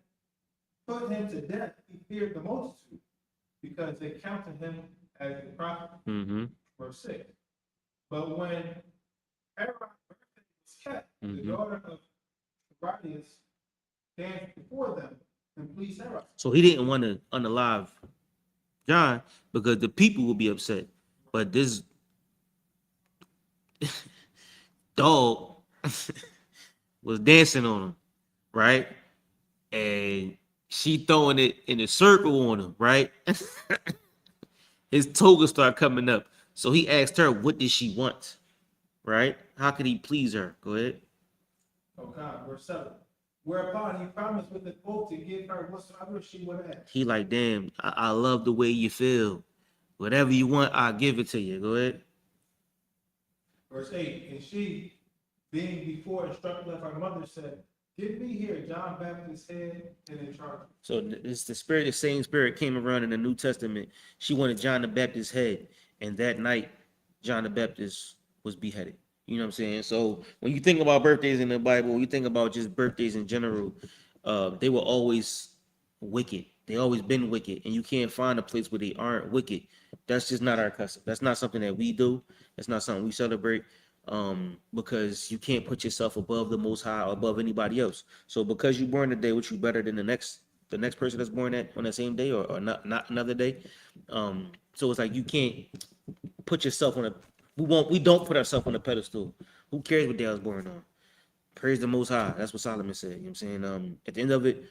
put him to death, he feared the multitude, because they counted him as a prophet. Verse 6. But when Herod's birthday was kept, the daughter of Herodias danced before them and pleased Herod. So he didn't want to unalive John because the people would be upset. But this dog was dancing on him, right? And she throwing it in a circle on him, right? His toga started coming up. So he asked her, what did she want? Right? How could he please her? Go ahead. Okay, verse 7. Whereupon he promised with an oath to give her whatsoever she would ask. He like, damn, I love the way you feel. Whatever you want, I'll give it to you. Go ahead. Verse 8. And she, being before instructed of her mother, said, give me here John Baptist's head and in charge. So it's the same spirit came around in the New Testament. She wanted John the Baptist's head. And that night, John the Baptist was beheaded. You know what I'm saying? So when you think about birthdays in the Bible, you think about just birthdays in general, they were always wicked. They always been wicked. And you can't find a place where they aren't wicked. That's just not our custom. That's not something that we do. That's not something we celebrate. Because you can't put yourself above the Most High or above anybody else. So because you're born today, which you better than the next person that's born on that same day or not another day. So it's like you can't put yourself on we don't put ourselves on a pedestal. Who cares what day I was born on? Praise the Most High. That's what Solomon said. You know what I'm saying? At the end of it,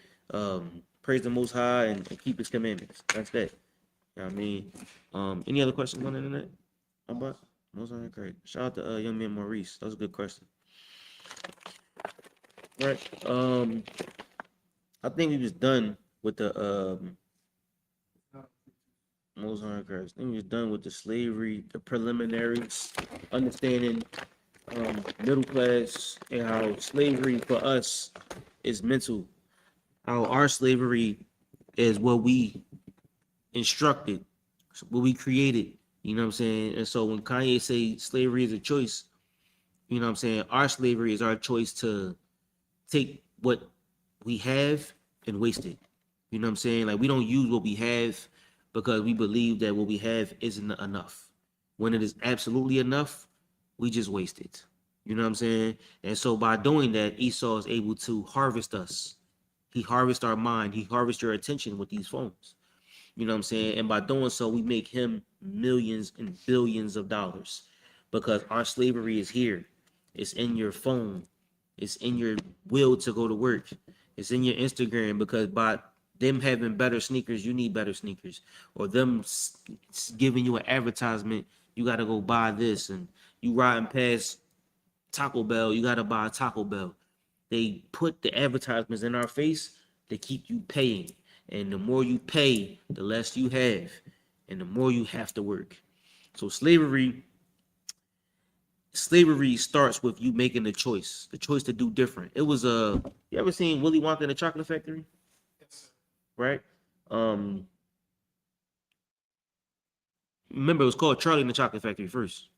praise the Most High and keep his commandments. That's that. You know what I mean? Any other questions on the internet? How about? Most are great. Shout out to young man Maurice. That was a good question. Right. I think we was done with the most on Christ. I think we was done with the slavery, the preliminaries, understanding middle class and how slavery for us is mental. How our slavery is what we instructed, what we created. You know what I'm saying? And so when Kanye say slavery is a choice, you know what I'm saying? Our slavery is our choice to take what we have and waste it. You know what I'm saying? Like we don't use what we have because we believe that what we have isn't enough. When it is absolutely enough, we just waste it. You know what I'm saying? And so by doing that, Esau is able to harvest us. He harvests our mind. He harvests your attention with these phones. You know what I'm saying? And by doing so, we make him millions and billions of dollars because our slavery is here. It's in your phone. It's in your will to go to work. It's in your Instagram because by them having better sneakers, you need better sneakers. Or them giving you an advertisement, you got to go buy this. And you riding past Taco Bell, you got to buy a Taco Bell. They put the advertisements in our face to keep you paying. And the more you pay, the less you have. And the more you have to work. So slavery starts with you making the choice to do different. It was you ever seen Willy Wonka and the Chocolate Factory? Right? Remember it was called Charlie and the Chocolate Factory first.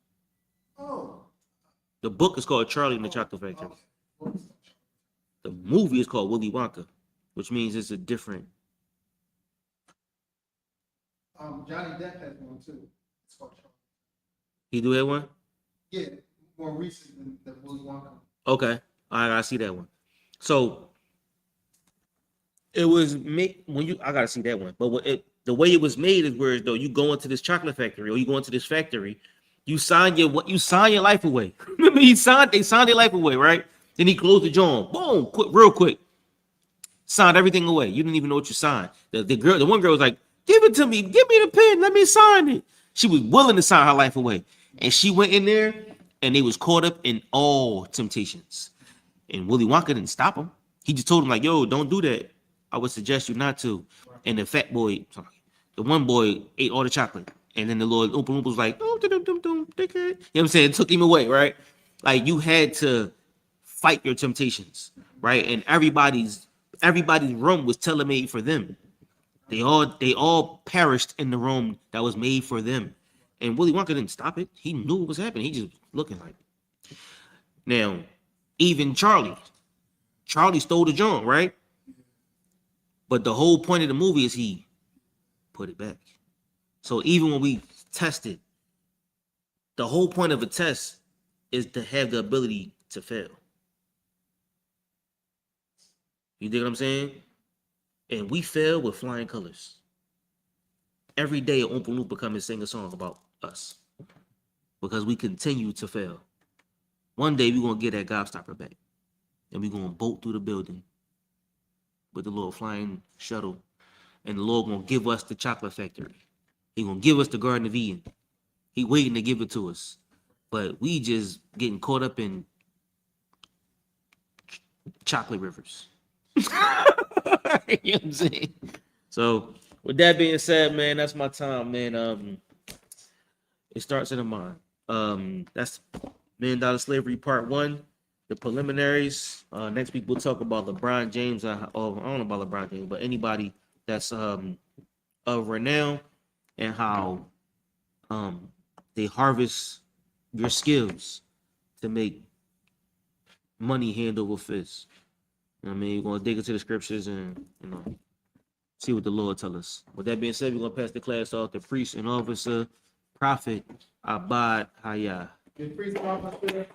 Oh. The book is called Charlie and the Chocolate Factory. Okay. The movie is called Willy Wonka, which means it's a different. Johnny Depp has one too. It's called Charlie. He do that one? Yeah, more recent than Willy Wonka. Okay, I see that one. So it was made when you. I gotta see that one. But the way it was made is where though you go into this chocolate factory or you go into this factory, you sign your life away. Remember they signed their life away, right? Then he closed the joint. Boom, real quick. Signed everything away. You didn't even know what you signed. The one girl was like, "Give it to me. Give me the pen. Let me sign it." She was willing to sign her life away, and she went in there, and they was caught up in all temptations. And Willy Wonka didn't stop him. He just told him like, "Yo, don't do that. I would suggest you not to." And the one boy ate all the chocolate, and then the Lord Oompa Loompa was like, "Oh, dickhead." You know what I'm saying? It took him away, right? Like you had to fight your temptations, right? And everybody's room was tailor-made for them. They all perished in the room that was made for them. And Willy Wonka didn't stop it. He knew what was happening. He just looking like. Now, even Charlie stole the joint, right? But the whole point of the movie is he put it back. So even when we tested, the whole point of a test is to have the ability to fail. You dig what I'm saying? And we fail with flying colors. Every day, Oompa Loompa come and sing a song about us because we continue to fail. One day, we're going to get that gobstopper back, and we're going to bolt through the building with the little flying shuttle, and the Lord going to give us the chocolate factory. He going to give us the Garden of Eden. He waiting to give it to us, but we just getting caught up in chocolate rivers. You know what I'm saying? So with that being said, man, that's my time, man. It starts in the mind. That's $1 Million Slavery Part 1, the preliminaries. Next week we'll talk about LeBron James. I don't know about LeBron James, but anybody that's of renown and how they harvest your skills to make money hand over fist. You know what I mean? We're gonna dig into the scriptures and see what the Lord tell us. With that being said, we're gonna pass the class off to priest and officer, prophet Abad Hayah. The priest and officer,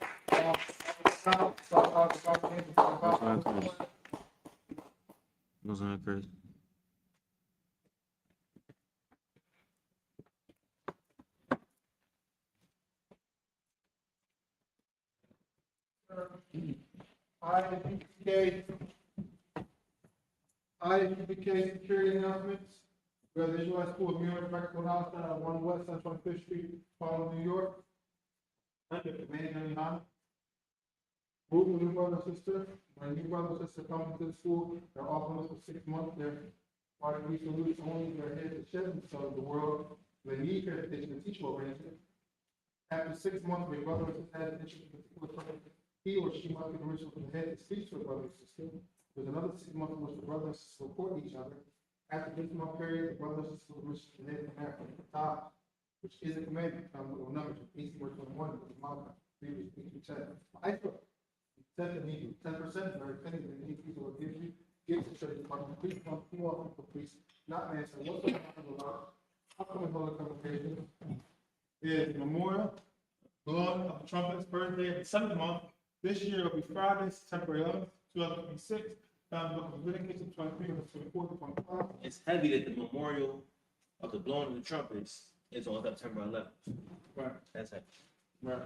Those aren't crazy. I.S.U.P.K security announcements. We have the Israelite School of Mirror Practical House at 1 West on 25th Street, Harlem, New York. Under command of YAHANNA. Move with your brother and sister. When your brother and sister come to the school, they're offering us for 6 months. They're part of research only. They're here to shed themselves the world. They need verification to teach oriented. After 6 months, my brother and sister has an interest in particular topic, he or she must be the ritual from the head to speak to a brother and sister. There's another 6 months in which the brother and sister support each other. After this month period, the brothers and sisters wish to live in America at the top, which is a commandment, come with numbers, 18:21, with the Malachi, previously we said, I.S.U.P.K. 10% or pennies and any people will give you gifts to church department, priest, who are for priests, not man. So what's the upcoming holy convocation is memorial, blowing of the trumpets, first day of the 7th month. This year will be Friday, September 11th, 2026. Found in the book of Leviticus 23, 24, 25. It's heavy that the memorial of the blowing of the trumpets is on September 11th. Right, That's heavy. right.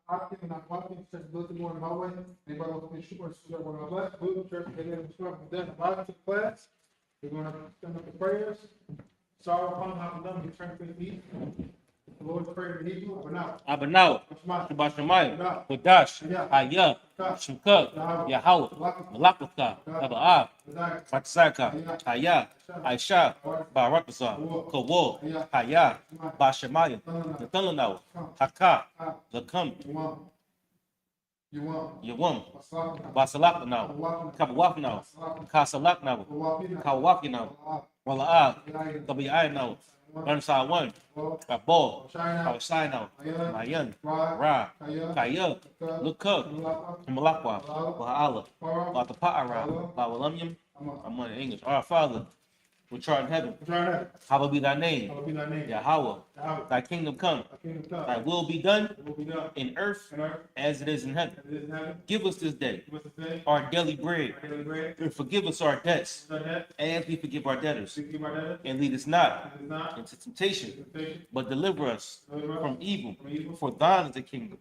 I think not walking church building more in my way. Anybody wants to be sure one of us, build church, and then then about to class. We're going to send up the prayers. Sorrow upon how them return to the feet. The Lord's Prayer in Hebrew, but now. Abanau, Shabbat Shemayim, Kodash, I.S.U.P.K, Yahweh, Malakutha, Taba'ah, Batsaka, Haya, Aisha, Barakazah, Kawo, Haya, Bashemayim, Nathalanau, Haka, Lakam, Yawam, Basalaknau, Kabawaknau, Kasalaknau, Kawaknau, Wala'ah, Tabi'ai, Ramsar 1, Kabul, Kawasai Mayan, Ra, Kaya, Look up, Malakwa, Wa'ala, Watapa'ara, Bawalamyam. I'm on English. Our Father, which art in heaven, hallowed be thy name. Yahweh, thy kingdom come, thy will be done in earth as it is in heaven. Give us this day our daily bread, and forgive us our debts as we forgive our debtors. And lead us not into temptation, but deliver us from evil. For thine is the kingdom,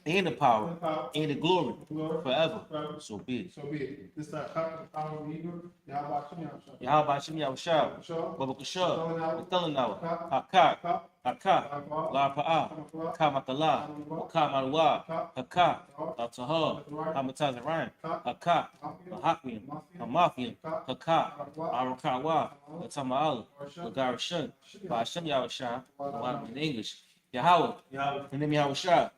and the power, and the glory forever. So be it. So be it. This is our power of Hebrew. Yahweh Shem Yahushua, Babakashah, Nathalanau, Haka, Haka, La Pa'a, Kamatala, Kamalwa, Haka, Ataha, Hamataz Ryan, Haka, Hakian, Hamafian, Haka, Arakawa, Tama'al, Lagarashan, Bashem Yahushua, in English. Yahweh, in the name of Yahushua,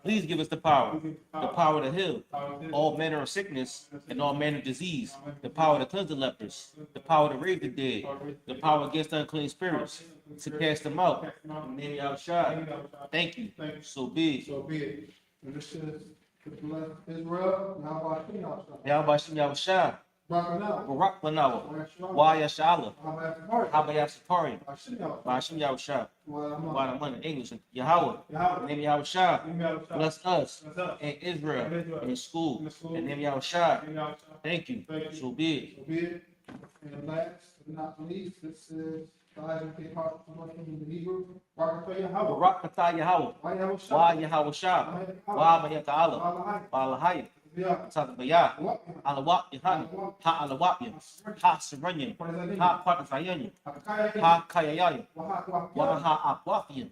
please give us the power to heal all manner of sickness and all manner of disease, the power to cleanse the lepers, the power to raise the dead, the power against unclean spirits, to cast them out. In the name of Yahushua, thank you. So be it. So be it. And this is to bless Israel. Yahweh Shem Yahushua, Barak Lanawa, YAHANNA, I.S.U.P.K, Bashem Yahushua, in English, Yahweh, in the name of Yahushua, bless us and Israel in school. In the name of Yahushua, thank you. So be it. And last but not least, this is the I.S.U.P.K part in the Hebrew. Barak Atah Yahweh, YAHANNA, Balahaya, Tadabaya, Alawap Yahanna, Ha Alawapya, Ha Serenian, Ha Patafayanian, Ha Kayayaya, Waha Akwafian,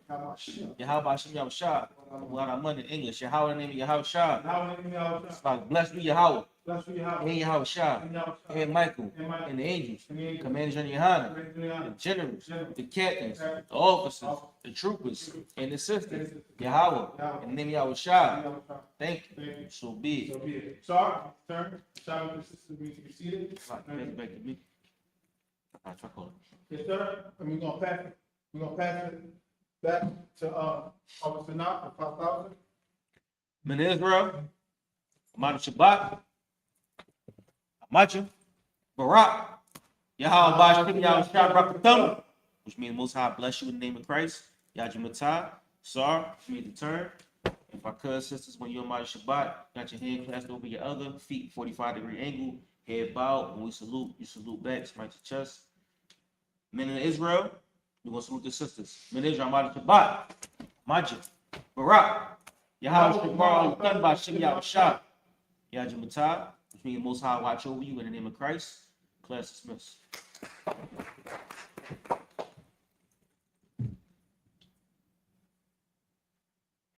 Yahweh Shem Yahushua, what I'm in English, Yahweh in the name of Yahushua. Blessed be Yahweh. And Yahushua, and Michael, and the angels, Commander General Yohanan, the generals, the captains, the officers, the troopers, and the sisters, Yahweh, and the name of Yahushua. Thank you. So be it. Sorry, turn. Sorry, the sister be seated. Back to me. Yes, sir. And we're gonna pass it back to Officer Knott for 5,000. Men of Israel, Amadu Shabbat, Amachu, Barak, Yahweh Bashem Yahushua Brakathum, which means Most High bless you in the name of Christ. Yajimatah, Sar, which means to turn. If our cousins, sisters, when you're Amadu Shabbat, got your hand clasped over your other, feet 45-degree angle, head bowed. When we salute, you salute back, smite your chest. Men of Israel, we're going to salute the sisters. Men of Israel, Amadu Shabbat, Majid, Barak, Yahweh Shabbat, Bashem Yahushua, Yajimatah, which means Most High watch over you in the name of Christ. Class dismissed.